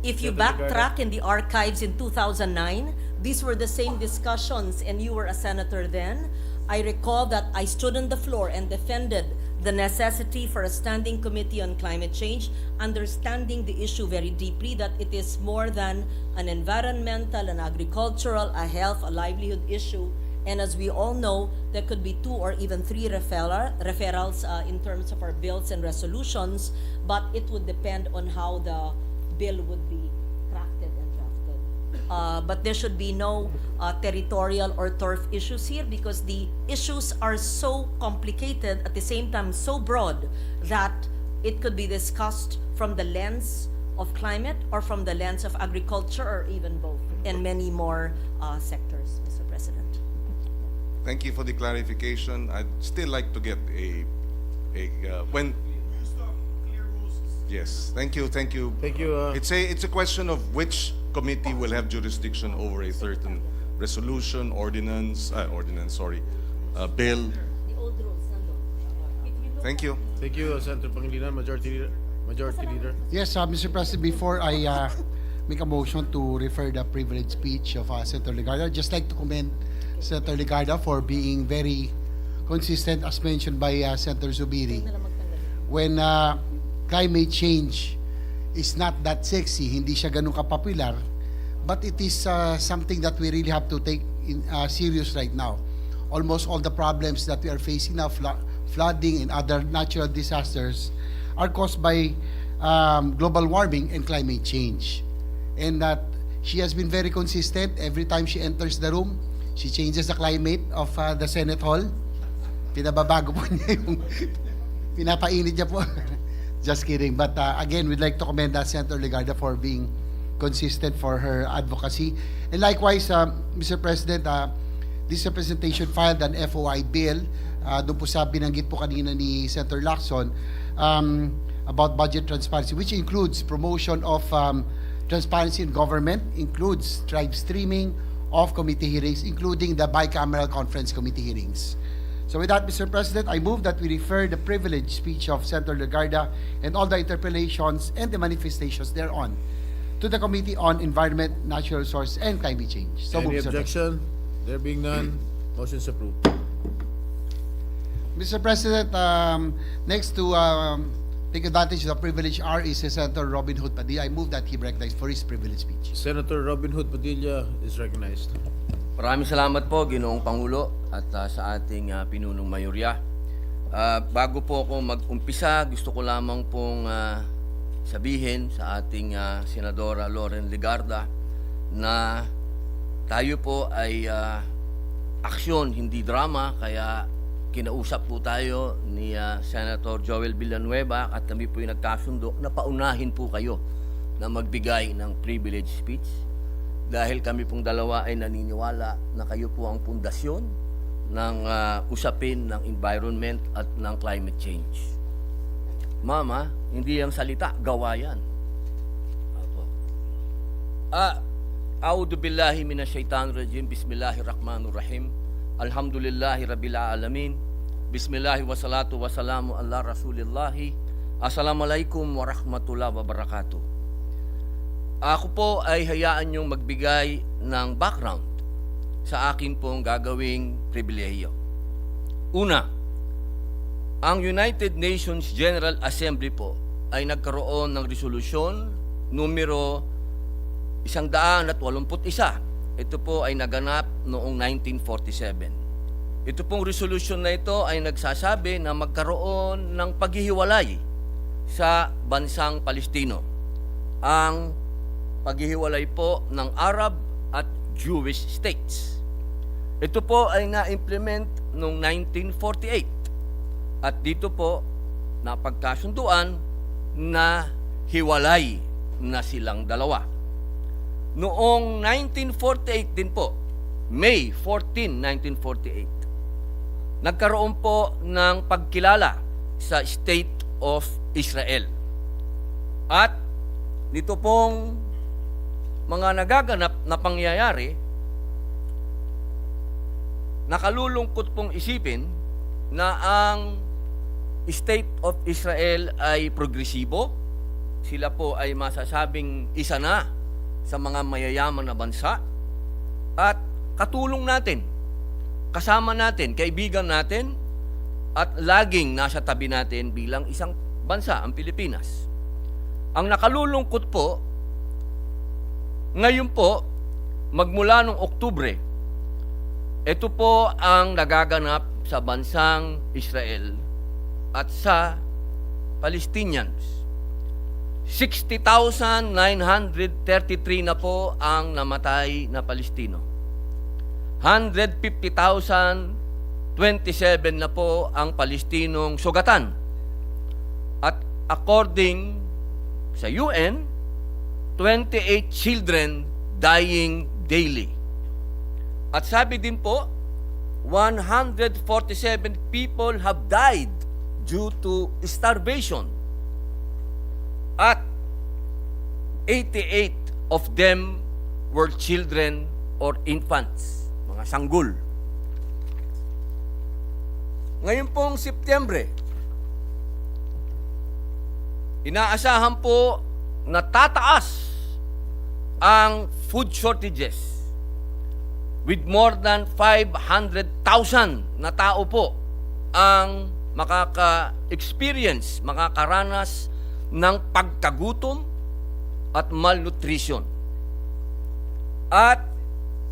Speaker 8: If you backtrack in the archives in 2009, these were the same discussions, and you were a senator then. I recall that I stood on the floor and defended the necessity for a standing committee on climate change, understanding the issue very deeply, that it is more than an environmental, an agricultural, a health, a livelihood issue. And as we all know, there could be 2 or even 3 referrals in terms of our bills and resolutions, but it would depend on how the bill would be crafted and drafted. But there should be no territorial or turf issues here, because the issues are so complicated, at the same time so broad, that it could be discussed from the lens of climate or from the lens of agriculture, or even both, and many more sectors, Mr. President.
Speaker 13: thank you for the clarification. I'd still like to get when. Yes, thank you.
Speaker 7: Thank you.
Speaker 13: It's a question of which committee will have jurisdiction over a certain resolution, bill.
Speaker 8: The old rules,
Speaker 13: Thank you.
Speaker 7: Thank you, Senator Pangilinan, Majority Leader.
Speaker 2: Yes, Mr. President, before I make a motion to refer the privilege speech of Senator Legarda, I'd just like to commend Senator Legarda for being very consistent, as mentioned by Senator Zubiri. When climate change is not that sexy, hindi siya ganun kapopular, but it is something that we really have to take in serious right now. Almost all the problems that we are facing now, flooding and other natural disasters, are caused by global warming and climate change. And that she has been very consistent. Every time she enters the room, she changes the climate of the Senate Hall. Pinababago po niya yung pinapainit niya po. Just kidding. But again, we'd like to commend Senator Legarda for being consistent for her advocacy. And likewise, Mr. President, this representation filed an FOI bill. Doon po sa binanggit po kanina ni Senator Lacson about budget transparency, which includes promotion of transparency in government, includes live streaming of committee hearings, including the bicameral conference committee hearings. So with that, Mr. President, I move that we refer the privileged speech of Senator Legarda and all the interpellations and the manifestations thereon to the Committee on Environment, Natural Resources, and Climate Change. So
Speaker 7: Any
Speaker 2: moved, Mr. President.
Speaker 7: objection? There being none, motion is approved.
Speaker 2: Mr. President, next to take advantage of the privilege R is Senator Robin Hood Padilla. I move that he be recognized for his privilege speech.
Speaker 7: Senator Robin Hood Padilla is recognized.
Speaker 14: Maraming salamat po, Ginoong Pangulo, at sa ating pinunong mayorya. Bago po ako mag-umpisa, gusto ko lamang pong sabihin sa ating Senadora Lauren Legarda na tayo po ay aksyon, hindi drama, kaya kinausap po tayo ni Senator Joel Villanueva at kami po yung nagkasundo na paunahin po kayo na magbigay ng privilege speech dahil kami pong dalawa ay naniniwala na kayo po ang pundasyon ng usapin ng environment at ng climate change. Mama, hindi ang salita, gawa yan. A'udhu billahi minasyaitanir rajim. Bismillahirrahmanirrahim. Alhamdulillahi rabbil alamin. Bismillahi wassalatu wassalamu ala rasulillahi. Assalamualaikum warahmatullahi wabarakatuh. Ako po ay hayaan niyong magbigay ng background sa akin pong gagawing pribilehiyo. Una, ang United Nations General Assembly po ay nagkaroon ng resolusyon numero 181. Ito po ay naganap noong 1947. Ito pong resolusyon na ito ay nagsasabi na magkaroon ng paghihiwalay sa bansang Palestino. Ang paghihiwalay po ng Arab at Jewish states. Ito po ay na-implement noong 1948 at dito po napagkasunduan na hiwalay na silang dalawa. Noong 1948 din po, May 14, 1948, nagkaroon po ng pagkilala sa State of Israel. At dito pong mga nagaganap na pangyayari, nakalulungkot pong isipin na ang State of Israel ay progresibo. Sila po ay masasabing isa na sa mga mayayaman na bansa at katulong natin, kasama natin, kaibigan natin at laging nasa tabi natin bilang isang bansa, ang Pilipinas. Ang nakalulungkot po, ngayon po, magmula noong Oktubre, ito po ang nagaganap sa bansang Israel at sa Palestinians. 60,933 na po ang namatay na Palestino. 150,027 na po ang Palestinong sugatan. At according sa UN, 28 children dying daily. At sabi din po, 147 people have died due to starvation. At 88 of them were children or infants, mga sanggol. Ngayon pong Setyembre, inaasahan po na tataas ang food shortages with more than 500,000 na tao po ang makaka-experience, makakaranas ng pagkagutom at malnutrition. At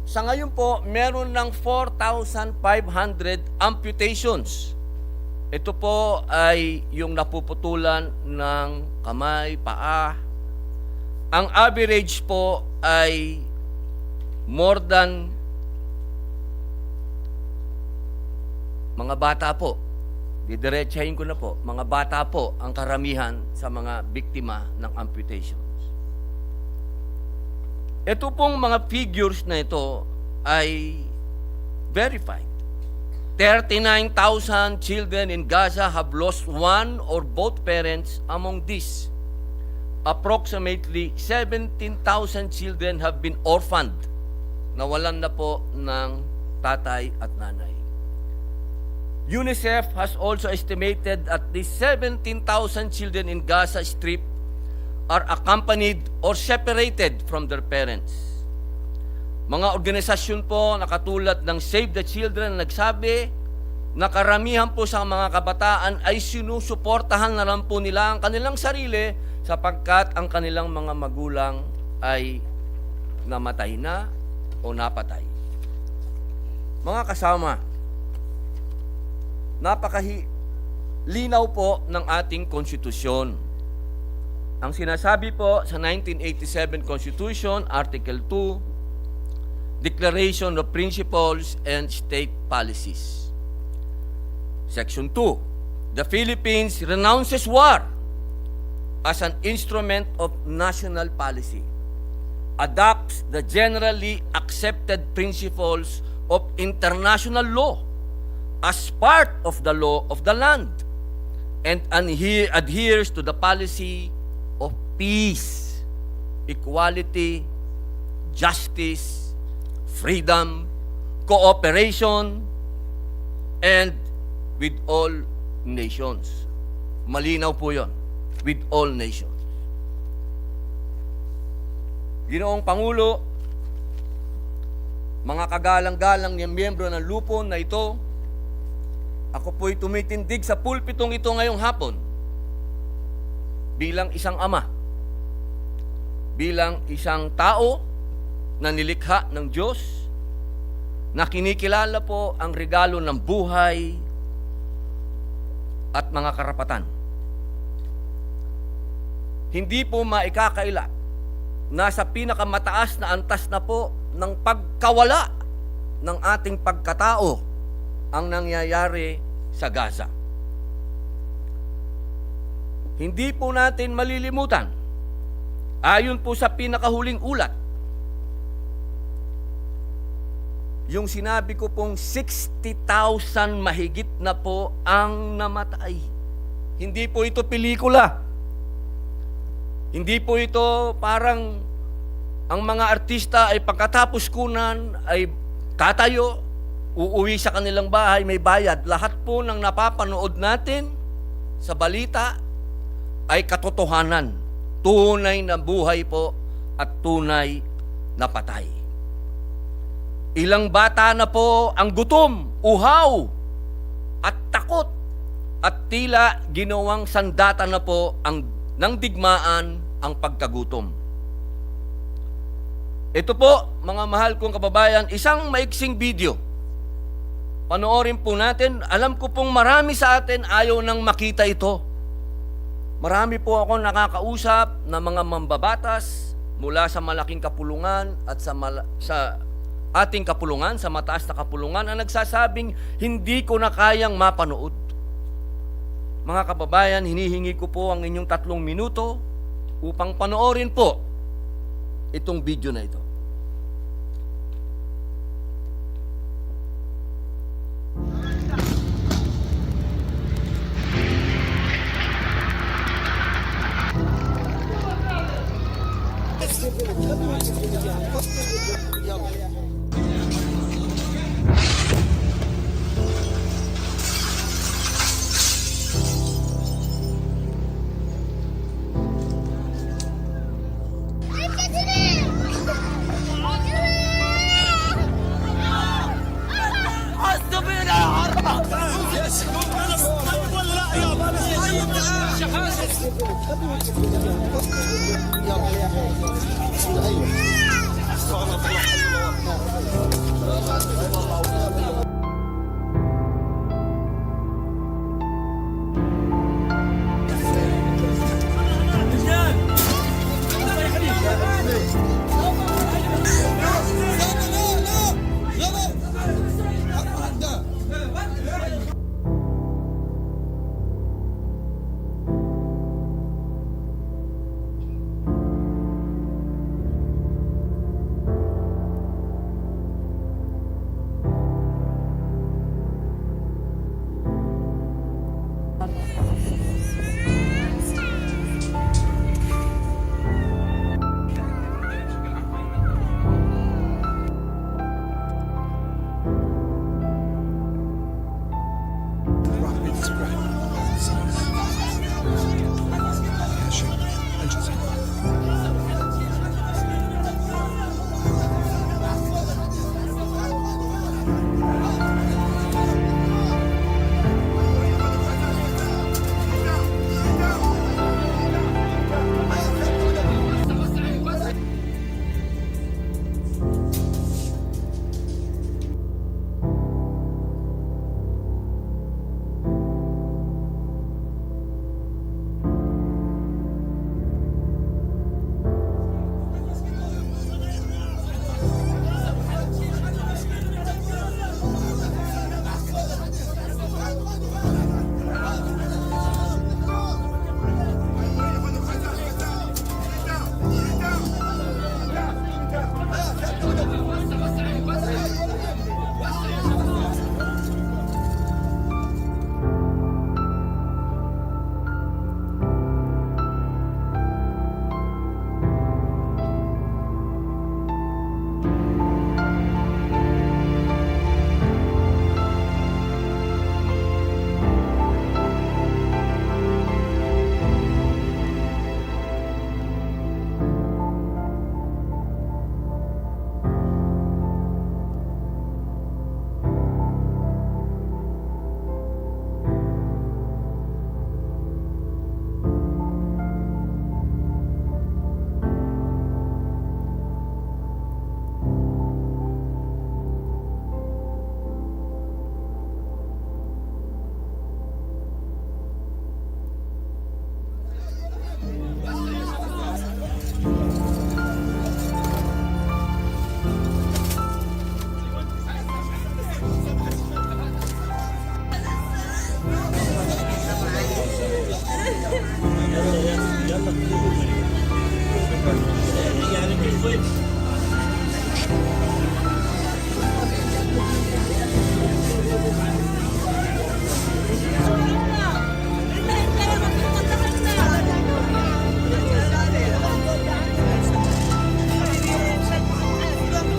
Speaker 14: sa ngayon po, meron ng 4,500 amputations. Ito po ay yung napuputulan ng kamay, paa. Ang average po ay more than mga bata po. Didiretsahin ko na po, mga bata po ang karamihan sa mga biktima ng amputations. Ito pong mga figures na ito ay verified. 39,000 children in Gaza have lost one or both parents. Among these, approximately 17,000 children have been orphaned. Nawalan na po ng tatay at nanay. UNICEF has also estimated at least 17,000 children in Gaza Strip are accompanied or separated from their parents. Mga organisasyon po na katulad ng Save the Children nagsabi na karamihan po sa mga kabataan ay sinusuportahan na lang po nila ang kanilang sarili sapagkat ang kanilang mga magulang ay namatay na o napatay. Mga kasama, linaw po ng ating konstitusyon. Ang sinasabi po sa 1987 Constitution, Article 2, Declaration of Principles and State Policies. Section 2, the Philippines renounces war as an instrument of national policy, adopts the generally accepted principles of international law as part of the law of the land, and adheres to the policy of peace, equality, justice, freedom, cooperation, and with all nations. Malinaw po yun. With all nations. Ginoong Pangulo, mga kagalang-galang ng miyembro ng lupon na ito, ako po'y tumitindig sa pulpitong ito ngayong hapon bilang isang ama, bilang isang tao na nilikha ng Diyos, na kinikilala po ang regalo ng buhay at mga karapatan. Hindi po maikakaila na sa pinakamataas na antas na po ng pagkawala ng ating pagkatao ang nangyayari sa Gaza. Hindi po natin malilimutan, ayon po sa pinakahuling ulat, yung sinabi ko pong 60,000 mahigit na po ang namatay. Hindi po ito pelikula. Hindi po ito parang ang mga artista ay pagkatapos kunan ay tatayo, uuwi sa kanilang bahay, may bayad. Lahat po ng napapanood natin sa balita ay katotohanan. Tunay na buhay po at tunay na patay. Ilang bata na po ang gutom, uhaw, at takot, at tila ginawang sandata na po ng digmaan ang pagkagutom. Ito po, mga mahal kong kababayan, isang maiksing video. Panoorin po natin. Alam ko pong marami sa atin ayaw nang makita ito. Marami po ako nakakausap na mga mambabatas mula sa malaking kapulungan at sa ating kapulungan, sa mataas na kapulungan, ang nagsasabing, hindi ko na kayang mapanood. Mga kababayan, hinihingi ko po ang inyong 3 minuto upang panoorin po itong video na ito.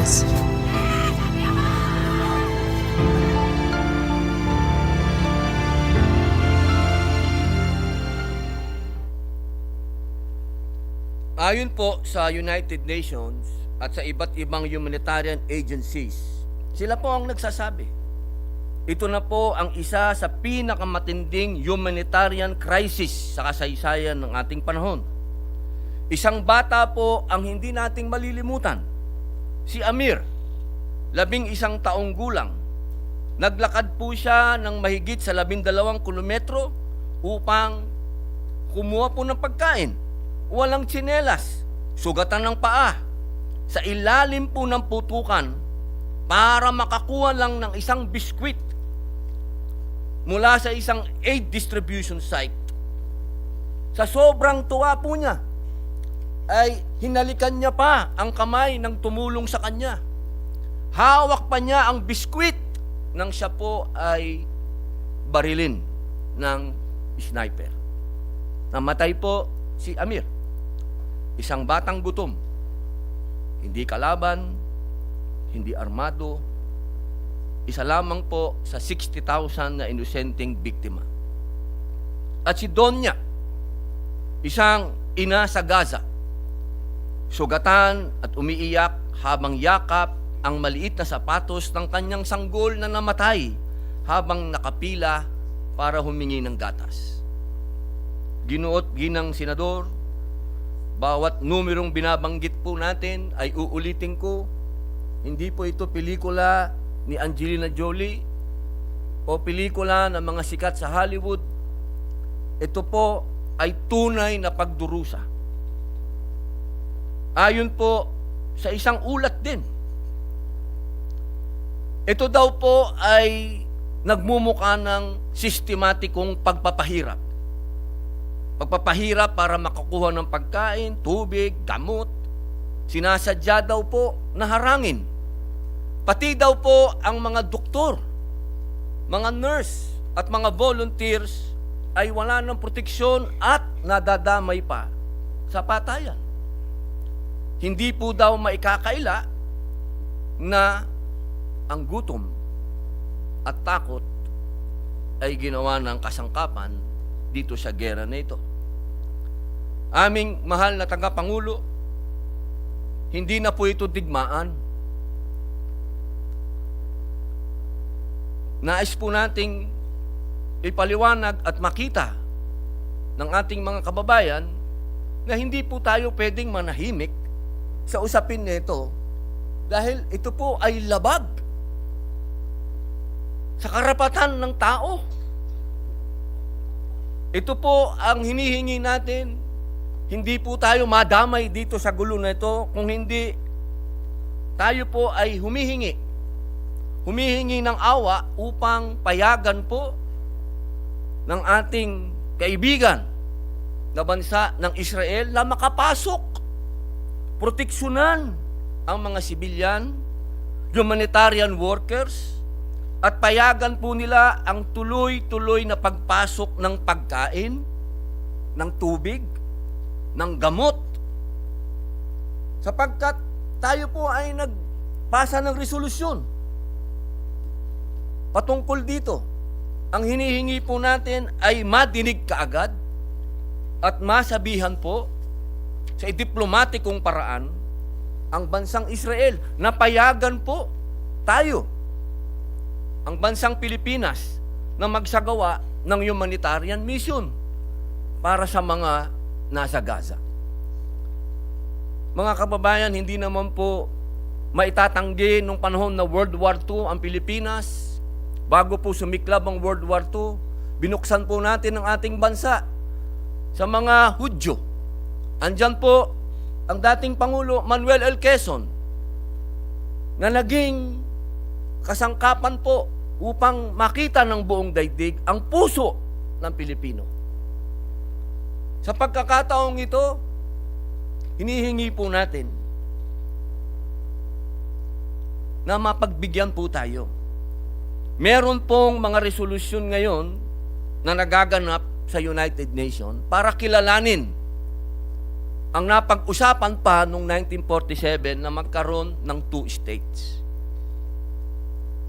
Speaker 15: Hontiveros.
Speaker 14: Ayon po sa United Nations at sa iba't ibang humanitarian agencies, sila po ang nagsasabi. Ito na po ang isa sa pinakamatinding humanitarian crisis sa kasaysayan ng ating panahon. Isang bata po ang hindi nating malilimutan, si Amir, 11 taong gulang. Naglakad po siya ng mahigit sa 12 kilometro upang kumuha po ng pagkain. Walang tsinelas, sugatan ng paa, sa ilalim po ng putukan para makakuha lang ng isang biskwit mula sa isang aid distribution site. Sa sobrang tuwa po niya, ay hinalikan niya pa ang kamay ng tumulong sa kanya. Hawak pa niya ang biskwit nang siya po ay barilin ng sniper. Namatay po si Amir. Isang batang gutom, hindi kalaban, hindi armado, isa lamang po sa 60,000 na inosenteng biktima. At si Donya, isang ina sa Gaza, sugatan at umiiyak habang yakap ang maliit na sapatos ng kanyang sanggol na namatay habang nakapila para humingi ng gatas. Ginuot ginang senador, bawat numerong binabanggit po natin ay uulitin ko, hindi po ito pelikula ni Angelina Jolie o pelikula ng mga sikat sa Hollywood. Ito po ay tunay na pagdurusa. Ayon po sa isang ulat din, ito daw po ay nagmumukha ng sistematikong pagpapahirap. Pagpapahirap para makakuha ng pagkain, tubig, gamot. Sinasadya daw po na harangin. Pati daw po ang mga doktor, mga nurse at mga volunteers ay wala ng proteksyon at nadadamay pa sa patayan. Hindi po daw maikakaila na ang gutom at takot ay ginawa ng kasangkapan dito sa gera na ito. Aming mahal na tagapangulo, hindi na po ito digmaan. Nais po nating ipaliwanag at makita ng ating mga kababayan na hindi po tayo pwedeng manahimik sa usapin nito dahil ito po ay labag sa karapatan ng tao. Ito po ang hinihingi natin. Hindi po tayo madamay dito sa gulo na ito kung hindi tayo po ay humihingi ng awa upang payagan po ng ating kaibigan na bansa ng Israel na makapasok, proteksyonan ang mga sibilyan, humanitarian workers, at payagan po nila ang tuloy-tuloy na pagpasok ng pagkain, ng tubig, ng gamot. Sapagkat tayo po ay nagpasa ng resolusyon patungkol dito. Ang hinihingi po natin ay madinig kaagad at masabihan po sa diplomatikong paraan ang bansang Israel na payagan po tayo, ang bansang Pilipinas, na magsagawa ng humanitarian mission para sa mga nasa Gaza. Mga kababayan, hindi naman po maitatanggi nung panahon na World War II ang Pilipinas. Bago po sumiklab ang World War II, binuksan po natin ang ating bansa sa mga Hudyo. Andyan po ang dating Pangulo Manuel L. Quezon na naging kasangkapan po upang makita ng buong daigdig ang puso ng Pilipino. Sa pagkakataong ito, hinihingi po natin na mapagbigyan po tayo. Meron pong mga resolusyon ngayon na nagaganap sa United Nations para kilalanin ang napag-usapan pa noong 1947 na magkaroon ng 2 states.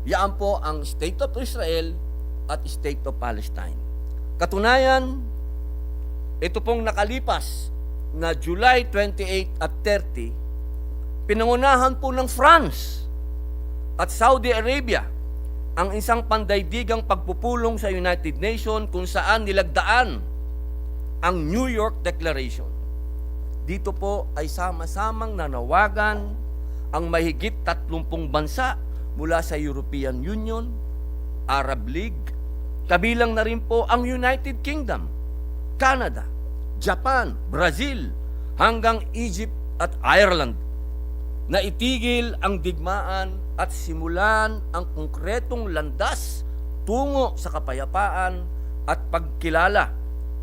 Speaker 14: Yan po ang State of Israel at State of Palestine. Katunayan, ito pong nakalipas na July 28 at 30, pinangunahan po ng France at Saudi Arabia ang isang pandaigdigang pagpupulong sa United Nations kung saan nilagdaan ang New York Declaration. Dito po ay sama-samang nanawagan ang mahigit 30 bansa mula sa European Union, Arab League, kabilang na rin po ang United Kingdom, Canada, Japan, Brazil, hanggang Egypt at Ireland, na itigil ang digmaan at simulan ang konkretong landas tungo sa kapayapaan at pagkilala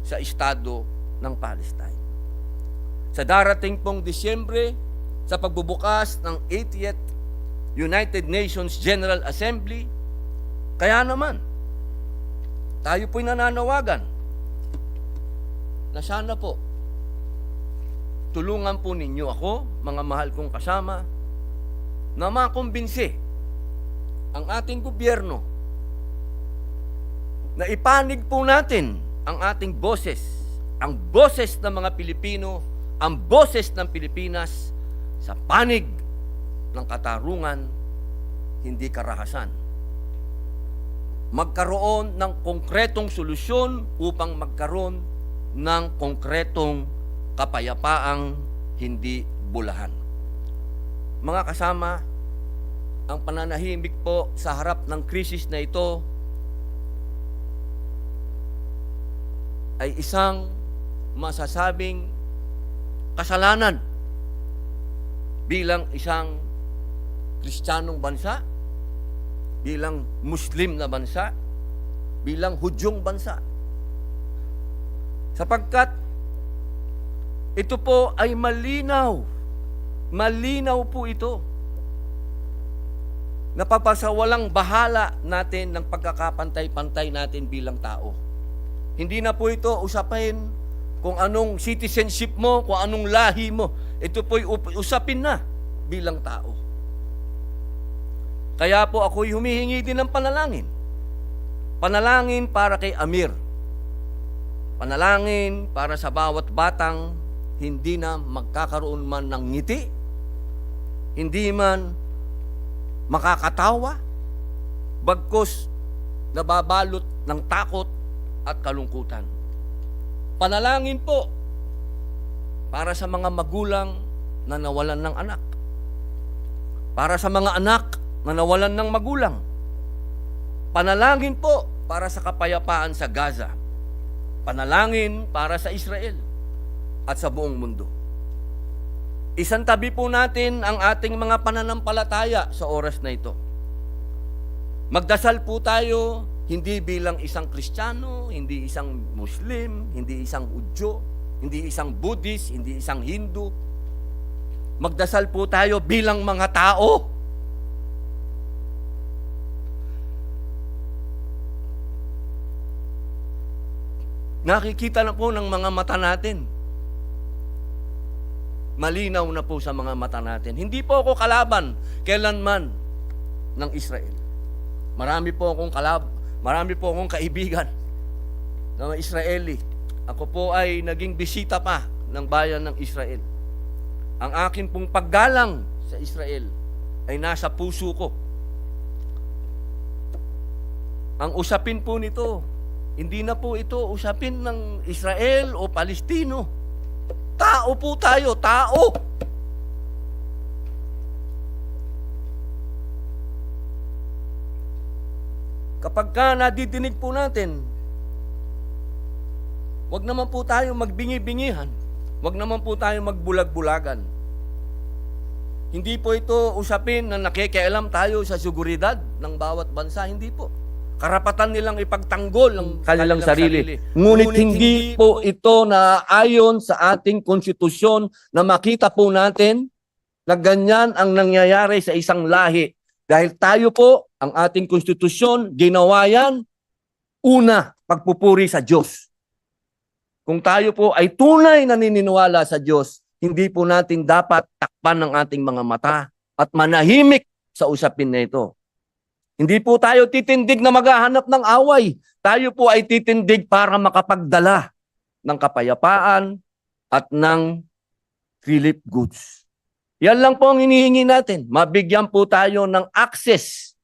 Speaker 14: sa Estado ng Palestine. Sa darating pong Disyembre, sa pagbubukas ng 80th United Nations General Assembly, kaya naman, tayo po'y nananawagan na sana po, tulungan po ninyo ako, mga mahal kong kasama, na makumbinsi ang ating gobyerno na ipanig po natin ang ating boses, ang boses ng mga Pilipino, ang boses ng Pilipinas sa panig ng katarungan, hindi karahasan. Magkaroon ng konkretong solusyon upang magkaroon ng konkretong kapayapaang hindi bulahan. Mga kasama, ang pananahimik po sa harap ng krisis na ito ay isang masasabing kasalanan bilang isang Kristiyanong bansa, bilang Muslim na bansa, bilang Hudyong bansa. Sapagkat ito po ay malinaw. Malinaw po ito. Napapasawalang bahala natin ng pagkakapantay-pantay natin bilang tao. Hindi na po ito usapin kung anong citizenship mo, kung anong lahi mo. Ito po'y usapin na bilang tao. Kaya po ako'y humihingi din ng panalangin. Panalangin para kay Amir. Panalangin para sa bawat batang hindi na magkakaroon man ng ngiti, hindi man makakatawa, bagkus nababalot ng takot at kalungkutan. Panalangin po para sa mga magulang na nawalan ng anak, para sa mga anak na nawalan ng magulang. Panalangin po para sa kapayapaan sa Gaza. Panalangin para sa Israel at sa buong mundo. Isang tabi po natin ang ating mga pananampalataya sa oras na ito. Magdasal po tayo hindi bilang isang Kristiyano, hindi isang Muslim, hindi isang Hudyo, hindi isang Buddhist, hindi isang Hindu. Magdasal po tayo bilang mga tao. Nakikita na po ng mga mata natin. Malinaw na po sa mga mata natin. Hindi po ako kalaban kailanman ng Israel. Marami po akong kaibigan na mga Israeli. Ako po ay naging bisita pa ng bayan ng Israel. Ang akin pong paggalang sa Israel ay nasa puso ko. Ang usapin po nito, hindi na po ito usapin ng Israel o Palestino. Tao po tayo, tao. Kapag ka nadidinig po natin, wag naman po tayo magbingi-bingihan. Wag naman po tayo magbulag-bulagan. Hindi po ito usapin na nakikialam tayo sa seguridad ng bawat bansa. Hindi po. Karapatan nilang ipagtanggol ang kanilang sarili. Ngunit hindi po ito na ayon sa ating konstitusyon na makita po natin na ganyan ang nangyayari sa isang lahi. Dahil tayo po, ang ating konstitusyon, ginawa yan, una, pagpupuri sa Diyos. Kung tayo po ay tunay na naniniwala sa Diyos, hindi po natin dapat takpan ng ating mga mata at manahimik sa usapin na ito. Hindi po tayo titindig na maghahanap ng away. Tayo po ay titindig para makapagdala ng kapayapaan at ng relief goods. Yan lang po ang hinihingi natin. Mabigyan po tayo ng access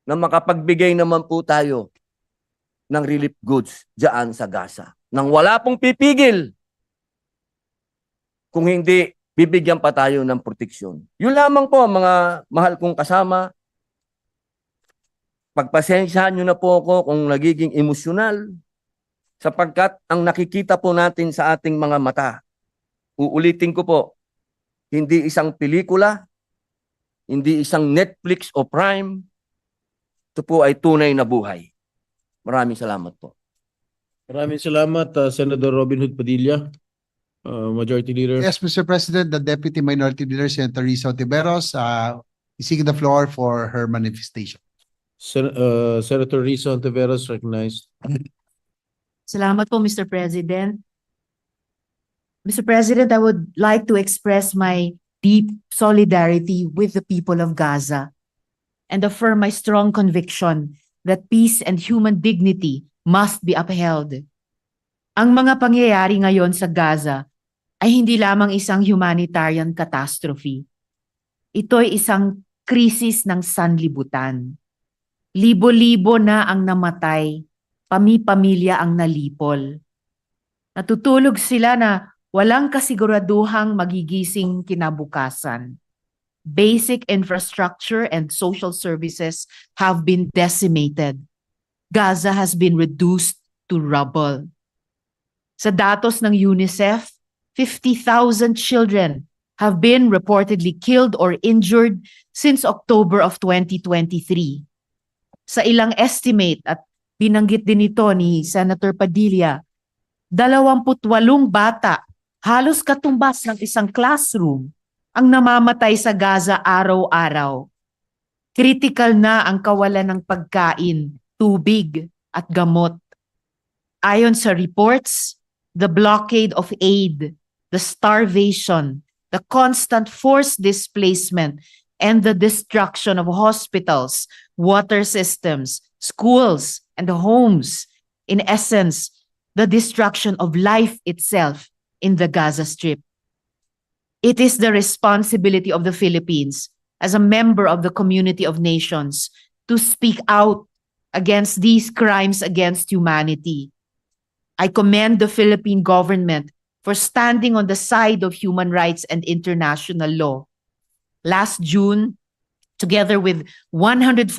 Speaker 14: na makapagbigay naman po tayo ng relief goods diyan sa Gaza. Nang wala pong pipigil, kung hindi, bibigyan pa tayo ng proteksyon. Yun lamang po, mga mahal kong kasama. Pagpasensyahan nyo na po ako kung nagiging emosyonal sapagkat ang nakikita po natin sa ating mga mata, uulitin ko po, hindi isang pelikula, hindi isang Netflix o Prime, ito po ay tunay na buhay. Maraming salamat po.
Speaker 7: Maraming salamat, Senator Robin Hood Padilla, Majority Leader.
Speaker 2: Yes, Mr. President, the Deputy Minority Leader, Senator Risa Hontiveros, is seeking the floor for her manifestation.
Speaker 7: Senator Risa Hontiveros recognized.
Speaker 6: Salamat po, Mr. President. Mr. President, I would like to express my deep solidarity with the people of Gaza and affirm my strong conviction that peace and human dignity must be upheld. Ang mga pangyayari ngayon sa Gaza ay hindi lamang isang humanitarian catastrophe. Ito ay isang krisis ng sanlibutan. Libo-libo na ang namatay, pami-pamilya ang nalipol. Natutulog sila na walang kasiguraduhang magigising kinabukasan. Basic infrastructure and social services have been decimated. Gaza has been reduced to rubble. Sa datos ng UNICEF, 50,000 children have been reportedly killed or injured since October of 2023. Sa ilang estimate at binanggit din ito ni Senator Padilla, 28 bata, halos katumbas ng isang classroom, ang namamatay sa Gaza araw-araw. Critical na ang kawalan ng pagkain, tubig at gamot. Ayon sa reports, the blockade of aid, the starvation, the constant forced displacement, and the destruction of hospitals, water systems, schools, and homes. In essence, the destruction of life itself in the Gaza Strip. It is the responsibility of the Philippines, as a member of the community of nations, to speak out against these crimes against humanity. I commend the Philippine government for standing on the side of human rights and international law. Last June, together with 148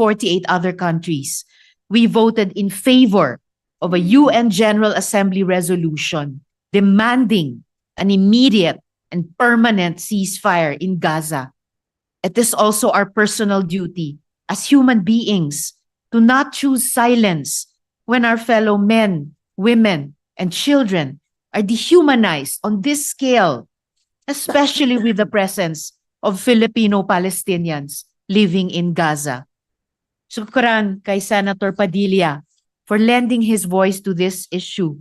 Speaker 6: other countries, we voted in favor of a UN General Assembly resolution demanding an immediate and permanent ceasefire in Gaza. It is also our personal duty as human beings to not choose silence when our fellow men, women, and children are dehumanized on this scale, especially with the presence of Filipino-Palestinians living in Gaza. Shukran kay Senator Padilla for lending his voice to this issue.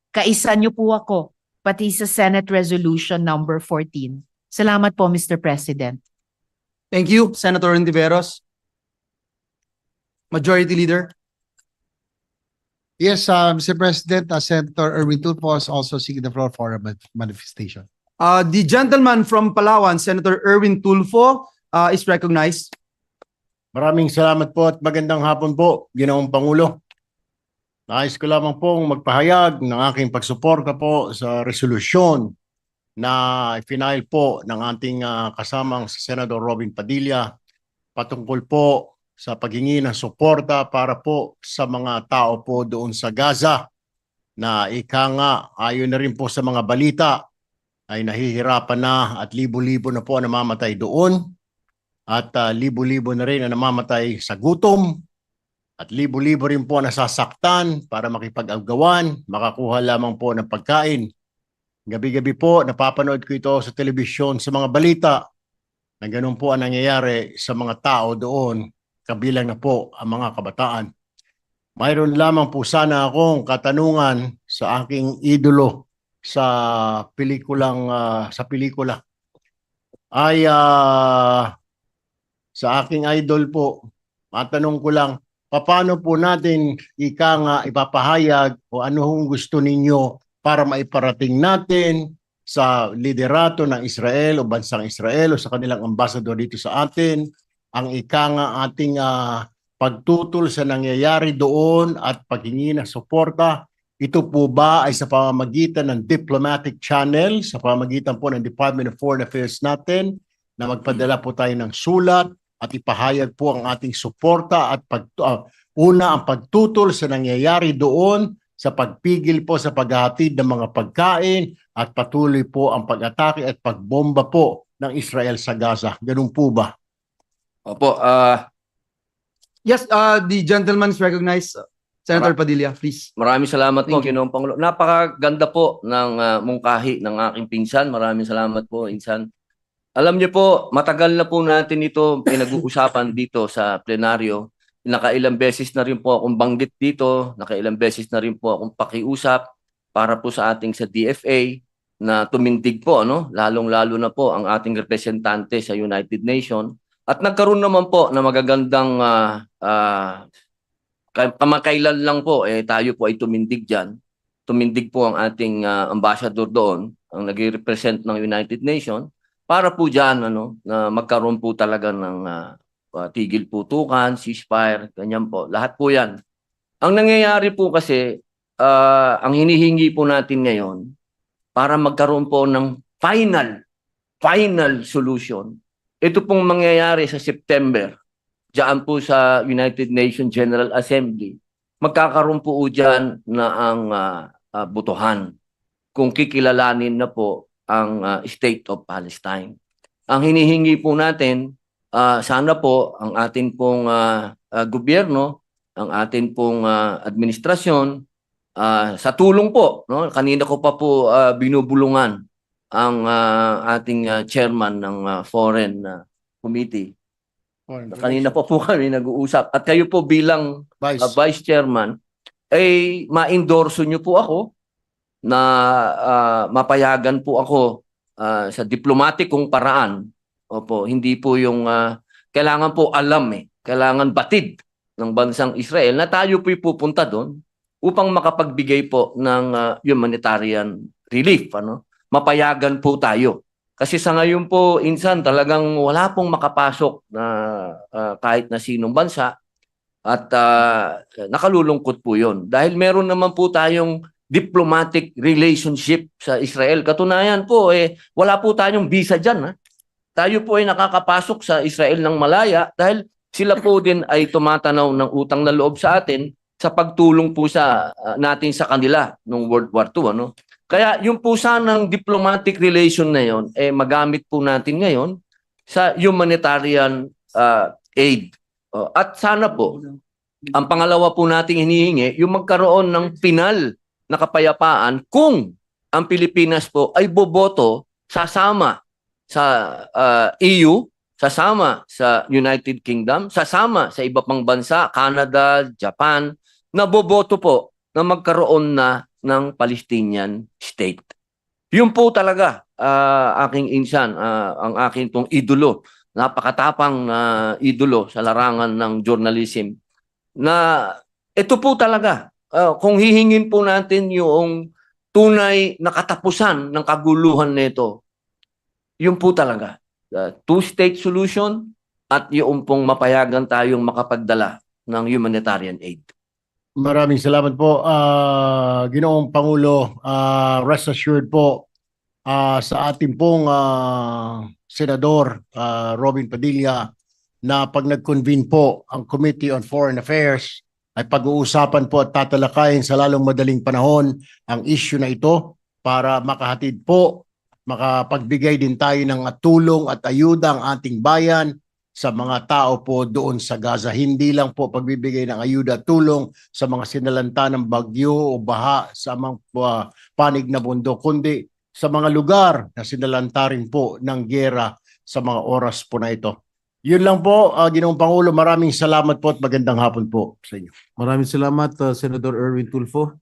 Speaker 6: Kaisa niyo po ako, pati sa Senate Resolution number 14. Salamat po, Mr. President.
Speaker 4: Thank you, Senator Hontiveros. Majority Leader.
Speaker 2: Yes, Mr. President, Senator Erwin Tulfo is also seeking the floor for a manifestation.
Speaker 4: The gentleman from Palawan, Senator Erwin Tulfo, is recognized.
Speaker 15: Maraming salamat po at magandang hapon po, Ginoong Pangulo. Nais ko lamang pong magpahayag ng aking pagsuporta po sa resolusyon na final po ng ating kasamang si Senator Robin Padilla patungkol po sa paghingi ng suporta para po sa mga tao po doon sa Gaza na ika nga ayon na rin po sa mga balita ay nahihirapan na at libo-libo na po ang namamatay doon at libo-libo na rin ang namamatay sa gutom at libo-libo rin po ang nasasaktan para makipag-agawan, makakuha lamang po ng pagkain. Gabi-gabi po napapanood ko ito sa telebisyon sa mga balita na ganun po ang nangyayari sa mga tao doon, kabilang na po ang mga kabataan. Mayroon lamang po sana akong katanungan sa aking idolo sa pelikula ay sa aking idol po, matanong ko lang, paano po natin ipapahayag o ano hong gusto ninyo para maiparating natin sa liderato ng Israel o bansang Israel o sa kanilang ambassador dito sa atin ang ating pagtutol sa nangyayari doon at paghingi ng suporta. Ito po ba ay sa pamamagitan ng diplomatic channel, sa pamamagitan po ng Department of Foreign Affairs natin, na magpadala po tayo ng sulat at ipahayag po ang ating suporta at ang pagtutol sa nangyayari doon sa pagpigil po sa paghahatid ng mga pagkain at patuloy po ang pag-atake at pagbomba po ng Israel sa Gaza. Ganun po ba?
Speaker 14: Opo,
Speaker 4: Yes, the gentleman is recognized. Senator Padilla, please.
Speaker 14: maraming salamat po,
Speaker 4: Thank you.
Speaker 14: Ginoong Pangulo. Napakaganda po ng mungkahi ng aking pinsan. Maraming salamat po, Insan. Alam niyo po, matagal na po natin ito pinag-uusapan dito sa plenaryo. Nakailang beses na rin po akong banggit dito, nakailang beses na rin po akong pakiusap para po sa ating sa DFA na tumindig po, no? Lalong-lalo na po ang ating representante sa United Nations. At nagkaroon naman po na magagandang kamakailan lang po, tayo po ay tumindig dyan. Tumindig po ang ating ambassador doon, ang nag-represent ng United Nations, para po dyan na magkaroon po talaga ng tigil putukan, ceasefire, ganyan po. Lahat po yan. Ang nangyayari po kasi, ang hinihingi po natin ngayon, para magkaroon po ng final solution. Ito pong mangyayari sa September, diyan po sa United Nations General Assembly, magkakaroon po dyan na ang butuhan kung kikilalanin na po ang State of Palestine. Ang hinihingi po natin, sana po ang atin pong gobyerno, ang atin pong administrasyon, sa tulong po, no? Kanina ko pa po binubulungan ang ating chairman ng Foreign Committee. Kanina po kami nag-uusap. At kayo po bilang Vice Chairman, ay ma-endorso nyo po ako na mapayagan po ako sa diplomatikong paraan. Opo, hindi po yung kailangan po alam kailangan batid ng bansang Israel na tayo po'y pupunta doon upang makapagbigay po ng humanitarian relief. Mapayagan po tayo. Kasi sa ngayon po, Insan, talagang wala pong makapasok na kahit na sinong bansa at nakalulungkot po yun. Dahil meron naman po tayong diplomatic relationship sa Israel. Katunayan po, wala po tayong visa dyan. Tayo po ay nakakapasok sa Israel ng malaya dahil sila po din ay tumatanaw ng utang na loob sa atin sa pagtulong po sa natin sa kanila noong World War II. Kaya yung po sanang diplomatic relation na yon, magamit po natin ngayon sa humanitarian aid. At sana po, ang pangalawa po nating hinihingi, yung magkaroon ng pinal na kapayapaan kung ang Pilipinas po ay boboto sasama sa EU, sasama sa United Kingdom, sasama sa iba pang bansa, Canada, Japan, na boboto po na magkaroon na ng Palestinian state. Yun po talaga aking Insan, ang aking pong idolo, napakatapang na idolo sa larangan ng journalism, na ito po talaga, kung hihingin po natin yung tunay na katapusan ng kaguluhan nito, yun po talaga, two-state solution at yung pong mapayagan tayong makapagdala ng humanitarian aid.
Speaker 15: Maraming salamat po, Ginoong Pangulo. Rest assured po sa ating pong Senador Robin Padilla na pag nag-convene po ang Committee on Foreign Affairs ay pag-uusapan po at tatalakayin sa lalong madaling panahon ang issue na ito para makahatid po, makapagbigay din tayo ng tulong at ayuda ang ating bayan sa mga tao po doon sa Gaza. Hindi lang po pagbibigay ng ayuda at tulong sa mga sinalanta ng bagyo o baha sa mga panig na bundok, kundi sa mga lugar na sinalanta rin po ng giyera sa mga oras po na ito. Yun lang po, Ginoong Pangulo. Maraming salamat po at magandang hapon po sa inyo.
Speaker 7: Maraming salamat, Senator Erwin Tulfo.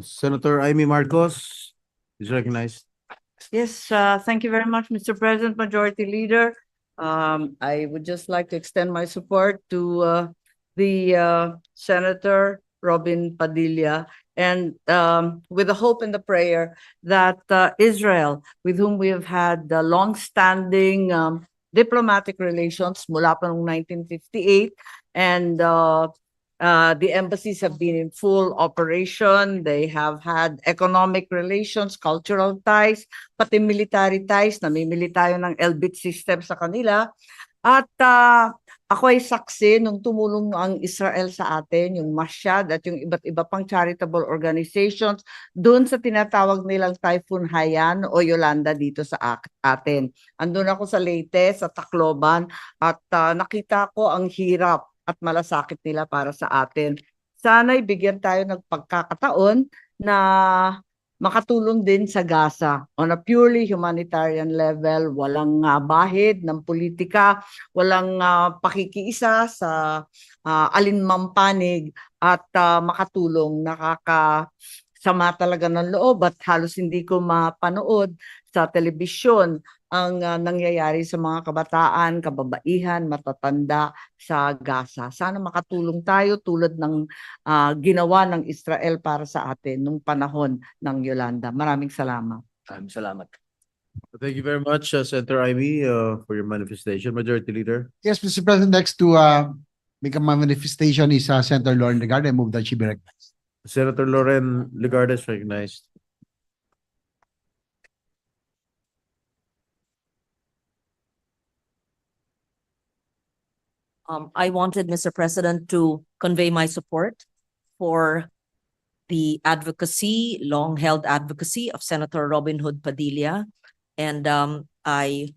Speaker 7: Senator Amy Marcos. is recognized.
Speaker 11: Yes, thank you very much, Mr. President, Majority Leader. I would just like to extend my support to the Senator Robin Padilla, and with the hope and the prayer that Israel, with whom we have had long-standing diplomatic relations mula pa noong 1958, and the embassies have been in full operation. They have had economic relations, cultural ties, pati military ties. Namimili tayo ng LBIT system sa kanila. At ako ay saksi nung tumulong ang Israel sa atin, yung Masyad at yung iba't iba pang charitable organizations doon sa tinatawag nilang Typhoon Haiyan o Yolanda dito sa atin. Andun ako sa Leyte, sa Tacloban, at nakita ko ang hirap at malasakit nila para sa atin. Sana'y bigyan tayo ng pagkakataon na makatulong din sa Gaza on a purely humanitarian level, walang bahid ng politika, walang pakikiisa sa alinmang panig, at makatulong. Nakakasama talaga ng loob at halos hindi ko mapanood sa telebisyon ang nangyayari sa mga kabataan, kababaihan, matatanda sa Gaza. Sana makatulong tayo tulad ng ginawa ng Israel para sa atin nung panahon ng Yolanda. Maraming salamat.
Speaker 14: Salamat.
Speaker 7: Thank you very much, Senator Ivy, for your manifestation. Majority Leader.
Speaker 2: Yes, Mr. President, next to make a manifestation is Senator Lauren Legarda. I move that she be recognized.
Speaker 7: Senator Lauren Legarda is recognized.
Speaker 8: I wanted, Mr. President, to convey my support for the advocacy, long-held advocacy of Senator Robin Hood Padilla. And I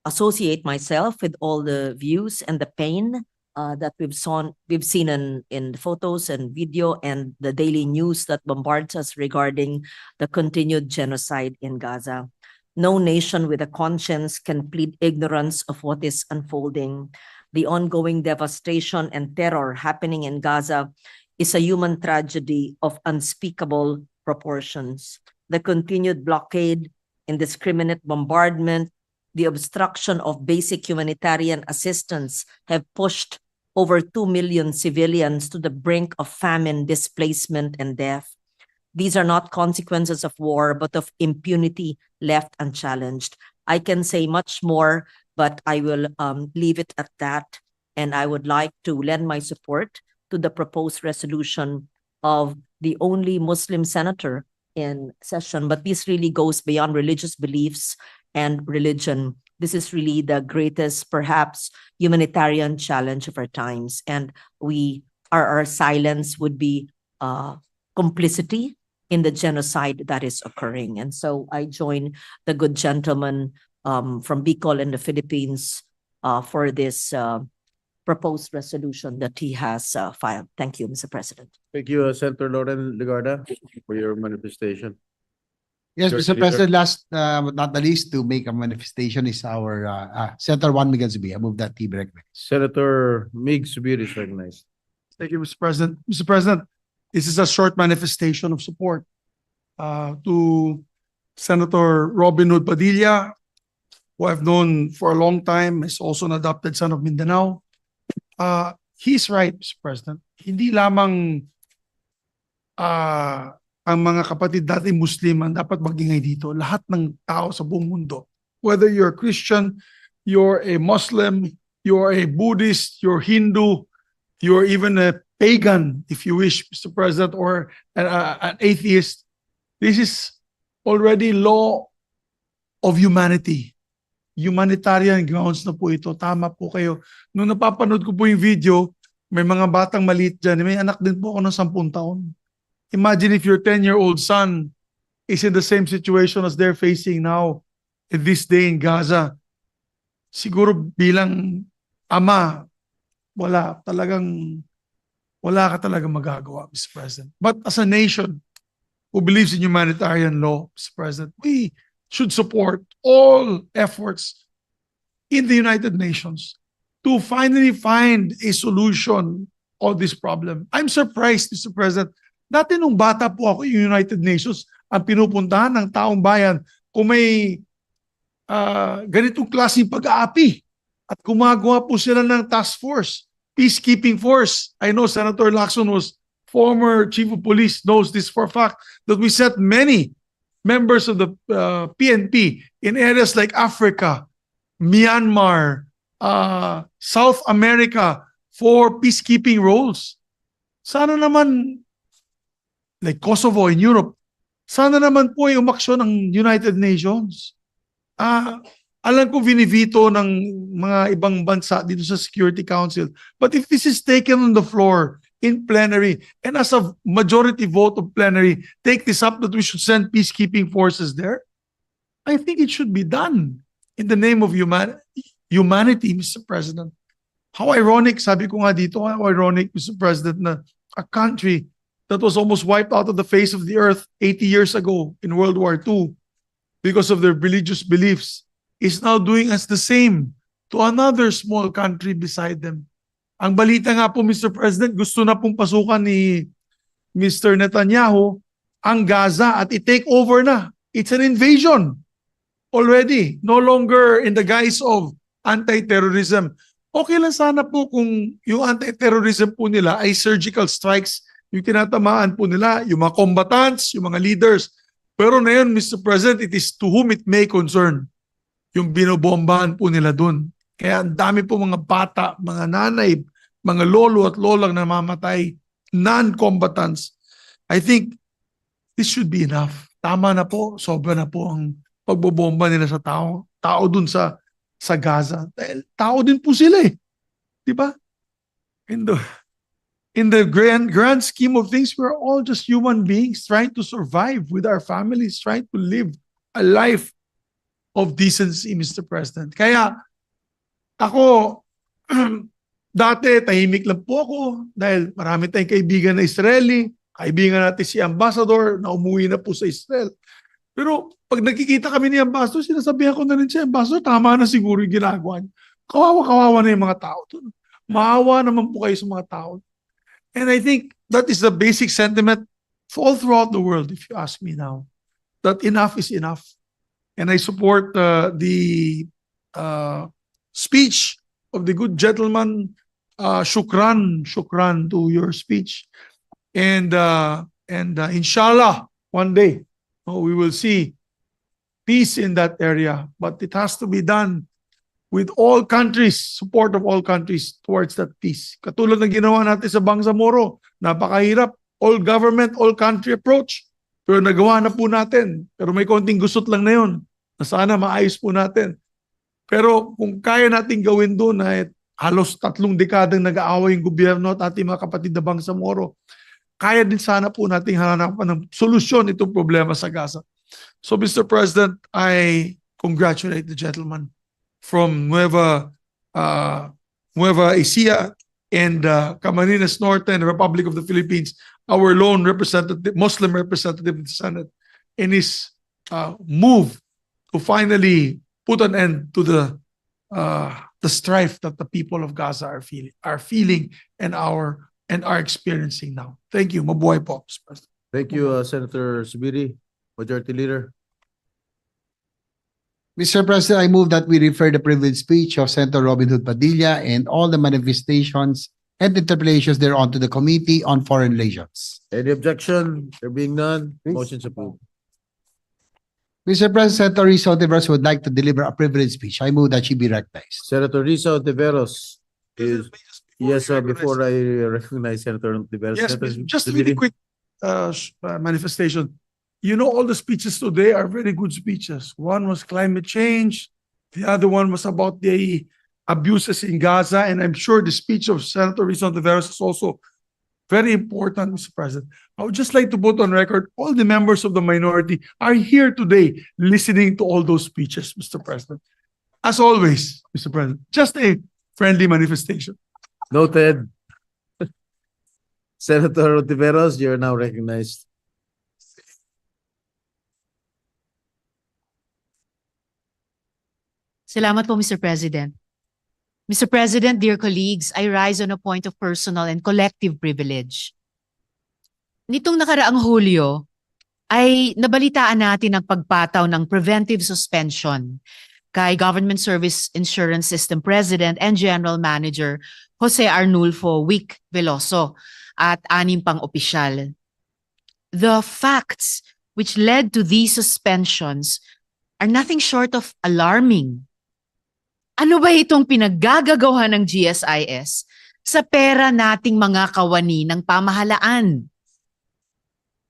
Speaker 8: associate myself with all the views and the pain that we've seen in the photos and video and the daily news that bombards us regarding the continued genocide in Gaza. No nation with a conscience can plead ignorance of what is unfolding. The ongoing devastation and terror happening in Gaza is a human tragedy of unspeakable proportions. The continued blockade, indiscriminate bombardment, the obstruction of basic humanitarian assistance have pushed over 2 million civilians to the brink of famine, displacement, and death. These are not consequences of war, but of impunity left unchallenged. I can say much more, but I will leave it at that. And I would like to lend my support to the proposed resolution of the only Muslim senator in session. But this really goes beyond religious beliefs and religion. This is really the greatest, perhaps, humanitarian challenge of our times. And our silence would be complicity in the genocide that is occurring. And so I join the good gentleman from Bicol in the Philippines for this proposed resolution that he has filed. Thank you, Mr. President.
Speaker 7: Thank you, Senator Lauren Legarda, for your manifestation.
Speaker 2: Yes,
Speaker 7: Majority
Speaker 2: Mr.
Speaker 7: Leader.
Speaker 2: President, last but not the least, to make a manifestation is our Senator Juan Miguel Zubia. I move that he be recognized.
Speaker 7: Senator Mig Subir is recognized.
Speaker 12: Thank you, Mr. President. Mr. President, this is a short manifestation of support to Senator Robin Hood Padilla, who I've known for a long time, is also an adopted son of Mindanao. He's right, Mr. President. Hindi lamang ang mga kapatid natin Muslim ang dapat magingay dito. Lahat ng tao sa buong mundo. Whether you're a Christian, you're a Muslim, you're a Buddhist, you're Hindu, you're even a pagan, if you wish, Mr. President, or an atheist. This is already law of humanity. Humanitarian grounds na po ito. Tama po kayo. Nung napapanood ko po yung video, may mga batang maliit dyan. May anak din po ako ng 10 taon. Imagine if your 10-year-old son is in the same situation as they're facing now in this day in Gaza. Siguro bilang ama, wala ka talagang magagawa, Mr. President. But as a nation who believes in humanitarian law, Mr. President, we should support all efforts in the United Nations to finally find a solution of this problem. I'm surprised, Mr. President. Dati nung bata po ako yung United Nations, ang pinupuntahan ng taong bayan kung may ganitong klaseng pag-aapi at gumagawa po sila ng task force, peacekeeping force. I know Senator Lacson was former chief of police, knows this for a fact, that we sent many members of the PNP in areas like Africa, Myanmar, South America for peacekeeping roles. Sana naman, like Kosovo in Europe, sana naman po yung umaksyon ng United Nations. Alam ko vinivito ng mga ibang bansa dito sa Security Council. But if this is taken on the floor in plenary and as a majority vote of plenary, take this up that we should send peacekeeping forces there, I think it should be done in the name of humanity, Mr. President. How ironic, sabi ko nga dito, how ironic, Mr. President, na a country that was almost wiped out of the face of the earth 80 years ago in World War II because of their religious beliefs is now doing us the same to another small country beside them. Ang balita nga po, Mr. President, gusto na pong pasukan ni Mr. Netanyahu ang Gaza at i-take over na. It's an invasion already, no longer in the guise of anti-terrorism. Okay lang sana po kung yung anti-terrorism po nila ay surgical strikes, yung tinatamaan po nila, yung mga combatants, yung mga leaders. Pero na yun, Mr. President, it is to whom it may concern. Yung binobombahan po nila dun. Kaya ang dami po mga bata, mga nanay, mga lolo at lolang namamatay, non-combatants. I think this should be enough. Tama na po, sobra na po ang pagbobomba nila sa tao dun sa Gaza. Dahil tao din po sila eh. Di ba? In the grand scheme of things, we're all just human beings trying to survive with our families, trying to live a life of decency, Mr. President. Kaya ako, dati tahimik lang po ako dahil marami tayong kaibigan na Israeli, kaibigan natin si Ambassador na umuwi na po sa Israel. Pero pag nakikita kami ni Ambassador, sinasabihan ko na rin siya, Ambassador, tama na siguro yung ginagawa niyo. Kawawa-kawawa na yung mga tao. Maawa naman po kayo sa mga tao. And I think that is the basic sentiment all throughout the world, if you ask me now, that enough is enough. And I support the speech of the good gentleman. Shukran to your speech. And inshallah, one day, we will see peace in that area. But it has to be done with all countries, support of all countries towards that peace. Katulad ng ginawa natin sa Bangsamoro, napakahirap. All government, all country approach. Pero nagawa na po natin. Pero may konting gusot lang na yun. Na sana maayos po natin. Pero kung kaya natin gawin doon na halos 3 dekadang nag-aaway yung gobyerno at ating mga kapatid na Bangsamoro, kaya din sana po natin hanapan ng solusyon itong problema sa Gaza. So Mr. President, I congratulate the gentleman from Nueva Ecija and Camarines Norte and the Republic of the Philippines, our lone representative, Muslim representative in the Senate, in his move to finally put an end to the strife that the people of Gaza are feeling and are experiencing now. Thank you. Mabuhay po, Mr. President.
Speaker 7: Thank you, Senator Subiri, Majority Leader.
Speaker 2: Mr. President, I move that we refer the privileged speech of Senator Robin Hood Padilla and all the manifestations and interpolations thereon to the Committee on Foreign Relations.
Speaker 7: Any objection? There being none, motion's approved.
Speaker 2: Mr. President, Senator Risa Hontiveros would like to deliver a privileged speech. I move that she be recognized.
Speaker 7: Senator Risa Hontiveros is, yes, before I recognize Senator Hontiveros.
Speaker 12: Yes,
Speaker 7: Senator
Speaker 12: just a
Speaker 7: Subiri.
Speaker 12: really quick manifestation. You know, all the speeches today are very good speeches. One was climate change. The other one was about the abuses in Gaza. And I'm sure the speech of Senator Risa Hontiveros is also very important, Mr. President. I would just like to put on record, all the members of the minority are here today listening to all those speeches, Mr. President. As always, Mr. President, just a friendly manifestation.
Speaker 7: Noted. Senator Hontiveros, you're now recognized.
Speaker 6: Salamat po, Mr. President. Mr. President, dear colleagues, I rise on a point of personal and collective privilege. Nitong nakaraang Hulyo, ay nabalitaan natin ang pagpataw ng preventive suspension kay Government Service Insurance System President and General Manager Jose Arnulfo Wick Veloso at 6 pang opisyal. The facts which led to these suspensions are nothing short of alarming. Ano ba itong pinaggagagawa ng GSIS sa pera nating mga kawani ng pamahalaan?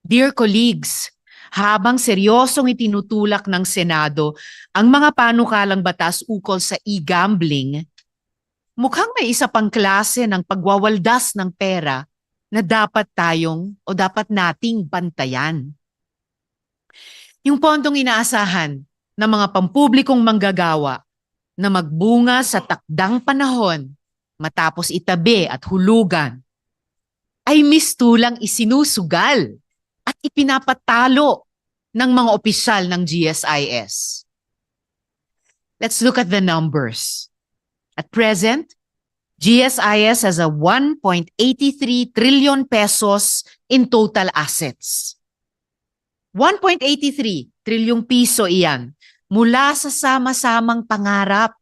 Speaker 6: Dear colleagues, habang seryosong itinutulak ng Senado ang mga panukalang batas ukol sa e-gambling, mukhang may isa pang klase ng pagwawaldas ng pera na dapat tayong o dapat nating bantayan. Yung pondong inaasahan ng mga pampublikong manggagawa na magbunga sa takdang panahon matapos itabi at hulugan ay mistulang isinusugal at ipinapatalo ng mga opisyal ng GSIS. Let's look at the numbers. At present, GSIS has a 1.83 trillion pesos in total assets. 1.83 trilyong piso iyan mula sa sama-samang pangarap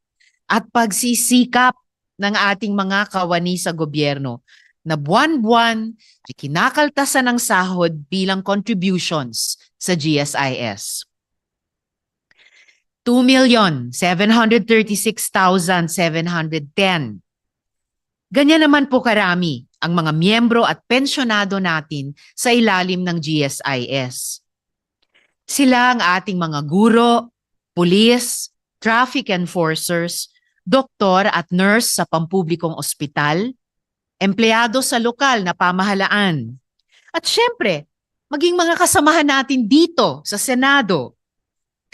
Speaker 6: at pagsisikap ng ating mga kawani sa gobyerno na buwan-buwan ay kinakaltasan ng sahod bilang contributions sa GSIS. 2,736,710. Ganyan naman po karami ang mga miyembro at pensyonado natin sa ilalim ng GSIS. Sila ang ating mga guro, pulis, traffic enforcers, doktor at nurse sa pampublikong ospital, empleyado sa lokal na pamahalaan. At syempre, maging mga kasamahan natin dito sa Senado.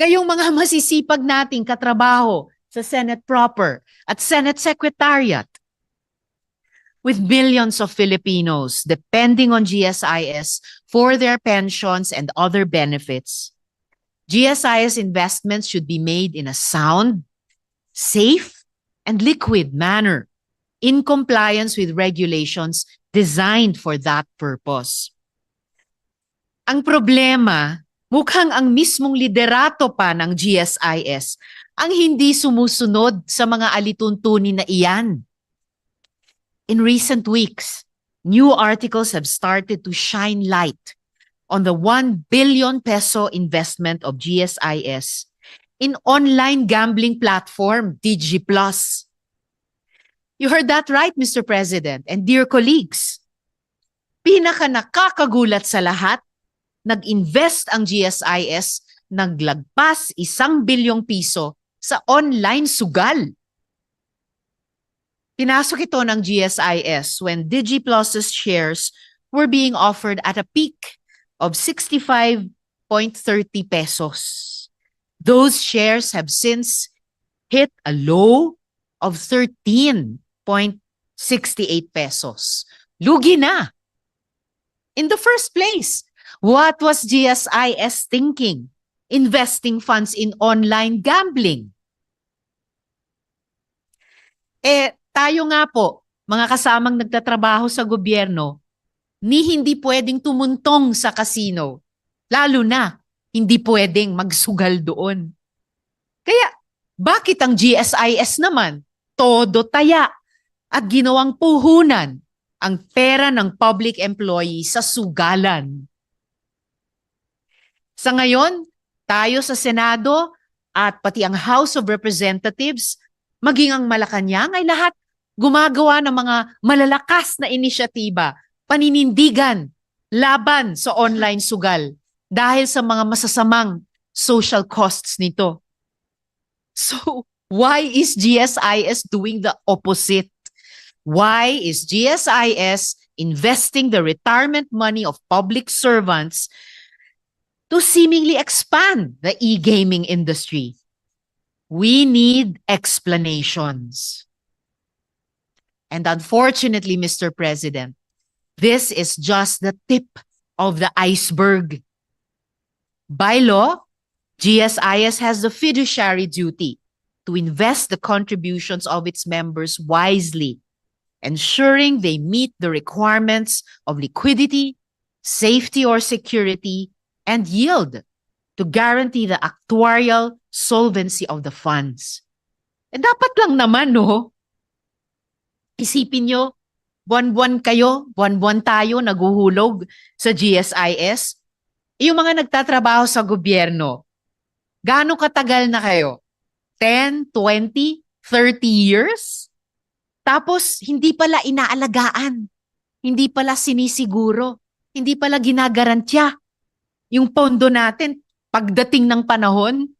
Speaker 6: Kayong mga masisipag nating katrabaho sa Senate proper at Senate Secretariat. With millions of Filipinos depending on GSIS for their pensions and other benefits, GSIS investments should be made in a sound, safe, and liquid manner in compliance with regulations designed for that purpose. Ang problema, mukhang ang mismong liderato pa ng GSIS ang hindi sumusunod sa mga alituntunin na iyan. In recent weeks, new articles have started to shine light on the 1 billion peso investment of GSIS in online gambling platform DG Plus. You heard that right, Mr. President and dear colleagues. Pinaka nakakagulat sa lahat, nag-invest ang GSIS, naglagpas 1 bilyong piso sa online sugal. Pinasok ito ng GSIS when DigiPlus's shares were being offered at a peak of 65.30 pesos. Those shares have since hit a low of 13.68 pesos. Lugi na! In the first place, what was GSIS thinking? Investing funds in online gambling. Tayo nga po, mga kasamang nagtatrabaho sa gobyerno, hindi pwedeng tumuntong sa casino. Lalo na, hindi pwedeng magsugal doon. Kaya, bakit ang GSIS naman, todo taya at ginawang puhunan ang pera ng public employee sa sugalan? Sa ngayon, tayo sa Senado at pati ang House of Representatives, maging ang Malacanang ay lahat gumagawa ng mga malalakas na inisyatiba, paninindigan, laban sa online sugal dahil sa mga masasamang social costs nito. So, why is GSIS doing the opposite? Why is GSIS investing the retirement money of public servants to seemingly expand the e-gaming industry? We need explanations. And unfortunately, Mr. President, this is just the tip of the iceberg. By law, GSIS has the fiduciary duty to invest the contributions of its members wisely, ensuring they meet the requirements of liquidity, safety or security, and yield to guarantee the actuarial solvency of the funds. Dapat lang naman, no? Isipin nyo, buwan-buwan kayo, buwan-buwan tayo naguhulog sa GSIS. Yung mga nagtatrabaho sa gobyerno, gaano katagal na kayo? 10, 20, 30 years? Tapos, hindi pala inaalagaan. Hindi pala sinisiguro. Hindi pala ginagarantya. Yung pondo natin, pagdating ng panahon,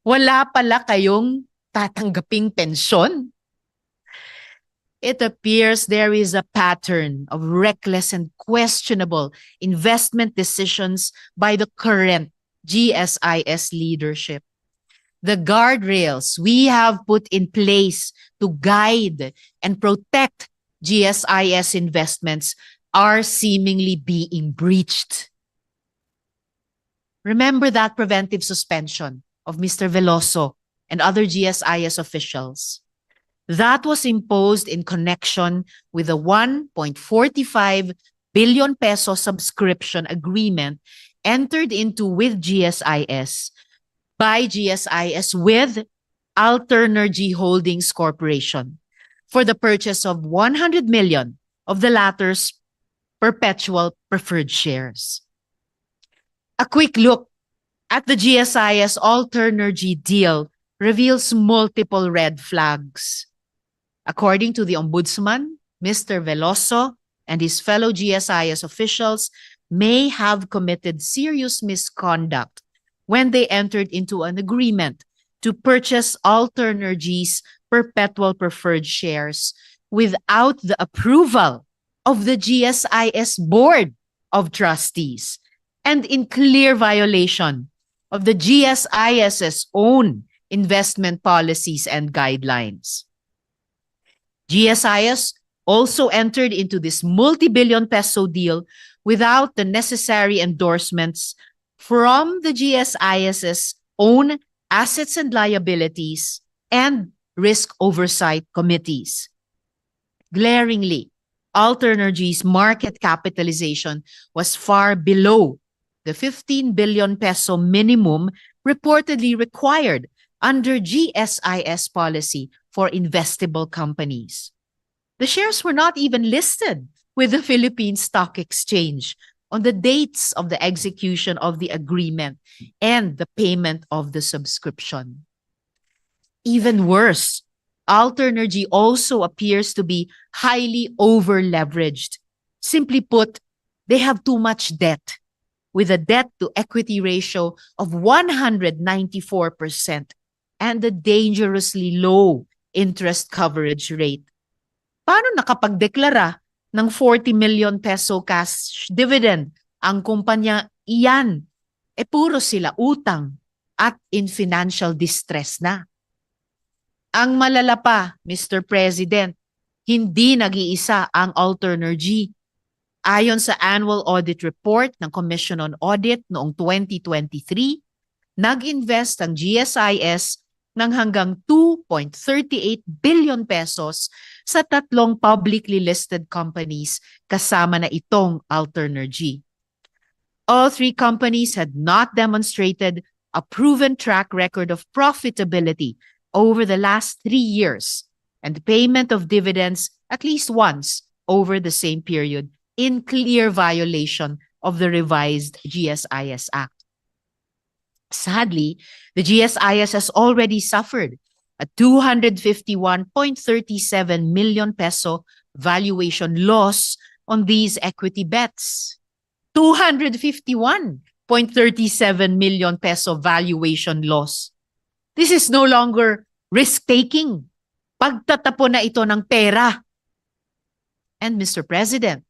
Speaker 6: wala pala kayong tatanggaping pensyon. It appears there is a pattern of reckless and questionable investment decisions by the current GSIS leadership. The guardrails we have put in place to guide and protect GSIS investments are seemingly being breached. Remember that preventive suspension of Mr. Veloso and other GSIS officials. That was imposed in connection with the 1.45 billion peso subscription agreement entered into with GSIS by GSIS with Alternergy Holdings Corporation for the purchase of 100 million of the latter's perpetual preferred shares. A quick look at the GSIS Alternergy deal reveals multiple red flags. According to the Ombudsman, Mr. Veloso and his fellow GSIS officials may have committed serious misconduct when they entered into an agreement to purchase Alternergy's perpetual preferred shares without the approval of the GSIS Board of Trustees and in clear violation of the GSIS's own investment policies and guidelines. GSIS also entered into this multi-billion peso deal without the necessary endorsements from the GSIS's own assets and liabilities and risk oversight committees. Glaringly, Alternergy's market capitalization was far below the 15 billion peso minimum reportedly required under GSIS policy for investable companies. The shares were not even listed with the Philippine Stock Exchange on the dates of the execution of the agreement and the payment of the subscription. Even worse, Alternergy also appears to be highly over-leveraged. Simply put, they have too much debt, with a debt-to-equity ratio of 194% and a dangerously low interest coverage rate. Paano nakapagdeklara ng 40 million peso cash dividend ang kumpanya iyan? Puro sila utang at in financial distress na. Ang malala pa, Mr. President, hindi nag-iisa ang Alternergy. Ayon sa annual audit report ng Commission on Audit noong 2023, nag-invest ang GSIS ng hanggang 2.38 billion pesos sa 3 publicly listed companies kasama na itong Alternergy. All 3 companies had not demonstrated a proven track record of profitability over the last 3 years and payment of dividends at least once over the same period in clear violation of the revised GSIS Act. Sadly, the GSIS has already suffered a 251.37 million peso valuation loss on these equity bets. 251.37 million peso valuation loss. This is no longer risk-taking. Pagtatapon na ito ng pera. And Mr. President,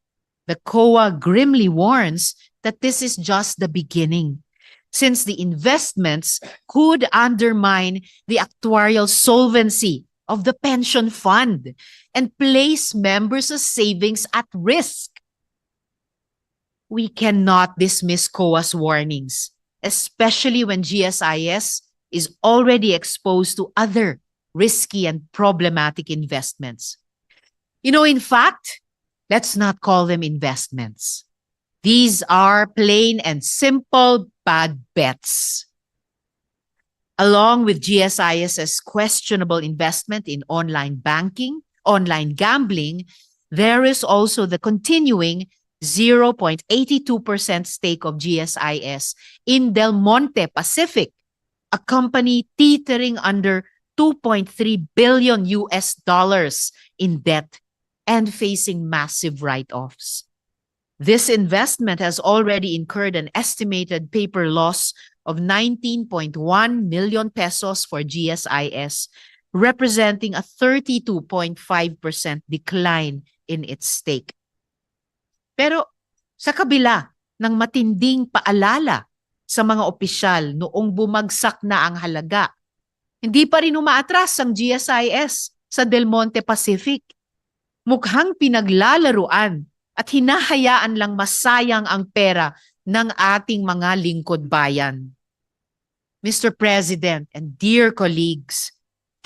Speaker 6: the COA grimly warns that this is just the beginning, since the investments could undermine the actuarial solvency of the pension fund and place members' savings at risk. We cannot dismiss COA's warnings, especially when GSIS is already exposed to other risky and problematic investments. In fact, let's not call them investments. These are plain and simple bad bets. Along with GSIS's questionable investment in online banking, online gambling, there is also the continuing 0.82% stake of GSIS in Del Monte Pacific, a company teetering under 2.3 billion US dollars in debt and facing massive write-offs. This investment has already incurred an estimated paper loss of 19.1 million pesos for GSIS, representing a 32.5% decline in its stake. Pero sa kabila ng matinding paalala sa mga opisyal noong bumagsak na ang halaga, hindi pa rin umaatras ang GSIS sa Del Monte Pacific. Mukhang pinaglalaruan at hinahayaan lang masayang ang pera ng ating mga lingkod bayan. Mr. President and dear colleagues,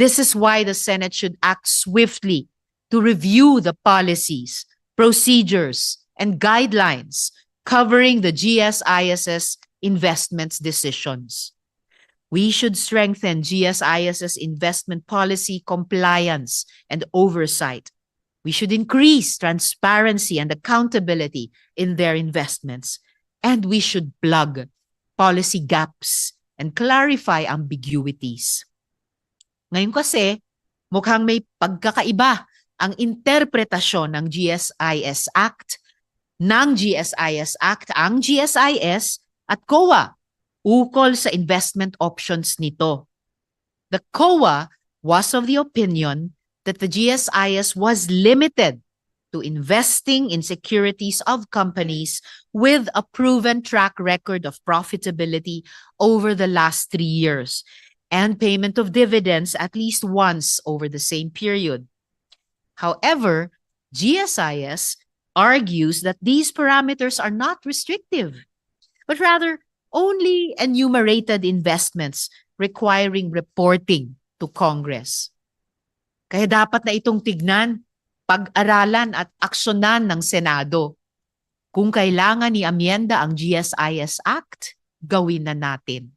Speaker 6: this is why the Senate should act swiftly to review the policies, procedures, and guidelines covering the GSIS's investments decisions. We should strengthen GSIS's investment policy compliance and oversight. We should increase transparency and accountability in their investments, and we should plug policy gaps and clarify ambiguities. Ngayon kasi, mukhang may pagkakaiba ang interpretasyon ng GSIS Act, ang GSIS at COA ukol sa investment options nito. The COA was of the opinion that the GSIS was limited to investing in securities of companies with a proven track record of profitability over the last 3 years and payment of dividends at least once over the same period. However, GSIS argues that these parameters are not restrictive, but rather only enumerated investments requiring reporting to Congress. Kaya dapat na itong tignan, pag-aralan at aksyonan ng Senado. Kung kailangan ni amyenda ang GSIS Act, gawin na natin.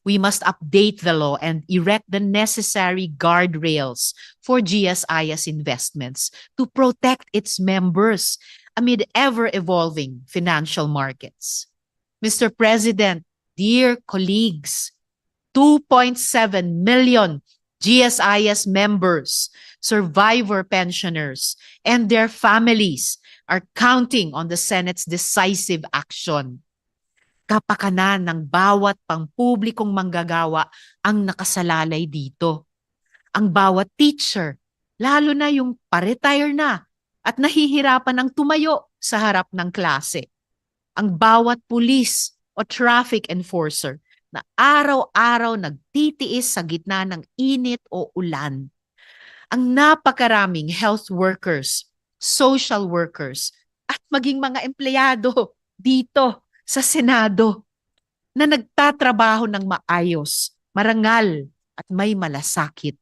Speaker 6: We must update the law and erect the necessary guardrails for GSIS investments to protect its members amid ever-evolving financial markets. Mr. President, dear colleagues, 2.7 million GSIS members, survivor pensioners, and their families are counting on the Senate's decisive action. Kapakanan ng bawat pampublikong manggagawa ang nakasalalay dito. Ang bawat teacher, lalo na yung pa-retire na at nahihirapan ng tumayo sa harap ng klase. Ang bawat pulis o traffic enforcer na araw-araw nagtitiis sa gitna ng init o ulan. Ang napakaraming health workers, social workers, at maging mga empleyado dito sa Senado na nagtatrabaho ng maayos, marangal at may malasakit.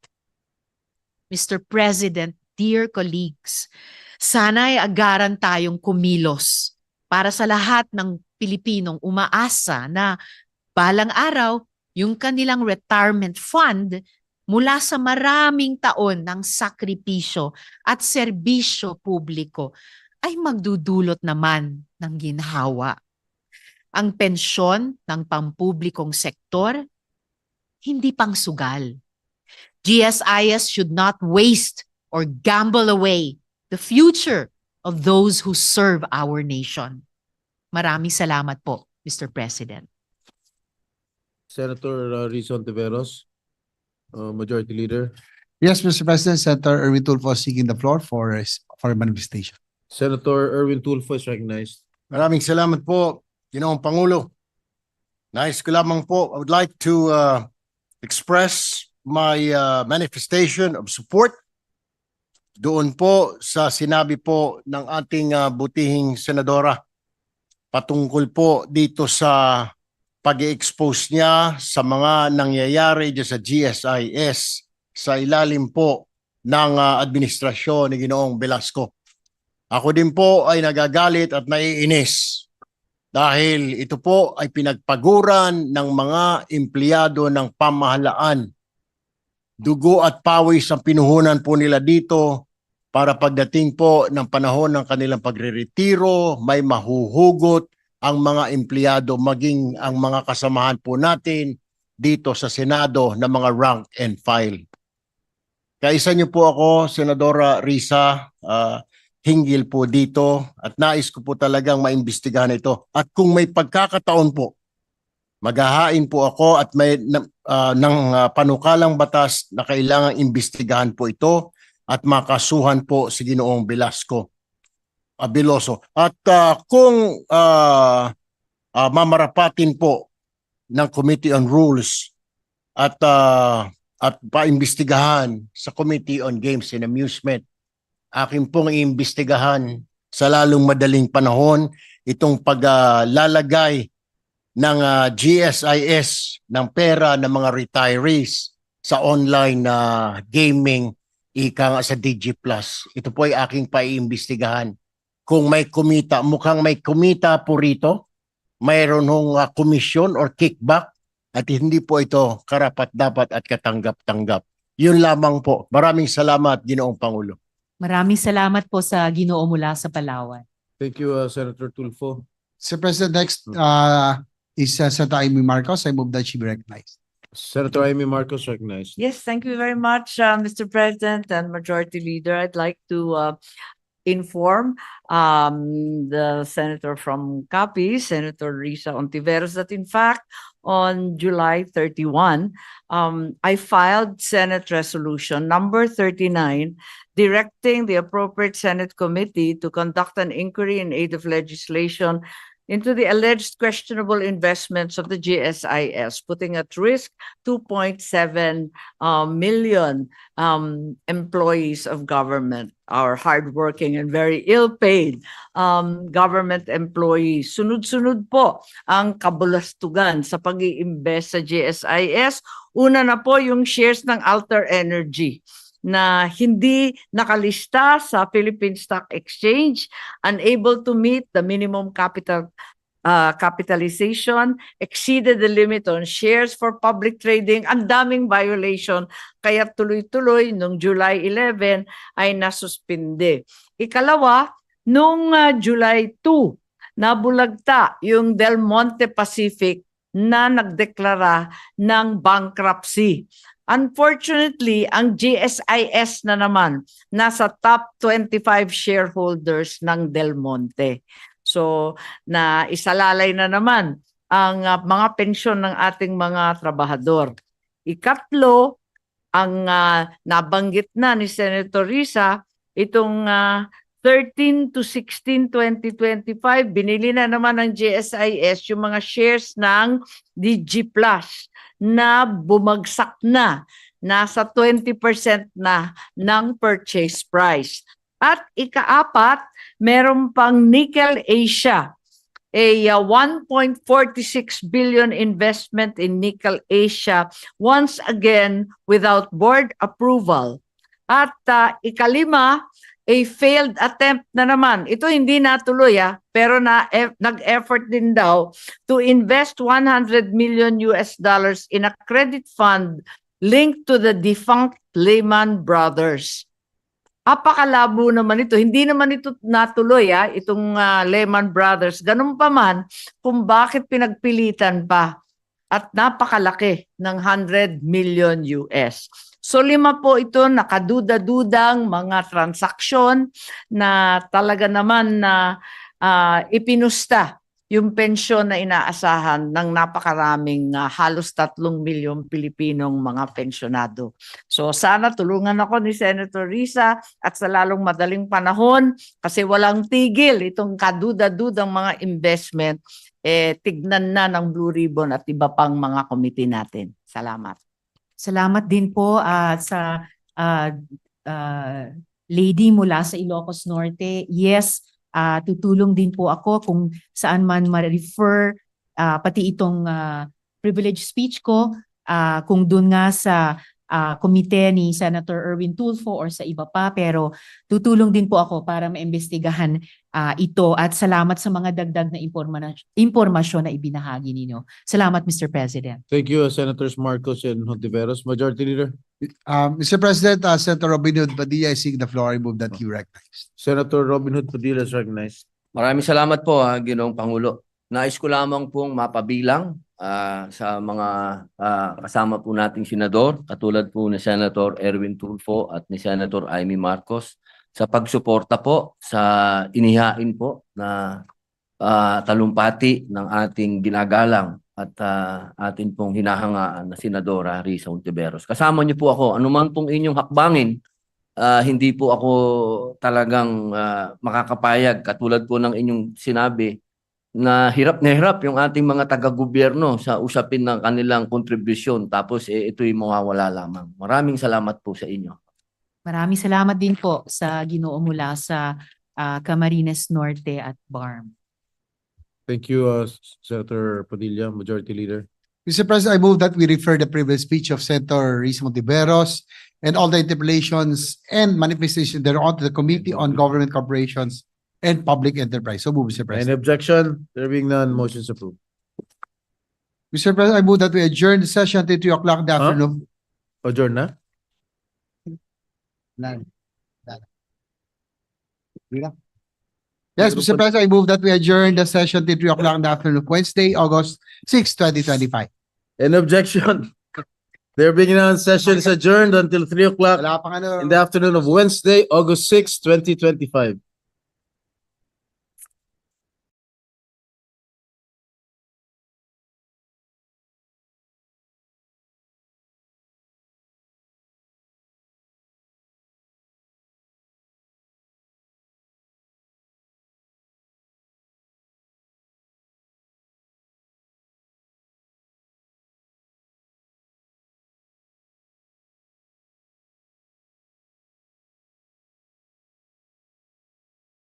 Speaker 6: Mr. President, dear colleagues, sana'y agaran tayong kumilos para sa lahat ng Pilipinong umaasa na balang araw, yung kanilang retirement fund mula sa maraming taon ng sakripisyo at serbisyo publiko ay magdudulot naman ng ginhawa. Ang pensyon ng pampublikong sektor, hindi pang sugal. GSIS should not waste or gamble away the future of those who serve our nation. Maraming salamat po, Mr. President.
Speaker 7: Senator Hontiveros, Majority Leader.
Speaker 2: Yes, Mr. President, Senator Erwin Tulfo seeking the floor for a manifestation.
Speaker 7: Senator Erwin Tulfo is recognized.
Speaker 15: Maraming salamat po, Ginoong Pangulo. Nais ko lamang po, I would like to express my manifestation of support doon po sa sinabi po ng ating butihing senadora patungkol po dito sa pag-expose niya sa mga nangyayari dyan sa GSIS sa ilalim po ng administrasyon ni Ginoong Velasco. Ako din po ay nagagalit at naiinis dahil ito po ay pinagpaguran ng mga empleyado ng pamahalaan. Dugo at pawis ang pinuhunan po nila dito para pagdating po ng panahon ng kanilang pagre-retiro, may mahuhugot ang mga empleyado, maging ang mga kasamahan po natin dito sa Senado na mga rank and file. Kaisa niyo po ako, Senadora Risa, hinggil po dito at nais ko po talagang maimbestigahan ito. At kung may pagkakataon po, maghahain po ako at may ng panukalang batas na kailangang imbestigahan po ito at makasuhan po si Ginoong Veloso. At kung mamarapatin po ng Committee on Rules at paimbestigahan sa Committee on Games and Amusement, akin pong iimbestigahan sa lalong madaling panahon itong paglalagay ng GSIS ng pera ng mga retirees sa online gaming ika nga sa DG Plus. Ito po ay aking paiimbestigahan. Kung may kumita, mukhang may kumita po rito, mayroon hong komisyon or kickback at hindi po ito karapat-dapat at katanggap-tanggap. Yun lamang po. Maraming salamat, Ginoong Pangulo.
Speaker 6: Maraming salamat po sa Ginoo mula sa Palawan.
Speaker 7: Thank you, Senator Tulfo.
Speaker 2: Sir President, next is Senator Amy Marcos. I move that she be recognized.
Speaker 7: Senator Amy Marcos recognized.
Speaker 11: Yes, thank you very much, Mr. President and Majority Leader. I'd like to inform the senator from Capiz, Senator Risa Hontiveros, that in fact, on July 31, I filed Senate Resolution number 39, directing the appropriate Senate committee to conduct an inquiry in aid of legislation into the alleged questionable investments of the GSIS, putting at risk 2.7 million employees of government, our hardworking and very ill-paid government employees. Sunod-sunod po ang kabulastugan sa pag-iimbest sa GSIS. Una na po yung shares ng Alter Energy na hindi nakalista sa Philippine Stock Exchange, unable to meet the minimum capitalization, exceeded the limit on shares for public trading, ang daming violation, kaya tuloy-tuloy nung July 11 ay nasuspinde. Ikalawa, nung July 2, nabulagta yung Del Monte Pacific na nagdeklara ng bankruptcy. Unfortunately, ang GSIS na naman nasa top 25 shareholders ng Del Monte. So, na isalalay na naman ang mga pensyon ng ating mga trabahador. Ikatlo, ang nabanggit na ni Senator Risa, itong 13 to 16, 2025, binili na naman ng GSIS yung mga shares ng DG Plus na bumagsak na, nasa 20% na ng purchase price. At ikaapat, meron pang Nickel Asia, a 1.46 billion investment in Nickel Asia, once again without board approval. At ikalima, a failed attempt na naman. Ito hindi natuloy pero nag-effort din daw to invest $100 million in a credit fund linked to the defunct Lehman Brothers. Apakalabo naman ito. Hindi naman ito natuloy itong Lehman Brothers. Ganun pa man kung bakit pinagpilitan pa at napakalaki ng $100 million. So 5 po ito nakaduda-dudang mga transaksyon na talaga naman na ipinusta yung pensyon na inaasahan ng napakaraming halos 3 milyong Pilipinong mga pensyonado. So sana tulungan ako ni Senator Risa at sa lalong madaling panahon kasi walang tigil itong kaduda-dudang mga investment, tignan na ng Blue Ribbon at iba pang mga committee natin. Salamat.
Speaker 6: Salamat din po sa lady mula sa Ilocos Norte. Yes, tutulong din po ako kung saan man ma-refer pati itong privilege speech ko kung doon nga sa komite ni Senator Erwin Tulfo or sa iba pa, pero tutulong din po ako para maimbestigahan ito at salamat sa mga dagdag na impormasyon na ibinahagi ninyo. Salamat, Mr. President.
Speaker 7: Thank you, Senators Marcos and Hontiveros. Majority Leader.
Speaker 2: Mr. President, Senator Robin Hood Padilla, I seek the floor. I move that you recognize.
Speaker 7: Senator Robin Hood Padilla is recognized.
Speaker 14: Maraming salamat po, Ginoong Pangulo. Nais ko lamang pong mapabilang sa mga kasama po nating senador, katulad po ni Senator Erwin Tulfo at ni Senator Amy Marcos, sa pagsuporta po sa inihain po na talumpati ng ating ginagalang at atin pong hinahangaan na Senadora Risa Hontiveros. Kasama niyo po ako, anuman pong inyong hakbangin, hindi po ako talagang makakapayag, katulad po ng inyong sinabi, na hirap yung ating mga taga-gobyerno sa usapin ng kanilang kontribusyon, tapos ito'y mawawala lamang. Maraming salamat po sa inyo.
Speaker 6: Maraming salamat din po sa Ginoo mula sa Camarines Norte at BARM.
Speaker 7: Thank you, Senator Padilla, Majority Leader.
Speaker 2: Mr. President, I move that we refer the previous speech of Senator Risa Hontiveros and all the interpolations and manifestations thereon to the Committee on Government Corporations and Public Enterprise. So move, Mr.
Speaker 7: Any
Speaker 2: President.
Speaker 7: objection? There being none, motions approved.
Speaker 2: Mr. President, I move that we adjourn the session until 3 o'clock in the afternoon.
Speaker 7: Adjourn na?
Speaker 2: Yes, Mr. President, I move that we adjourn the session till 3 o'clock in the afternoon of Wednesday, August 6, 2025.
Speaker 7: Any objection? There being none, session is adjourned until 3 o'clock
Speaker 2: Wala pang ano.
Speaker 7: in the afternoon of Wednesday, August 6, 2025.